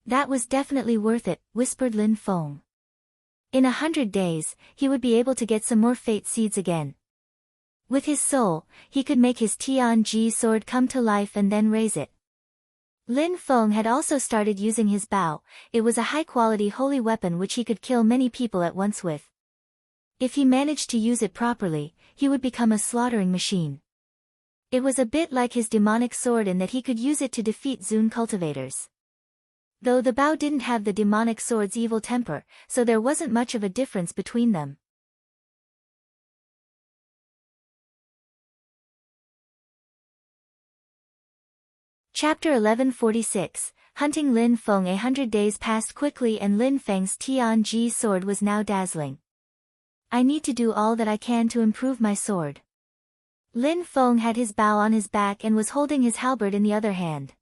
That was definitely worth it, whispered Lin Feng. In 100 days, he would be able to get some more fate seeds again. With his soul, he could make his Tianji sword come to life and then raise it. Lin Feng had also started using his bao. It was a high-quality holy weapon which he could kill many people at once with. If he managed to use it properly, he would become a slaughtering machine. It was a bit like his demonic sword in that he could use it to defeat Zun cultivators. Though the bao didn't have the demonic sword's evil temper, so there wasn't much of a difference between them. Chapter 1146, Hunting Lin Feng. 100 days passed quickly and Lin Feng's Tianji sword was now dazzling. I need to do all that I can to improve my sword. Lin Feng had his bao on his back and was holding his halberd in the other hand.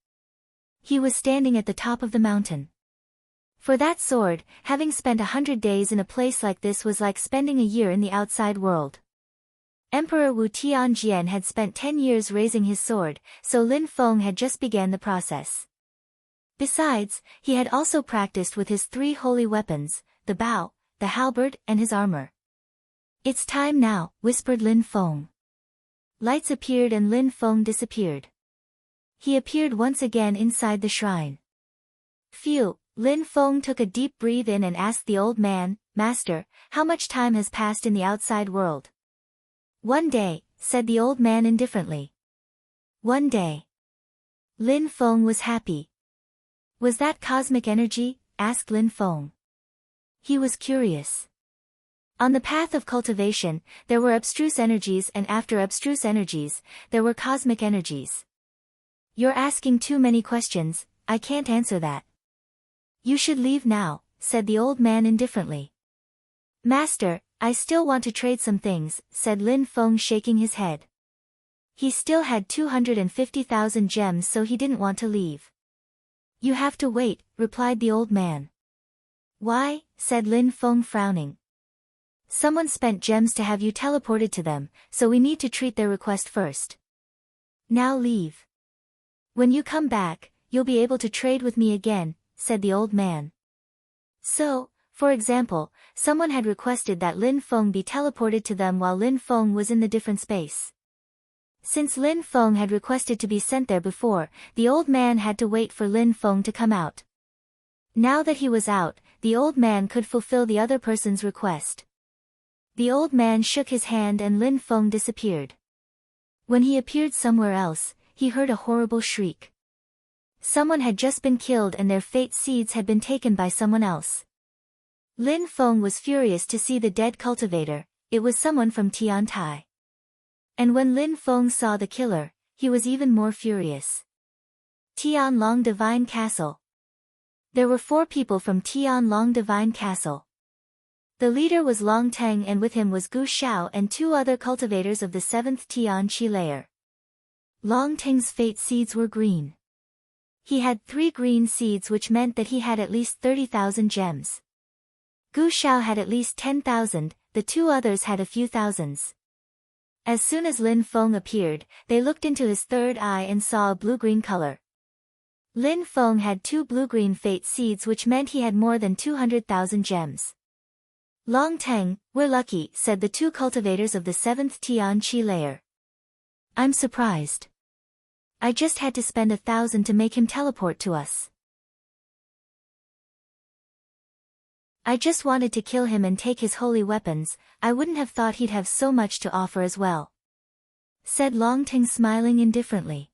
He was standing at the top of the mountain. For that sword, having spent 100 days in a place like this was like spending a year in the outside world. Emperor Wu Tianjian had spent 10 years raising his sword, so Lin Feng had just began the process. Besides, he had also practiced with his 3 holy weapons, the bao, the halberd, and his armor. It's time now, whispered Lin Feng. Lights appeared and Lin Feng disappeared. He appeared once again inside the shrine. Phew, Lin Feng took a deep breath in and asked the old man, Master, how much time has passed in the outside world? 1 day, said the old man indifferently. 1 day. Lin Feng was happy. Was that cosmic energy? Asked Lin Feng. He was curious. On the path of cultivation, there were abstruse energies and after abstruse energies, there were cosmic energies. You're asking too many questions, I can't answer that. You should leave now, said the old man indifferently. Master, I still want to trade some things, said Lin Feng shaking his head. He still had 250,000 gems so he didn't want to leave. You have to wait, replied the old man. Why? Said Lin Feng frowning. Someone spent gems to have you teleported to them, so we need to treat their request first. Now leave. When you come back, you'll be able to trade with me again, said the old man. So, for example, someone had requested that Lin Feng be teleported to them while Lin Feng was in the different space. Since Lin Feng had requested to be sent there before, the old man had to wait for Lin Feng to come out. Now that he was out, the old man could fulfill the other person's request. The old man shook his hand and Lin Feng disappeared. When he appeared somewhere else, he heard a horrible shriek. Someone had just been killed and their fate seeds had been taken by someone else. Lin Feng was furious to see the dead cultivator. It was someone from Tiantai. And when Lin Feng saw the killer, he was even more furious. Tianlong Divine Castle. There were 4 people from Tianlong Divine Castle. The leader was Long Teng and with him was Gu Xiao and 2 other cultivators of the 7th Tian Qi layer. Long Teng's fate seeds were green. He had 3 green seeds which meant that he had at least 30,000 gems. Gu Xiao had at least 10,000, the 2 others had a few thousands. As soon as Lin Feng appeared, they looked into his third eye and saw a blue-green color. Lin Feng had 2 blue-green fate seeds which meant he had more than 200,000 gems. Long Teng, we're lucky, said the 2 cultivators of the 7th Tian Qi layer. I'm surprised. I just had to spend 1,000 to make him teleport to us. I just wanted to kill him and take his holy weapons, I wouldn't have thought he'd have so much to offer as well. Said Long Teng smiling indifferently.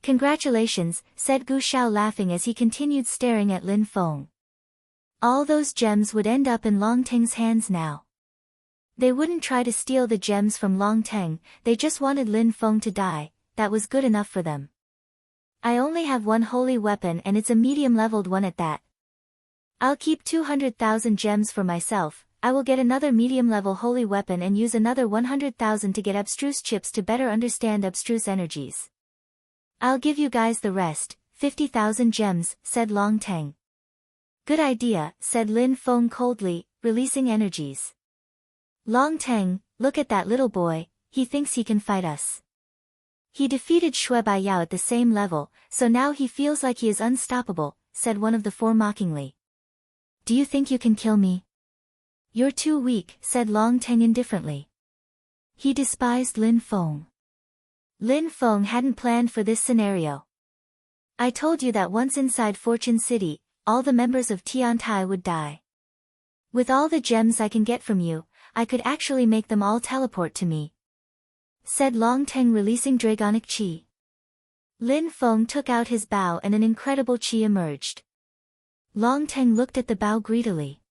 Congratulations, said Gu Xiao laughing as he continued staring at Lin Feng. All those gems would end up in Long Teng's hands now. They wouldn't try to steal the gems from Long Teng, they just wanted Lin Feng to die, that was good enough for them. I only have 1 holy weapon and it's a medium-leveled one at that. I'll keep 200,000 gems for myself, I will get another medium-level holy weapon and use another 100,000 to get abstruse chips to better understand abstruse energies. I'll give you guys the rest, 50,000 gems, said Long Teng. Good idea, said Lin Feng coldly, releasing energies. Long Teng, look at that little boy, he thinks he can fight us. He defeated Shui Baiyao at the same level, so now he feels like he is unstoppable, said one of the four mockingly. Do you think you can kill me? You're too weak, said Long Teng indifferently. He despised Lin Feng. Lin Feng hadn't planned for this scenario. I told you that once inside Fortune City, all the members of Tiantai would die. With all the gems I can get from you, I could actually make them all teleport to me, said Long Teng, releasing dragonic qi. Lin Feng took out his bow and an incredible qi emerged. Long Teng looked at the bow greedily.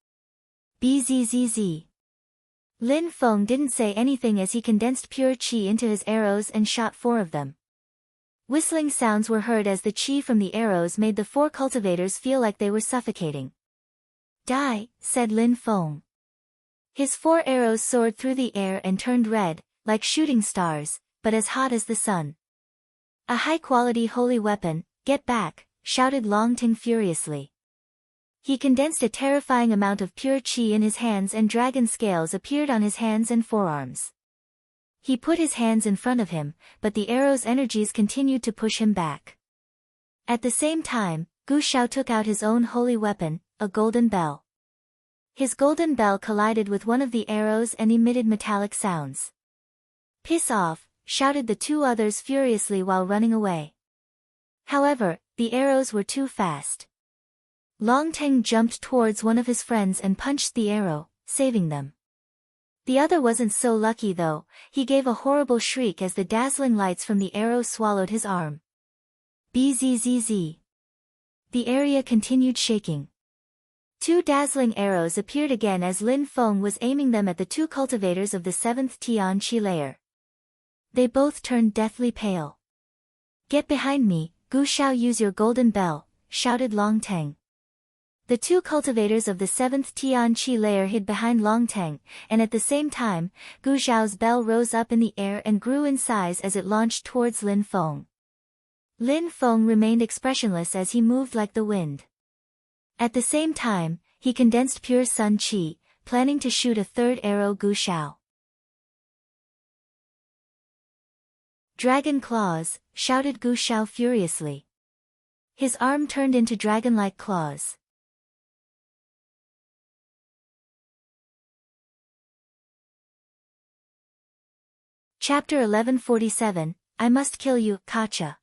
Bzzz. Lin Feng didn't say anything as he condensed pure qi into his arrows and shot 4 of them. Whistling sounds were heard as the qi from the arrows made the 4 cultivators feel like they were suffocating. Die, said Lin Feng. His 4 arrows soared through the air and turned red, like shooting stars, but as hot as the sun. A high-quality holy weapon, get back, shouted Long Teng furiously. He condensed a terrifying amount of pure qi in his hands and dragon scales appeared on his hands and forearms. He put his hands in front of him, but the arrow's energies continued to push him back. At the same time, Gu Shao took out his own holy weapon, a golden bell. His golden bell collided with one of the arrows and emitted metallic sounds. Piss off, shouted the 2 others furiously while running away. However, the arrows were too fast. Long Teng jumped towards one of his friends and punched the arrow, saving them. The other wasn't so lucky though, he gave a horrible shriek as the dazzling lights from the arrow swallowed his arm. Bzzz. The area continued shaking. 2 dazzling arrows appeared again as Lin Feng was aiming them at the 2 cultivators of the 7th Tian Qi layer. They both turned deathly pale. Get behind me, Gu Shao, use your golden bell, shouted Long Teng. The 2 cultivators of the 7th Tian Qi layer hid behind Long Teng, and at the same time, Gu Zhao's bell rose up in the air and grew in size as it launched towards Lin Feng. Lin Feng remained expressionless as he moved like the wind. At the same time, he condensed pure sun qi, planning to shoot a 3rd arrow Gu Shao. Dragon claws, shouted Gu Shao furiously. His arm turned into dragon-like claws. Chapter 1147, I Must Kill You, Kacha.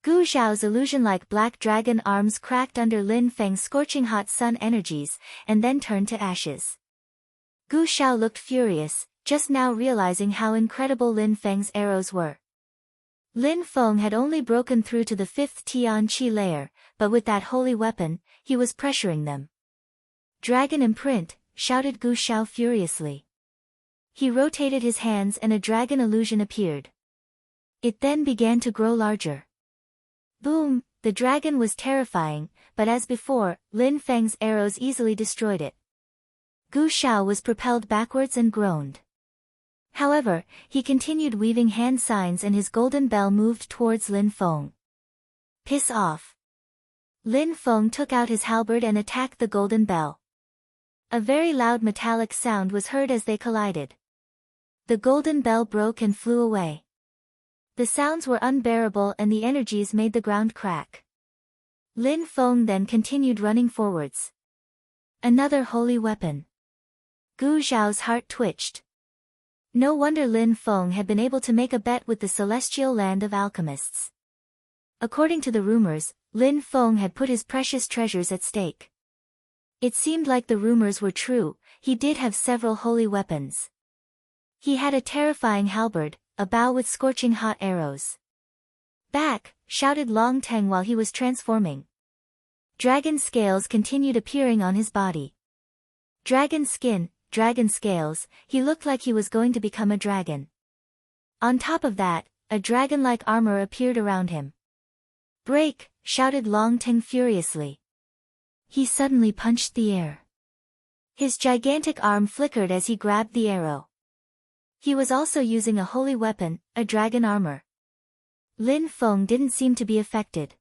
Gu Zhao's illusion-like black dragon arms cracked under Lin Feng's scorching hot sun energies, and then turned to ashes. Gu Zhao looked furious, just now realizing how incredible Lin Feng's arrows were. Lin Feng had only broken through to the 5th Tian Qi layer, but with that holy weapon, he was pressuring them. Dragon imprint, shouted Gu Zhao furiously. He rotated his hands and a dragon illusion appeared. It then began to grow larger. Boom, the dragon was terrifying, but as before, Lin Feng's arrows easily destroyed it. Gu Shao was propelled backwards and groaned. However, he continued weaving hand signs and his golden bell moved towards Lin Feng. Piss off. Lin Feng took out his halberd and attacked the golden bell. A very loud metallic sound was heard as they collided. The golden bell broke and flew away. The sounds were unbearable and the energies made the ground crack. Lin Feng then continued running forwards. Another holy weapon. Gu Zhao's heart twitched. No wonder Lin Feng had been able to make a bet with the celestial land of alchemists. According to the rumors, Lin Feng had put his precious treasures at stake. It seemed like the rumors were true, he did have several holy weapons. He had a terrifying halberd, a bow with scorching hot arrows. Back, shouted Long Teng while he was transforming. Dragon scales continued appearing on his body. Dragon skin, dragon scales, he looked like he was going to become a dragon. On top of that, a dragon-like armor appeared around him. Break, shouted Long Teng furiously. He suddenly punched the air. His gigantic arm flickered as he grabbed the arrow. He was also using a holy weapon, a dragon armor. Lin Feng didn't seem to be affected.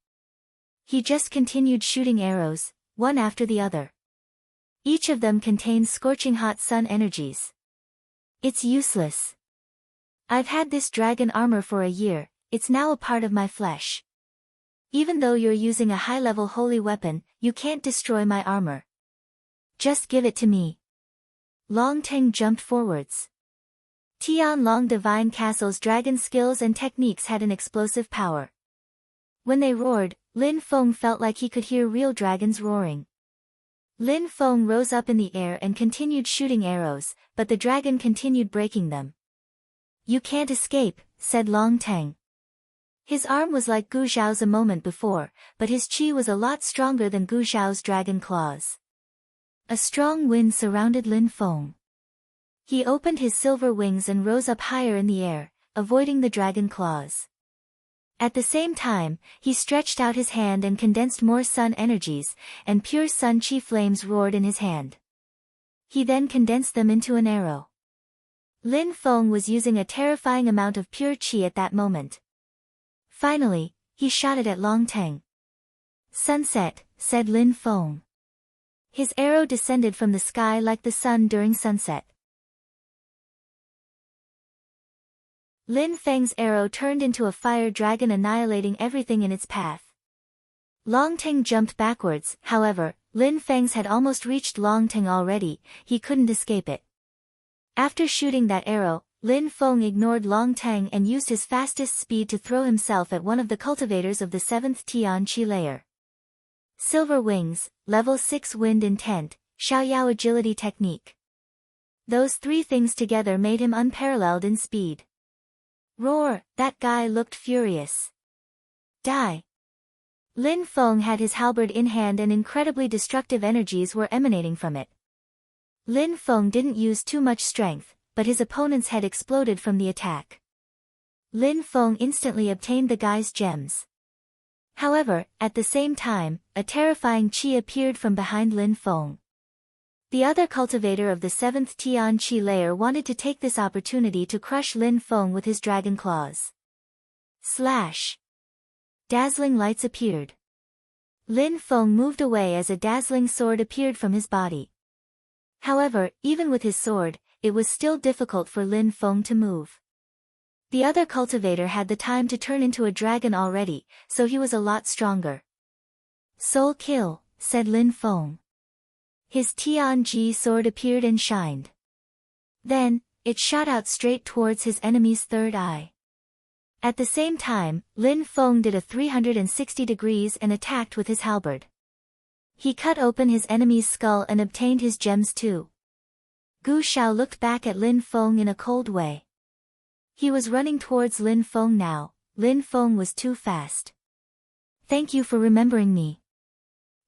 He just continued shooting arrows, one after the other. Each of them contains scorching hot sun energies. It's useless. I've had this dragon armor for a year, it's now a part of my flesh. even though you're using a high-level holy weapon, you can't destroy my armor. Just give it to me. Long Teng jumped forwards. Tian Long Divine Castle's dragon skills and techniques had an explosive power. When they roared, Lin Feng felt like he could hear real dragons roaring. Lin Feng rose up in the air and continued shooting arrows, but the dragon continued breaking them. You can't escape, said Long Teng. His arm was like Gu Zhao's a moment before, but his chi was a lot stronger than Gu Zhao's dragon claws. A strong wind surrounded Lin Feng. He opened his silver wings and rose up higher in the air, avoiding the dragon claws. At the same time, he stretched out his hand and condensed more sun energies, and pure sun chi flames roared in his hand. He then condensed them into an arrow. Lin Feng was using a terrifying amount of pure chi at that moment. Finally, he shot it at Long Teng. Sunset, said Lin Feng. His arrow descended from the sky like the sun during sunset. Lin Feng's arrow turned into a fire dragon, annihilating everything in its path. Long Teng jumped backwards, however, Lin Feng's had almost reached Long Teng already, he couldn't escape it. After shooting that arrow, Lin Feng ignored Long Teng and used his fastest speed to throw himself at one of the cultivators of the 7th Tian Qi layer. Silver Wings, Level 6 Wind Intent, Xiaoyao Agility Technique. Those three things together made him unparalleled in speed. Roar, that guy looked furious. Die. Lin Feng had his halberd in hand and incredibly destructive energies were emanating from it. Lin Feng didn't use too much strength, but his opponent's head exploded from the attack. Lin Feng instantly obtained the guy's gems. However, at the same time, a terrifying qi appeared from behind Lin Feng. The other cultivator of the 7th Tian Qi layer wanted to take this opportunity to crush Lin Feng with his dragon claws. Slash! Dazzling lights appeared. Lin Feng moved away as a dazzling sword appeared from his body. However, even with his sword, it was still difficult for Lin Feng to move. The other cultivator had the time to turn into a dragon already, so he was a lot stronger. Soul kill, said Lin Feng. His Tianji sword appeared and shined. Then, it shot out straight towards his enemy's third eye. At the same time, Lin Feng did a 360 degrees and attacked with his halberd. He cut open his enemy's skull and obtained his gems too. Gu Xiao looked back at Lin Feng in a cold way. He was running towards Lin Feng now. Lin Feng was too fast. Thank you for remembering me.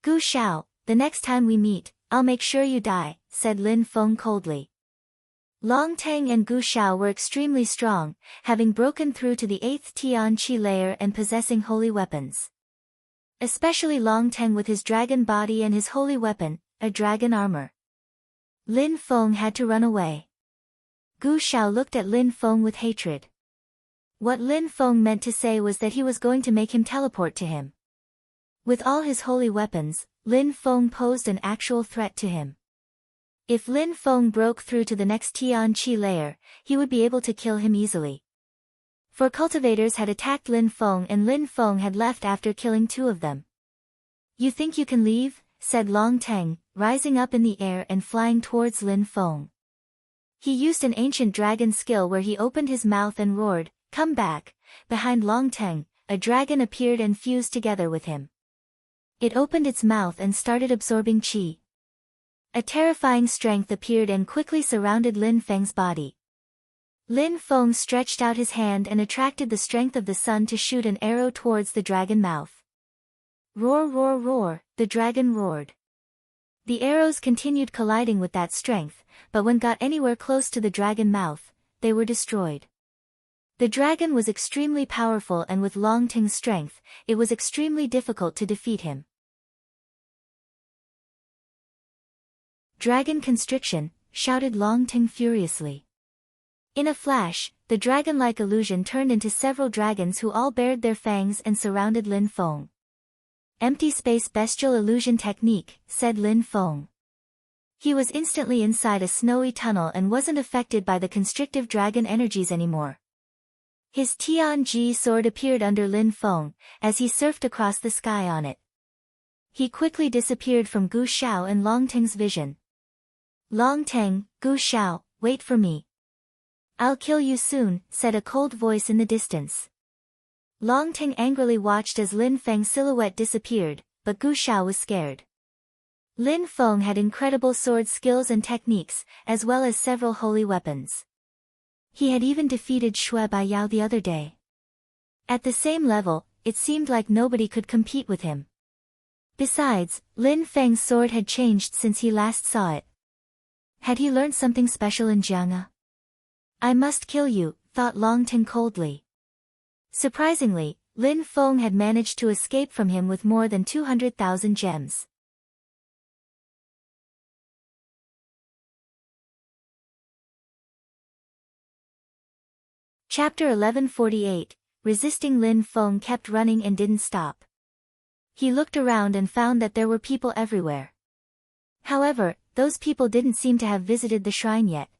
Gu Xiao, the next time we meet, I'll make sure you die, said Lin Feng coldly. Long Teng and Gu Xiao were extremely strong, having broken through to the 8th Tian Qi layer and possessing holy weapons. Especially Long Teng with his dragon body and his holy weapon, a dragon armor. Lin Feng had to run away. Gu Xiao looked at Lin Feng with hatred. What Lin Feng meant to say was that he was going to make him teleport to him. With all his holy weapons, Lin Feng posed an actual threat to him. If Lin Feng broke through to the next Tian Qi layer, he would be able to kill him easily. Four cultivators had attacked Lin Feng and Lin Feng had left after killing two of them. You think you can leave? Said Long Teng, rising up in the air and flying towards Lin Feng. He used an ancient dragon skill where he opened his mouth and roared, "Come back!" Behind Long Teng, a dragon appeared and fused together with him. It opened its mouth and started absorbing qi. A terrifying strength appeared and quickly surrounded Lin Feng's body. Lin Feng stretched out his hand and attracted the strength of the sun to shoot an arrow towards the dragon mouth. Roar, roar, roar, the dragon roared. The arrows continued colliding with that strength, but when got anywhere close to the dragon mouth, they were destroyed. The dragon was extremely powerful and with Long Teng's strength, it was extremely difficult to defeat him. Dragon constriction, shouted Long Teng furiously. In a flash, the dragon-like illusion turned into several dragons who all bared their fangs and surrounded Lin Feng. Empty space bestial illusion technique, said Lin Feng. He was instantly inside a snowy tunnel and wasn't affected by the constrictive dragon energies anymore. His Tianji sword appeared under Lin Feng, as he surfed across the sky on it. He quickly disappeared from Gu Shao and Long Teng's vision. Long Teng, Gu Shao, wait for me. I'll kill you soon, said a cold voice in the distance. Long Teng angrily watched as Lin Feng's silhouette disappeared, but Gu Shao was scared. Lin Feng had incredible sword skills and techniques, as well as several holy weapons. He had even defeated Shui Baiyao the other day. At the same level, it seemed like nobody could compete with him. Besides, Lin Feng's sword had changed since he last saw it. Had he learned something special in Jiang'e? I must kill you, thought Long Teng coldly. Surprisingly, Lin Feng had managed to escape from him with more than 200,000 gems. Chapter 1148, Resisting. Lin Feng kept running and didn't stop. He looked around and found that there were people everywhere. However, those people didn't seem to have visited the shrine yet.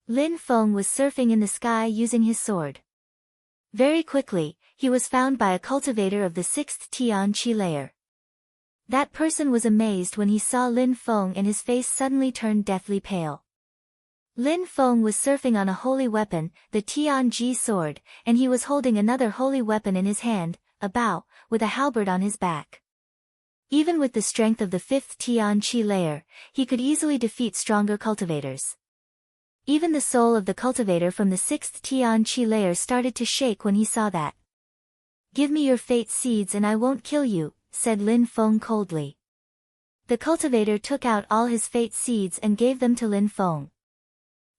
Lin Feng was surfing in the sky using his sword. Very quickly, he was found by a cultivator of the 6th Tianqi layer. That person was amazed when he saw Lin Feng and his face suddenly turned deathly pale. Lin Feng was surfing on a holy weapon, the Tianji sword, and he was holding another holy weapon in his hand, a bao, with a halberd on his back. Even with the strength of the 5th Tianqi layer, he could easily defeat stronger cultivators. Even the soul of the cultivator from the 6th Tianqi layer started to shake when he saw that. Give me your fate seeds and I won't kill you, said Lin Feng coldly. The cultivator took out all his fate seeds and gave them to Lin Feng.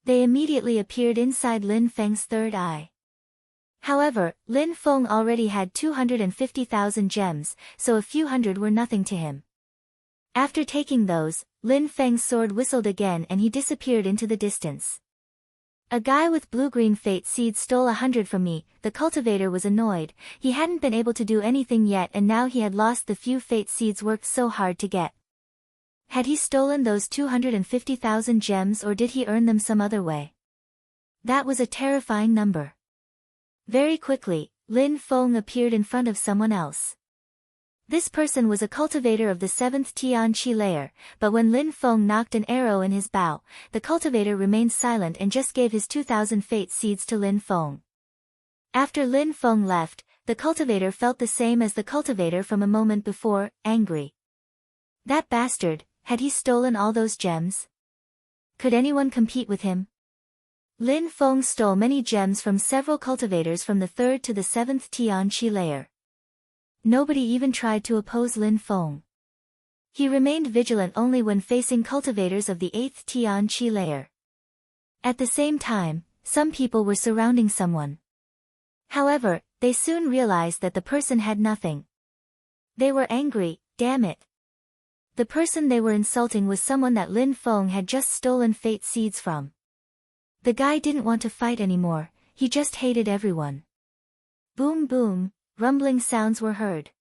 They immediately appeared inside Lin Feng's third eye. However, Lin Feng already had 250,000 gems, so a few hundred were nothing to him. After taking those, Lin Feng's sword whistled again and he disappeared into the distance. A guy with blue-green fate seeds stole 100 from me. The cultivator was annoyed. He hadn't been able to do anything yet and now he had lost the few fate seeds worked so hard to get. Had he stolen those 250,000 gems or did he earn them some other way? That was a terrifying number. Very quickly, Lin Feng appeared in front of someone else. This person was a cultivator of the 7th Tianqi layer, but when Lin Feng knocked an arrow in his bao, the cultivator remained silent and just gave his 2,000 fate seeds to Lin Feng. After Lin Feng left, the cultivator felt the same as the cultivator from a moment before, angry. That bastard, had he stolen all those gems? Could anyone compete with him? Lin Feng stole many gems from several cultivators from the 3rd to the 7th Tianqi layer. Nobody even tried to oppose Lin Feng. He remained vigilant only when facing cultivators of the 8th Tianqi layer. At the same time, some people were surrounding someone. However, they soon realized that the person had nothing. They were angry, damn it. The person they were insulting was someone that Lin Feng had just stolen fate seeds from. The guy didn't want to fight anymore, he just hated everyone. Boom boom, rumbling sounds were heard.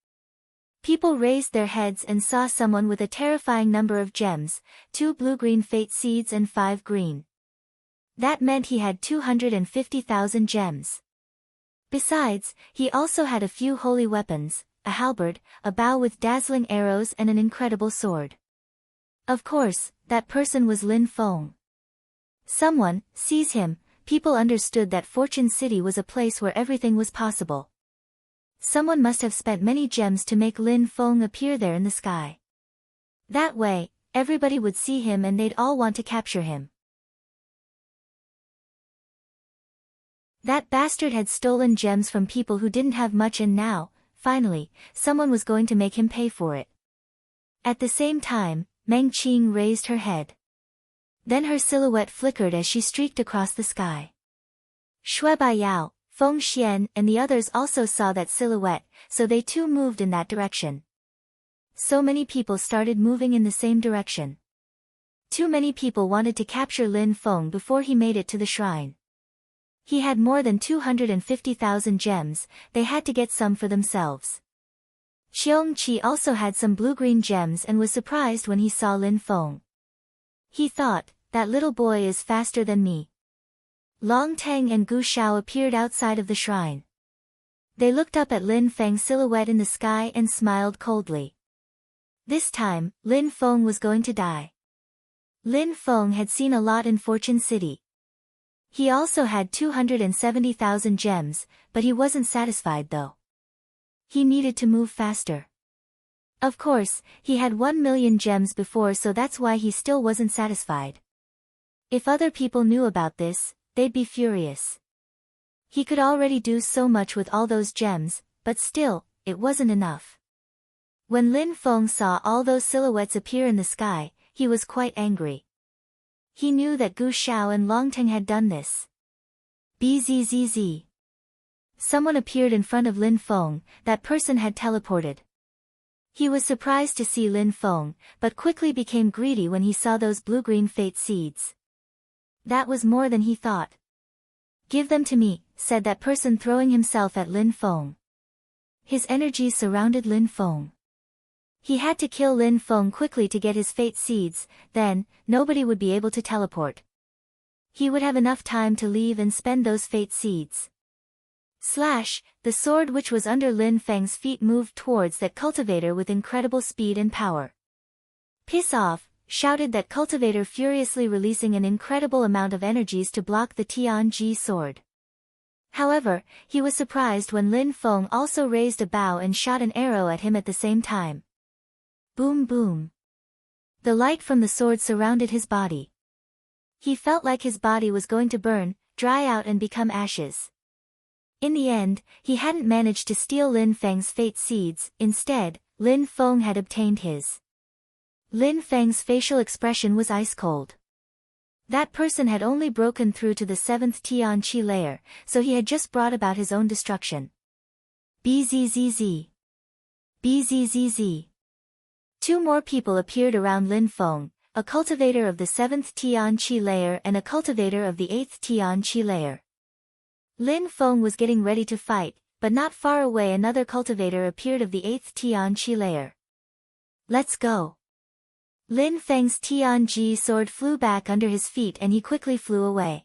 People raised their heads and saw someone with a terrifying number of gems, 2 blue-green fate seeds and 5 green. That meant he had 250,000 gems. Besides, he also had a few holy weapons, a halberd, a bow with dazzling arrows and an incredible sword. Of course, that person was Lin Feng. Someone, seize him. People understood that Fortune City was a place where everything was possible. Someone must have spent many gems to make Lin Feng appear there in the sky. That way, everybody would see him and they'd all want to capture him. That bastard had stolen gems from people who didn't have much and now, finally, someone was going to make him pay for it. At the same time, Meng Qing raised her head. Then her silhouette flickered as she streaked across the sky. Shui Baiyao, Feng Xian and the others also saw that silhouette, so they too moved in that direction. So many people started moving in the same direction. Too many people wanted to capture Lin Feng before he made it to the shrine. He had more than 250,000 gems, they had to get some for themselves. Xiong Qi also had some blue-green gems and was surprised when he saw Lin Feng. He thought, that little boy is faster than me. Long Teng and Gu Shao appeared outside of the shrine. They looked up at Lin Feng's silhouette in the sky and smiled coldly. This time, Lin Feng was going to die. Lin Feng had seen a lot in Fortune City. He also had 270,000 gems, but he wasn't satisfied though. He needed to move faster. Of course, he had 1 million gems before, so that's why he still wasn't satisfied. If other people knew about this, they'd be furious. He could already do so much with all those gems, but still, it wasn't enough. When Lin Feng saw all those silhouettes appear in the sky, he was quite angry. He knew that Gu Shao and Long Teng had done this. Bzzz. Someone appeared in front of Lin Feng. That person had teleported. He was surprised to see Lin Feng, but quickly became greedy when he saw those blue-green fate seeds. That was more than he thought. Give them to me, said that person, throwing himself at Lin Feng. His energy surrounded Lin Feng. He had to kill Lin Feng quickly to get his fate seeds, then, nobody would be able to teleport. He would have enough time to leave and spend those fate seeds. Slash, the sword which was under Lin Feng's feet moved towards that cultivator with incredible speed and power. Piss off, shouted that cultivator, furiously releasing an incredible amount of energies to block the Tianji sword. However, he was surprised when Lin Feng also raised a bow and shot an arrow at him at the same time. Boom boom. The light from the sword surrounded his body. He felt like his body was going to burn, dry out and become ashes. In the end, he hadn't managed to steal Lin Feng's fate seeds, instead, Lin Feng had obtained his. Lin Feng's facial expression was ice cold. That person had only broken through to the 7th Tianqi layer, so he had just brought about his own destruction. Bzzz. Bzzz. Two more people appeared around Lin Feng, a cultivator of the 7th Tianqi layer and a cultivator of the 8th Tianqi layer. Lin Feng was getting ready to fight, but not far away another cultivator appeared of the 8th Tianqi layer. Let's go. Lin Feng's Tianji sword flew back under his feet and he quickly flew away.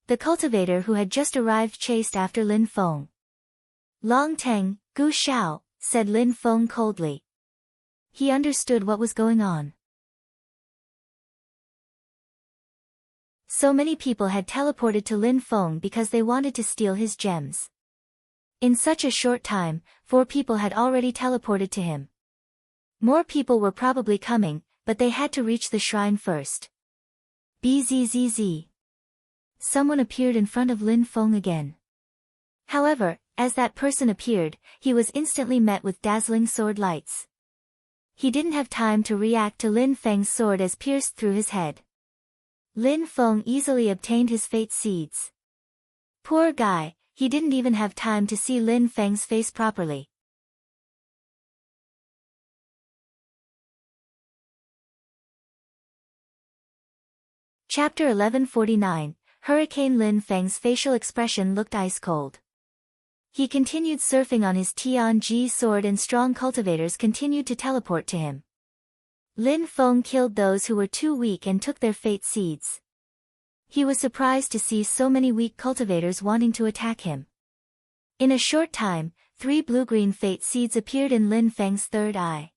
The cultivator who had just arrived chased after Lin Feng. Long Teng, Gu Shao, said Lin Feng coldly. He understood what was going on. So many people had teleported to Lin Feng because they wanted to steal his gems. In such a short time, 4 people had already teleported to him. More people were probably coming, but they had to reach the shrine first. Bzzz. Someone appeared in front of Lin Feng again. However, as that person appeared, he was instantly met with dazzling sword lights. He didn't have time to react to Lin Feng's sword as pierced through his head. Lin Feng easily obtained his fate seeds. Poor guy, he didn't even have time to see Lin Feng's face properly. Chapter 1149, Hurricane. Lin Feng's facial expression looked ice cold. He continued surfing on his Tianji sword and strong cultivators continued to teleport to him. Lin Feng killed those who were too weak and took their fate seeds. He was surprised to see so many weak cultivators wanting to attack him. In a short time, 3 blue-green fate seeds appeared in Lin Feng's third eye.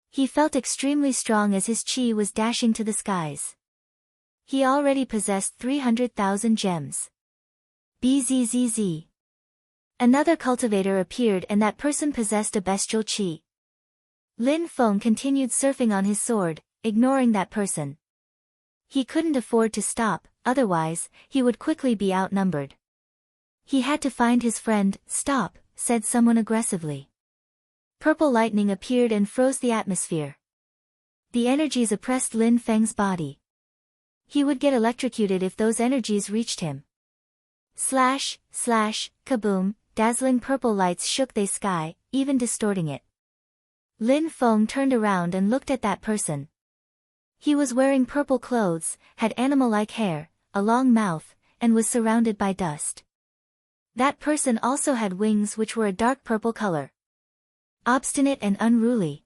He felt extremely strong as his chi was dashing to the skies. He already possessed 300,000 gems. Bzzz. Another cultivator appeared and that person possessed a bestial chi. Lin Feng continued surfing on his sword, ignoring that person. He couldn't afford to stop, otherwise, he would quickly be outnumbered. He had to find his friend. Stop, said someone aggressively. Purple lightning appeared and froze the atmosphere. The energies oppressed Lin Feng's body. He would get electrocuted if those energies reached him. Slash, slash, kaboom, dazzling purple lights shook the sky, even distorting it. Lin Feng turned around and looked at that person. He was wearing purple clothes, had animal-like hair, a long mouth, and was surrounded by dust. That person also had wings which were a dark purple color. Obstinate and unruly.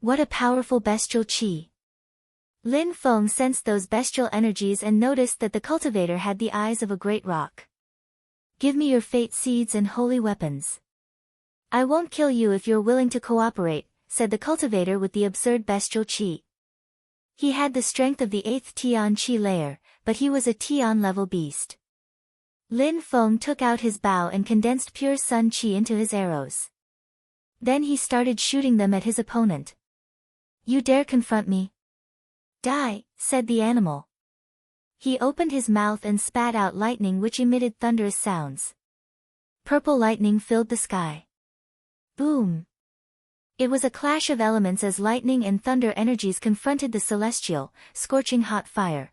What a powerful bestial chi. Lin Feng sensed those bestial energies and noticed that the cultivator had the eyes of a great rock. "Give me your fate seeds and holy weapons. I won't kill you if you're willing to cooperate," said the cultivator with the absurd bestial qi. He had the strength of the 8th Tian qi layer, but he was a Tian level beast. Lin Feng took out his bow and condensed pure sun qi into his arrows. Then he started shooting them at his opponent. "You dare confront me? Die," said the animal. He opened his mouth and spat out lightning which emitted thunderous sounds. Purple lightning filled the sky. Boom! It was a clash of elements as lightning and thunder energies confronted the celestial, scorching hot fire.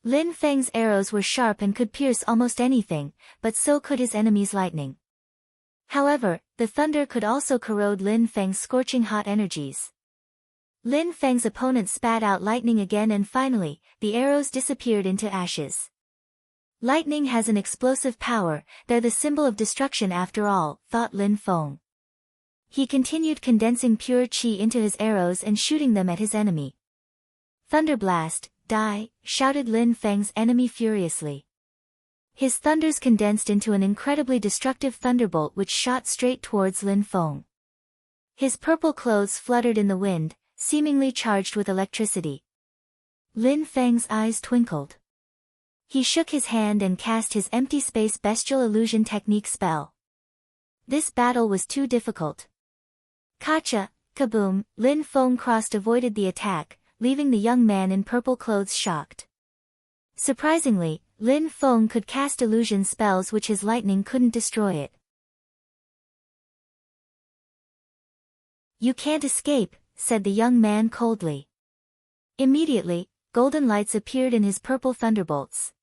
Lin Feng's arrows were sharp and could pierce almost anything, but so could his enemy's lightning. However, the thunder could also corrode Lin Feng's scorching hot energies. Lin Feng's opponent spat out lightning again and finally, the arrows disappeared into ashes. Lightning has an explosive power, they're the symbol of destruction after all, thought Lin Feng. He continued condensing pure qi into his arrows and shooting them at his enemy. "Thunderblast, die," shouted Lin Feng's enemy furiously. His thunders condensed into an incredibly destructive thunderbolt which shot straight towards Lin Feng. His purple clothes fluttered in the wind, seemingly charged with electricity. Lin Feng's eyes twinkled. He shook his hand and cast his empty space bestial illusion technique spell. This battle was too difficult. Kacha, kaboom, Lin Feng crossed avoided the attack, leaving the young man in purple clothes shocked. Surprisingly, Lin Feng could cast illusion spells which his lightning couldn't destroy it. "You can't escape," said the young man coldly. Immediately, golden lights appeared in his purple thunderbolts.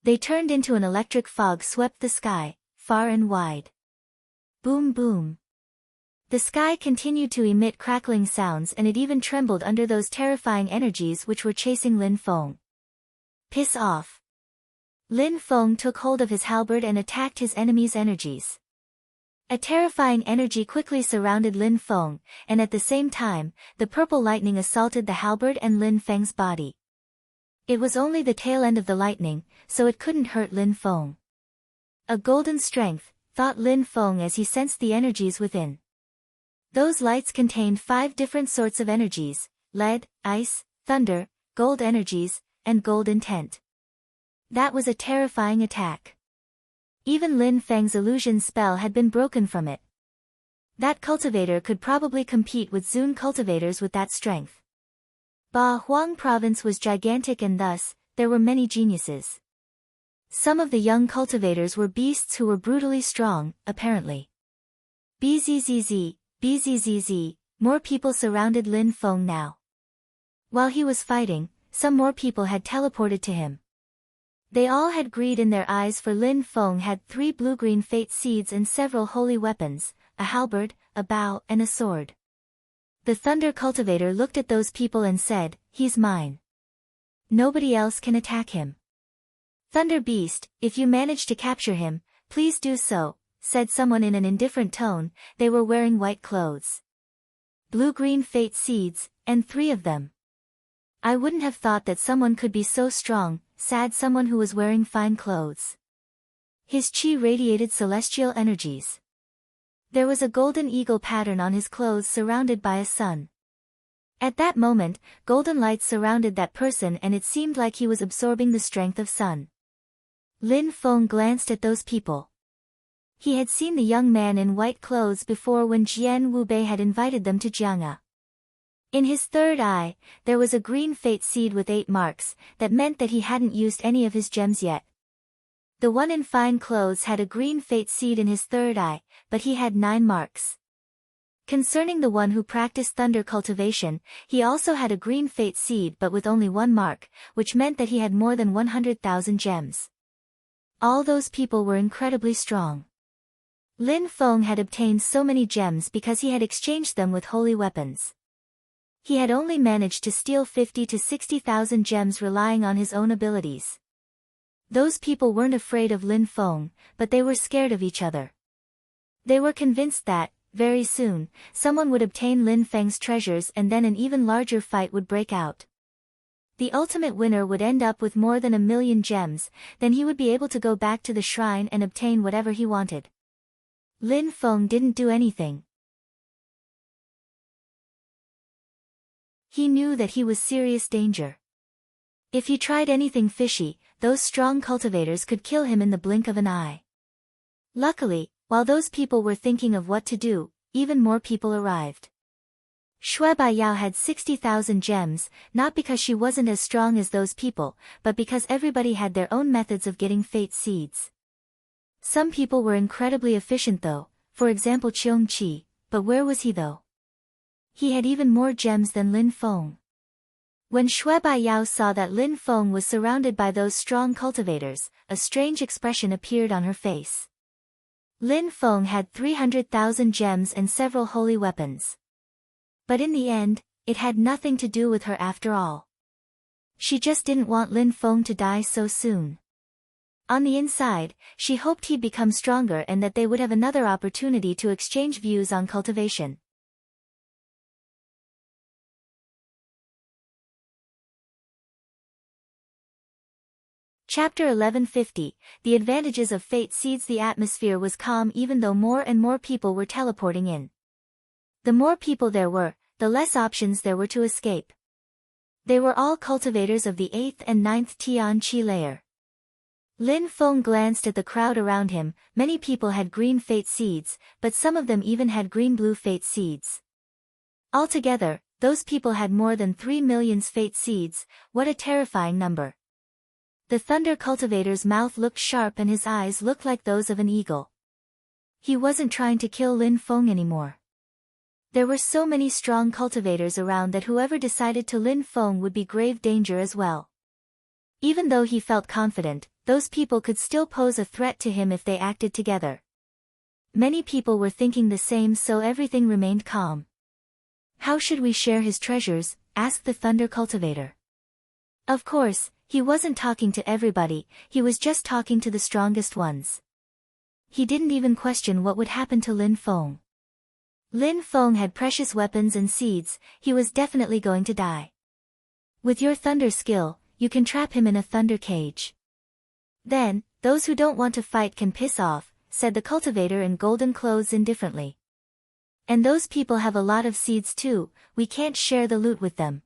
They turned into an electric fog swept the sky, far and wide. Boom boom. The sky continued to emit crackling sounds and it even trembled under those terrifying energies which were chasing Lin Feng. "Piss off." Lin Feng took hold of his halberd and attacked his enemy's energies. A terrifying energy quickly surrounded Lin Feng, and at the same time, the purple lightning assaulted the halberd and Lin Feng's body. It was only the tail end of the lightning, so it couldn't hurt Lin Feng. A golden strength, thought Lin Feng as he sensed the energies within. Those lights contained 5 different sorts of energies: lead, ice, thunder, gold energies, and gold intent. That was a terrifying attack. Even Lin Feng's illusion spell had been broken from it. That cultivator could probably compete with Zun cultivators with that strength. Ba Huang province was gigantic and thus, there were many geniuses. Some of the young cultivators were beasts who were brutally strong, apparently. Bzzz, bzzz, more people surrounded Lin Feng now. While he was fighting, some more people had teleported to him. They all had greed in their eyes for Lin Feng had 3 blue-green fate seeds and several holy weapons, a halberd, a bow, and a sword. The thunder cultivator looked at those people and said, "He's mine. Nobody else can attack him." "Thunder Beast, if you manage to capture him, please do so," said someone in an indifferent tone. They were wearing white clothes. Blue-green fate seeds, and 3 of them. "I wouldn't have thought that someone could be so strong," said someone who was wearing fine clothes. His qi radiated celestial energies. There was a golden eagle pattern on his clothes surrounded by a sun. At that moment, golden lights surrounded that person and it seemed like he was absorbing the strength of sun. Lin Feng glanced at those people. He had seen the young man in white clothes before when Jian Wubei had invited them to Jiang'a. In his third eye, there was a green fate seed with 8 marks, that meant that he hadn't used any of his gems yet. The one in fine clothes had a green fate seed in his third eye, but he had 9 marks. Concerning the one who practiced thunder cultivation, he also had a green fate seed but with only 1 mark, which meant that he had more than 100,000 gems. All those people were incredibly strong. Lin Feng had obtained so many gems because he had exchanged them with holy weapons. He had only managed to steal 50 to 60,000 gems relying on his own abilities. Those people weren't afraid of Lin Feng, but they were scared of each other. They were convinced that, very soon, someone would obtain Lin Feng's treasures and then an even larger fight would break out. The ultimate winner would end up with more than 1,000,000 gems, then he would be able to go back to the shrine and obtain whatever he wanted. Lin Feng didn't do anything. He knew that he was serious danger. If he tried anything fishy, those strong cultivators could kill him in the blink of an eye. Luckily, while those people were thinking of what to do, even more people arrived. Shui Baiyao had 60,000 gems, not because she wasn't as strong as those people, but because everybody had their own methods of getting fate seeds. Some people were incredibly efficient though, for example Cheong Qi, but where was he though? He had even more gems than Lin Feng. When Shui Baiyao saw that Lin Feng was surrounded by those strong cultivators, a strange expression appeared on her face. Lin Feng had 300,000 gems and several holy weapons. But in the end, it had nothing to do with her after all. She just didn't want Lin Feng to die so soon. On the inside, she hoped he'd become stronger and that they would have another opportunity to exchange views on cultivation. Chapter 1150, The Advantages of Fate Seeds. The atmosphere was calm even though more and more people were teleporting in. The more people there were, the less options there were to escape. They were all cultivators of the 8th and 9th Tian Qi layer. Lin Feng glanced at the crowd around him. Many people had green fate seeds, but some of them even had green-blue fate seeds. Altogether, those people had more than 3,000,000 fate seeds. What a terrifying number. The thunder cultivator's mouth looked sharp and his eyes looked like those of an eagle. He wasn't trying to kill Lin Feng anymore. There were so many strong cultivators around that whoever decided to Lin Feng would be grave danger as well. Even though he felt confident, those people could still pose a threat to him if they acted together. Many people were thinking the same, so everything remained calm. How should we share his treasures? Asked the thunder cultivator. Of course, he wasn't talking to everybody, he was just talking to the strongest ones. He didn't even question what would happen to Lin Feng. Lin Feng had precious weapons and seeds, he was definitely going to die. With your thunder skill, you can trap him in a thunder cage. Then, those who don't want to fight can piss off, said the cultivator in golden clothes indifferently. And those people have a lot of seeds too, we can't share the loot with them.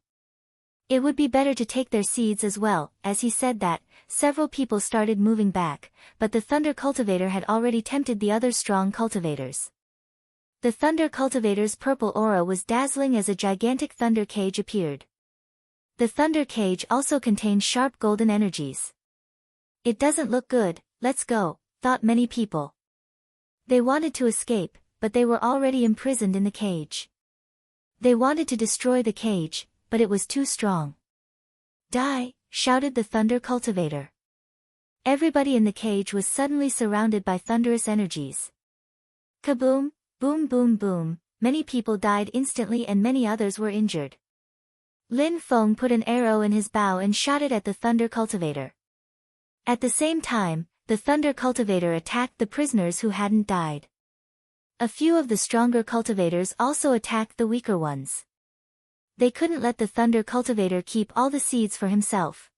It would be better to take their seeds as well. As he said that, several people started moving back, but the thunder cultivator had already tempted the other strong cultivators. The thunder cultivator's purple aura was dazzling as a gigantic thunder cage appeared. The thunder cage also contained sharp golden energies. It doesn't look good, let's go, thought many people. They wanted to escape, but they were already imprisoned in the cage. They wanted to destroy the cage, but it was too strong. Die, shouted the thunder cultivator. Everybody in the cage was suddenly surrounded by thunderous energies. Kaboom, boom boom boom, many people died instantly and many others were injured. Lin Feng put an arrow in his bow and shot it at the thunder cultivator. At the same time, the thunder cultivator attacked the prisoners who hadn't died. A few of the stronger cultivators also attacked the weaker ones. They couldn't let the thunder cultivator keep all the seeds for himself.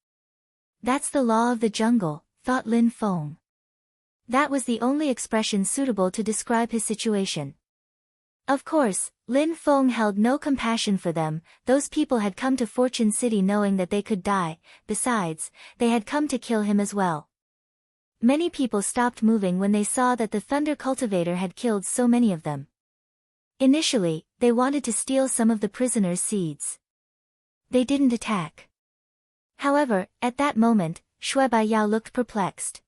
That's the law of the jungle, thought Lin Feng. That was the only expression suitable to describe his situation. Of course, Lin Feng held no compassion for them. Those people had come to Fortune City knowing that they could die, besides, they had come to kill him as well. Many people stopped moving when they saw that the thunder cultivator had killed so many of them. Initially, they wanted to steal some of the prisoners' seeds. They didn't attack. However, at that moment, Shui Baiyao looked perplexed.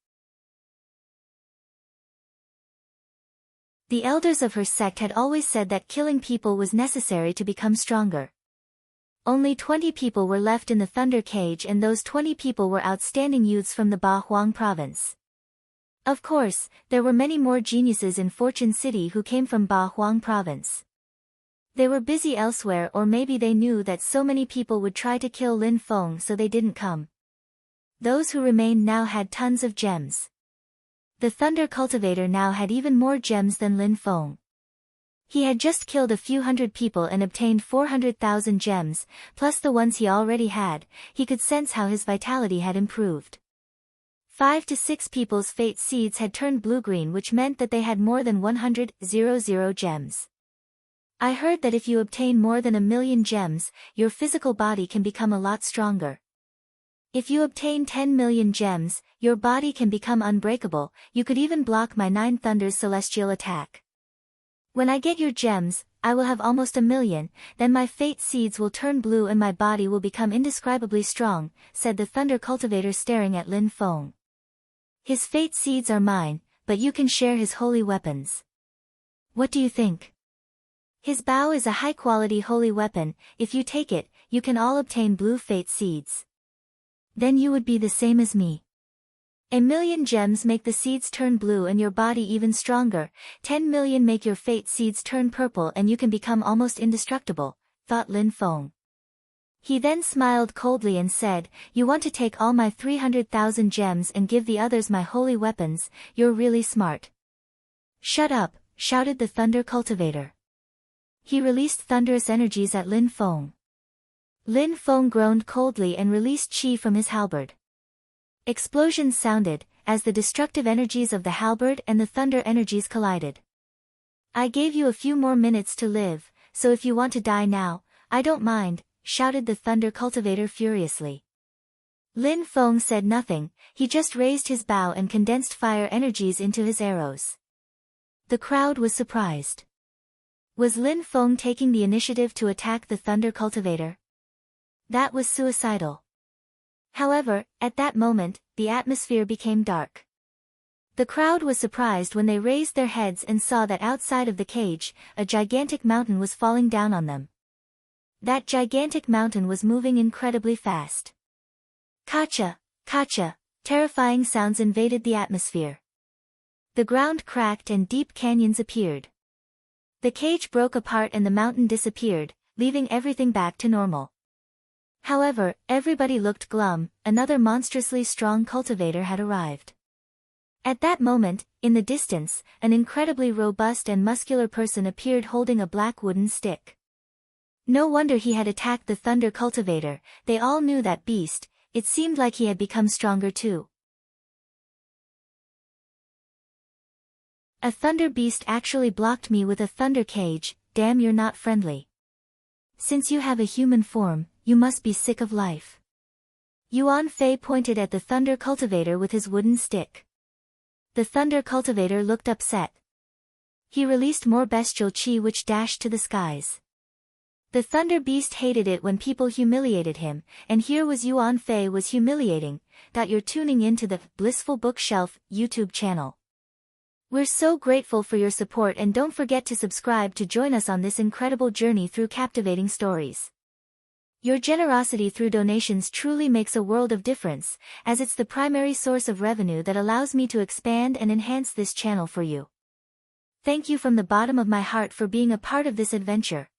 The elders of her sect had always said that killing people was necessary to become stronger. Only 20 people were left in the thunder cage, and those 20 people were outstanding youths from the Ba Huang province. Of course, there were many more geniuses in Fortune City who came from Ba Huang province. They were busy elsewhere, or maybe they knew that so many people would try to kill Lin Feng, so they didn't come. Those who remained now had tons of gems. The thunder cultivator now had even more gems than Lin Feng. He had just killed a few hundred people and obtained 400,000 gems, plus the ones he already had. He could sense how his vitality had improved. 5 to 6 people's fate seeds had turned blue-green, which meant that they had more than 100,000 gems. I heard that if you obtain more than 1,000,000 gems, your physical body can become a lot stronger. If you obtain 10 million gems, your body can become unbreakable. You could even block my 9 thunders celestial attack. When I get your gems, I will have almost 1,000,000, then my fate seeds will turn blue and my body will become indescribably strong, said the thunder cultivator staring at Lin Feng. His fate seeds are mine, but you can share his holy weapons. What do you think? His bow is a high-quality holy weapon. If you take it, you can all obtain blue fate seeds. Then you would be the same as me. 1,000,000 gems make the seeds turn blue and your body even stronger. 10 million make your fate seeds turn purple and you can become almost indestructible, thought Lin Feng. He then smiled coldly and said, "You want to take all my 300,000 gems and give the others my holy weapons? You're really smart." "Shut up," shouted the thunder cultivator. He released thunderous energies at Lin Feng. Lin Feng groaned coldly and released chi from his halberd. Explosions sounded, as the destructive energies of the halberd and the thunder energies collided. "I gave you a few more minutes to live, so if you want to die now, I don't mind," shouted the thunder cultivator furiously. Lin Feng said nothing, he just raised his bow and condensed fire energies into his arrows. The crowd was surprised. Was Lin Feng taking the initiative to attack the thunder cultivator? That was suicidal. However, at that moment, the atmosphere became dark. The crowd was surprised when they raised their heads and saw that outside of the cage, a gigantic mountain was falling down on them. That gigantic mountain was moving incredibly fast. Kacha, kacha, terrifying sounds invaded the atmosphere. The ground cracked and deep canyons appeared. The cage broke apart and the mountain disappeared, leaving everything back to normal. However, everybody looked glum. Another monstrously strong cultivator had arrived. At that moment, in the distance, an incredibly robust and muscular person appeared holding a black wooden stick. No wonder he had attacked the thunder cultivator. They all knew that beast. It seemed like he had become stronger too. A thunder beast actually blocked me with a thunder cage. Damn, you're not friendly. Since you have a human form, you must be sick of life. Yuan Fei pointed at the thunder cultivator with his wooden stick. The thunder cultivator looked upset. He released more bestial chi which dashed to the skies. The thunder beast hated it when people humiliated him, and here was Yuan Fei was humiliating. You're tuning into the Blissful Bookshelf YouTube channel. We're so grateful for your support and don't forget to subscribe to join us on this incredible journey through captivating stories. Your generosity through donations truly makes a world of difference, as it's the primary source of revenue that allows me to expand and enhance this channel for you. Thank you from the bottom of my heart for being a part of this adventure.